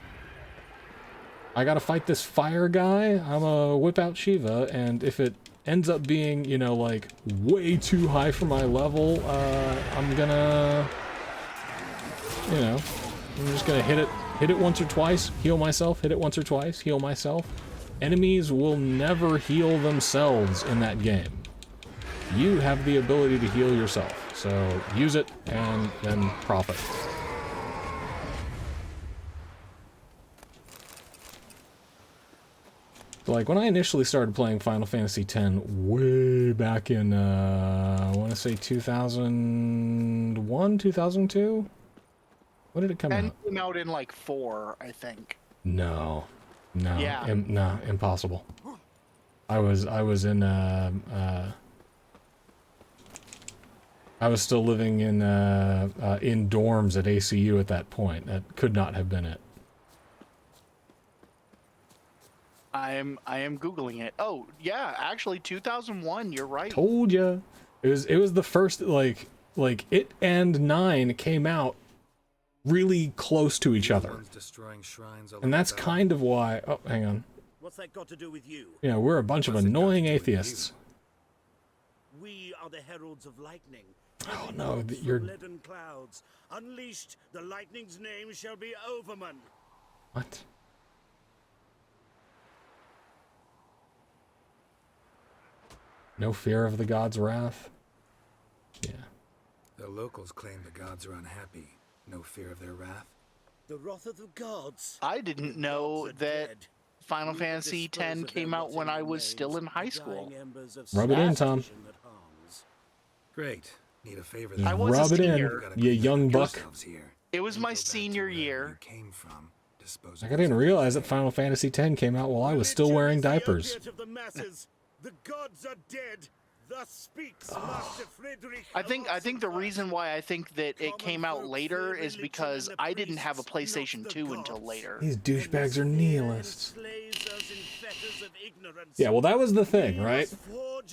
Speaker 1: I gotta fight this fire guy, I'm gonna whip out Shiva, and if it ends up being, you know, like, way too high for my level, I'm gonna, you know, I'm just gonna hit it once or twice, heal myself, hit it once or twice, heal myself. Enemies will never heal themselves in that game. You have the ability to heal yourself, so use it and then profit. Like, when I initially started playing Final Fantasy X, way back in, I want to say 2001, 2002? When did it come out?
Speaker 3: And came out in, like, 4, I think.
Speaker 1: No. No.
Speaker 3: Yeah.
Speaker 1: No, impossible. I was in, I was still living in dorms at ACU at that point. That could not have been it.
Speaker 3: I am Googling it. Oh, yeah, actually 2001, you're right.
Speaker 1: Told ya. It was the first, like it and 9 came out really close to each other.
Speaker 2: Destroying shrines all
Speaker 1: And that's
Speaker 2: over
Speaker 1: kind of why... Oh, hang on.
Speaker 5: What's that got to do with you?
Speaker 1: Yeah, we're a bunch of
Speaker 2: What's it got to
Speaker 1: annoying
Speaker 2: do with
Speaker 1: atheists.
Speaker 5: We are the heralds of lightning.
Speaker 1: Oh no,
Speaker 5: From
Speaker 1: you're...
Speaker 5: leaden clouds. Unleashed, the lightning's name shall be Overman.
Speaker 1: What? No fear of the god's wrath? Yeah.
Speaker 2: The locals claim the gods are unhappy. No fear of their wrath.
Speaker 5: The wrath of the gods.
Speaker 3: I didn't know
Speaker 5: Gods are
Speaker 3: that
Speaker 5: dead.
Speaker 3: Final
Speaker 5: We
Speaker 3: Fantasy
Speaker 5: dispose
Speaker 3: X
Speaker 5: of
Speaker 3: came
Speaker 5: their
Speaker 3: out when
Speaker 5: rotting
Speaker 3: I was
Speaker 5: remains,
Speaker 3: still in high
Speaker 5: the
Speaker 3: school.
Speaker 5: dying embers of
Speaker 1: Rub it in, Tom.
Speaker 5: superstition that harms.
Speaker 2: Great. Need a favor.
Speaker 1: Just
Speaker 3: I was a
Speaker 1: rub it in,
Speaker 3: senior.
Speaker 1: you young buck.
Speaker 2: Here.
Speaker 3: It was
Speaker 2: Then
Speaker 3: my
Speaker 2: go back to
Speaker 3: senior
Speaker 2: wherever
Speaker 3: year.
Speaker 2: You came from. Dispose
Speaker 1: Like,
Speaker 2: of
Speaker 1: I didn't
Speaker 2: those
Speaker 1: realize that
Speaker 2: things.
Speaker 1: Final Fantasy X came out while I was still wearing
Speaker 5: Religion is the
Speaker 1: diapers.
Speaker 5: opiate of the masses. The gods are dead. Thus speaks Master Friedrich.
Speaker 3: I think the reason why I think that it came out later is because I didn't have a PlayStation 2 until later.
Speaker 1: These douchebags are nihilists. Yeah, well, that was the thing, right?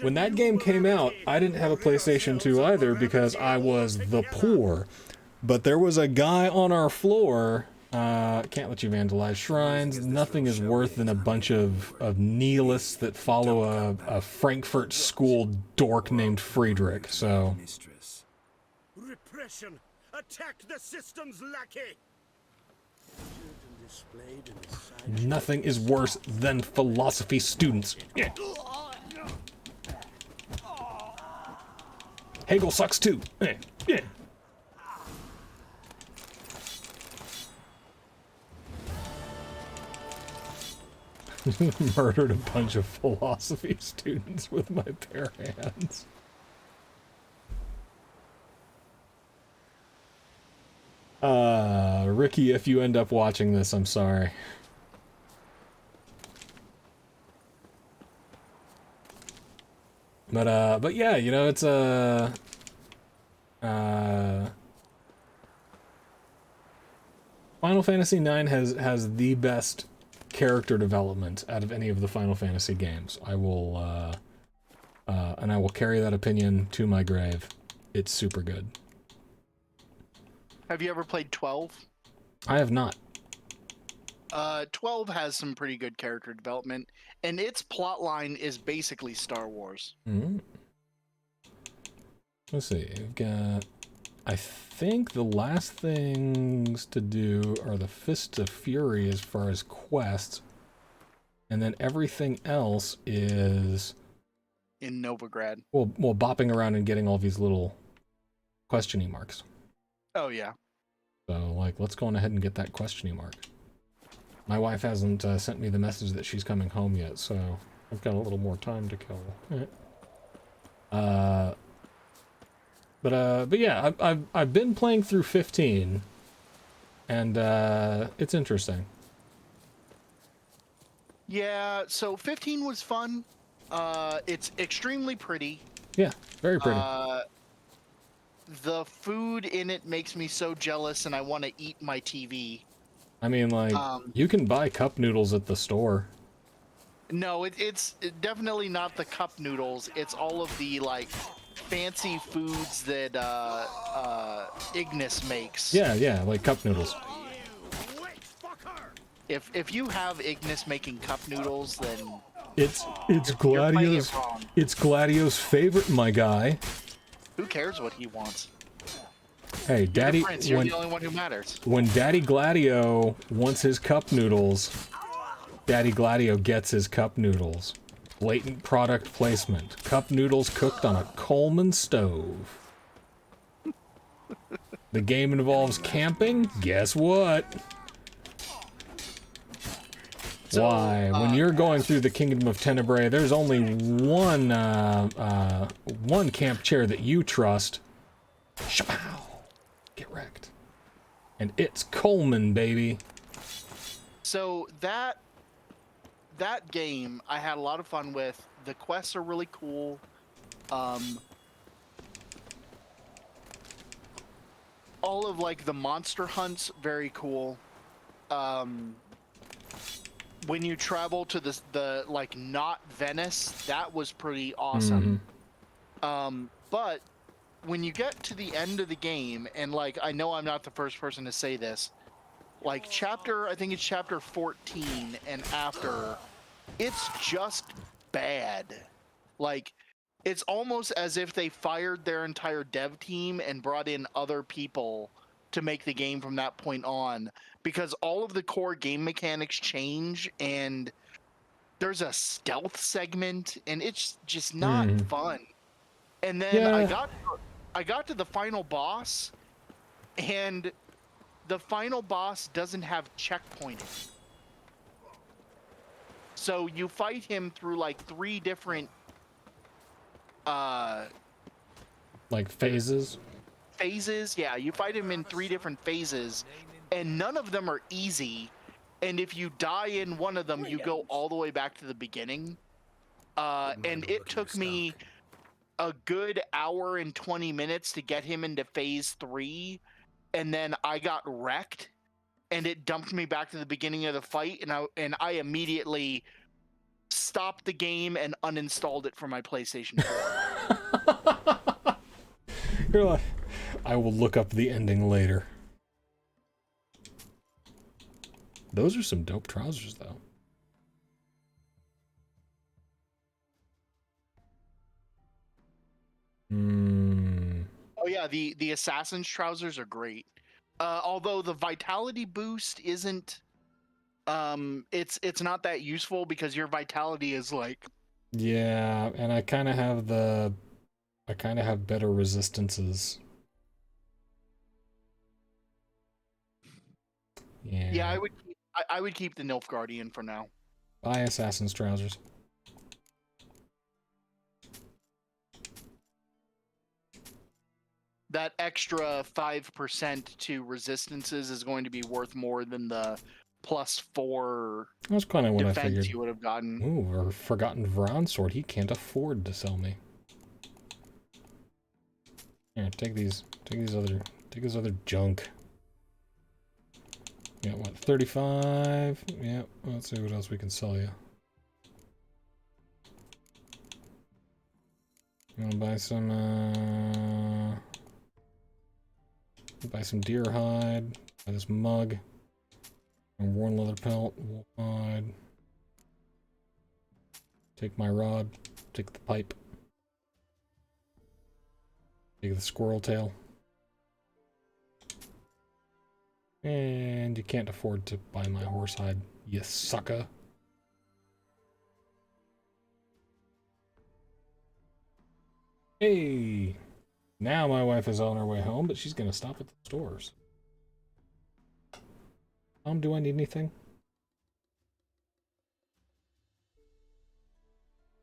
Speaker 1: When that game came out, I didn't have a PlayStation 2 either because I was the poor. But there was a guy on our floor, can't let you vandalize shrines, nothing is worse than a bunch of nihilists that follow a Frankfurt school dork named Friedrich, so...
Speaker 2: Mistress.
Speaker 5: Repression! Attack the system's lackey!
Speaker 1: Nothing is worse than philosophy students. Yeah. Hegel sucks too. Yeah. Murdered a bunch of philosophy students with my bare hands. Ricky, if you end up watching this, I'm sorry. But yeah, you know, it's Final Fantasy IX has the best character development out of any of the Final Fantasy games. I will and I will carry that opinion to my grave. It's super good.
Speaker 3: Have you ever played 12?
Speaker 1: I have not.
Speaker 3: 12 has some pretty good character development, and its plot line is basically Star Wars.
Speaker 1: Mm-hmm. Let's see. We've got... I think the last things to do are the Fists of Fury as far as quests, and then everything else is...
Speaker 3: in Novigrad.
Speaker 1: Well, bopping around and getting all these little questioning marks.
Speaker 3: Oh, yeah.
Speaker 1: So, like, let's go on ahead and get that questioning mark. My wife hasn't sent me the message that she's coming home yet, so I've got a little more time to kill. But yeah, I've been playing through 15, and it's interesting.
Speaker 3: Yeah, so 15 was fun. It's extremely pretty.
Speaker 1: Yeah, very pretty.
Speaker 3: The food in it makes me so jealous, and I want to eat my TV.
Speaker 1: I mean, like, you can buy cup noodles at the store.
Speaker 3: No, it's definitely not the cup noodles. It's all of the, like, fancy foods that Ignis makes.
Speaker 1: Yeah, like cup noodles.
Speaker 3: If you have Ignis making cup noodles, then
Speaker 1: It's
Speaker 3: you're playing
Speaker 1: Gladio's
Speaker 3: it wrong.
Speaker 1: it's Gladio's favorite, my guy.
Speaker 3: Who cares what he wants?
Speaker 1: Hey, Daddy,
Speaker 3: You're the only one who matters.
Speaker 1: when Daddy Gladio wants his cup noodles, Daddy Gladio gets his cup noodles. Blatant product placement. Cup noodles cooked on a Coleman stove. The game involves camping? Guess what?
Speaker 3: So,
Speaker 1: Why? When you're going through the Kingdom of Tenebrae, there's only one camp chair that you trust. Shapow! Get wrecked. And it's Coleman, baby.
Speaker 3: So that game I had a lot of fun with. The quests are really cool. All of like the monster hunts, very cool. when you travel to the like not Venice, that was pretty awesome. But when you get to the end of the game, and like I know I'm not the first person to say this, like I think it's chapter 14 and after, it's just bad. Like, it's almost as if they fired their entire dev team and brought in other people to make the game from that point on, because all of the core game mechanics change, and there's a stealth segment, and it's just not fun. And then
Speaker 1: Yeah.
Speaker 3: I got to the final boss, and the final boss doesn't have checkpointing. So you fight him through like 3 different
Speaker 1: like phases.
Speaker 3: Yeah, you fight him in 3 different phases, and none of them are easy. And if you die in one of them, you go all the way back to the beginning. And it took me a good hour and 20 minutes to get him into phase 3, and then I got wrecked, and it dumped me back to the beginning of the fight, and I immediately stopped the game and uninstalled it from my PlayStation 4.
Speaker 1: You're like, I will look up the ending later. Those are some dope trousers, though.
Speaker 3: Oh yeah, the assassin's trousers are great. Although the vitality boost isn't, it's not that useful because your vitality is like.
Speaker 1: Yeah, and I kind of have better resistances. Yeah.
Speaker 3: Yeah, I would keep the Nilfgaardian for now.
Speaker 1: Buy assassin's trousers.
Speaker 3: That extra 5% to resistances is going to be worth more than the +4
Speaker 1: That's kind of what I
Speaker 3: defense
Speaker 1: figured.
Speaker 3: you would have gotten.
Speaker 1: Ooh, a Forgotten Vron sword. He can't afford to sell me. Here, take this other junk. Yeah, what, 35? Yeah, let's see what else we can sell you. You wanna buy some deer hide, buy this mug, and worn leather pelt, wolf hide. Take my rod, take the pipe. Take the squirrel tail. And you can't afford to buy my horse hide, you sucker. Hey! Now my wife is on her way home, but she's gonna stop at the stores. Do I need anything?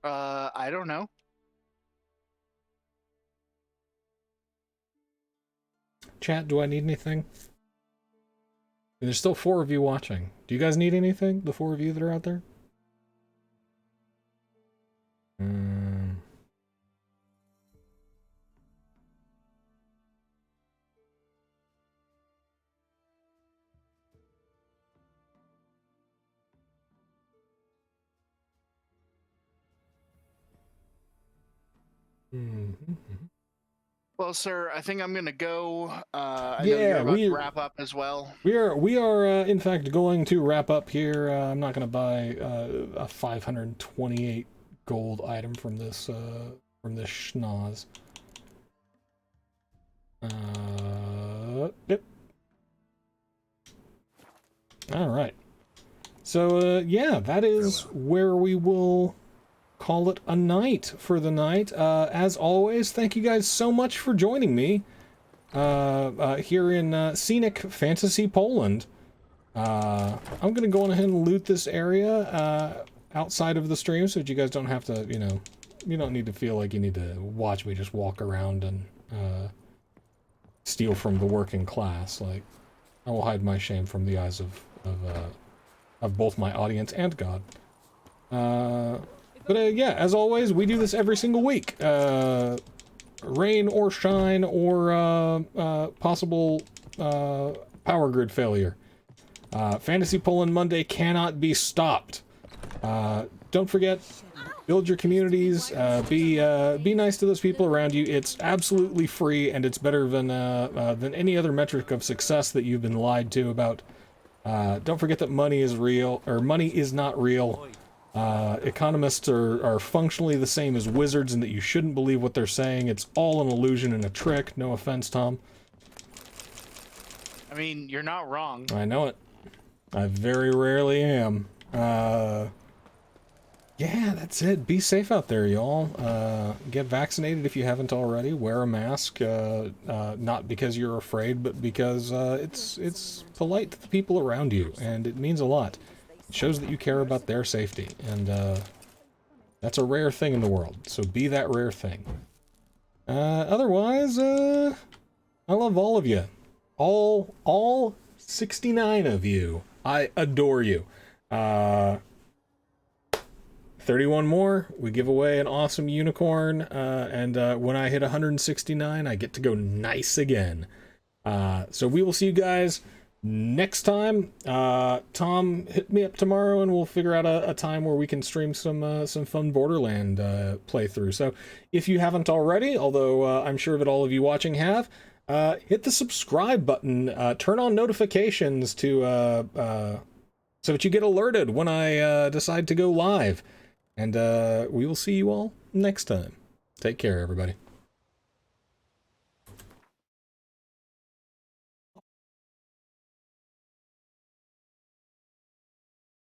Speaker 3: I don't know.
Speaker 1: Chat, do I need anything? There's still 4 of you watching. Do you guys need anything? The 4 of you that are out there?
Speaker 3: Well, sir, I think I'm gonna go. I know
Speaker 1: Yeah,
Speaker 3: you're about to wrap up as well.
Speaker 1: We are in fact going to wrap up here. I'm not going to buy a 528 gold item from this schnoz. Yep. All right. So yeah, that is where we will call it a night for the night. As always, thank you guys so much for joining me here in scenic Fantasy Poland. I'm gonna go on ahead and loot this area outside of the stream so that you guys don't have to, you don't need to feel like you need to watch me just walk around and steal from the working class. Like, I will hide my shame from the eyes of both my audience and God. But yeah, as always, we do this every single week. Rain or shine or possible power grid failure. Fantasy Poland Monday cannot be stopped. Don't forget, build your communities, be nice to those people around you. It's absolutely free, and it's better than any other metric of success that you've been lied to about. Don't forget that money is real, or money is not real. Economists are functionally the same as wizards, and that you shouldn't believe what they're saying. It's all an illusion and a trick. No offense, Tom.
Speaker 3: I mean, you're not wrong.
Speaker 1: I know it. I very rarely am. Yeah, that's it. Be safe out there, y'all. Get vaccinated if you haven't already. Wear a mask, not because you're afraid, but because it's polite to the people around you, and it means a lot. It shows that you care about their safety, and that's a rare thing in the world, so be that rare thing. Otherwise, I love all of you. All 69 of you. I adore you. 31 more, we give away an awesome unicorn, and when I hit 169, I get to go nice again. So we will see you guys next time. Tom, hit me up tomorrow, and we'll figure out a time where we can stream some fun Borderland playthrough. So if you haven't already, although I'm sure that all of you watching have, hit the subscribe button, turn on notifications to so that you get alerted when I decide to go live. And we will see you all next time. Take care, everybody.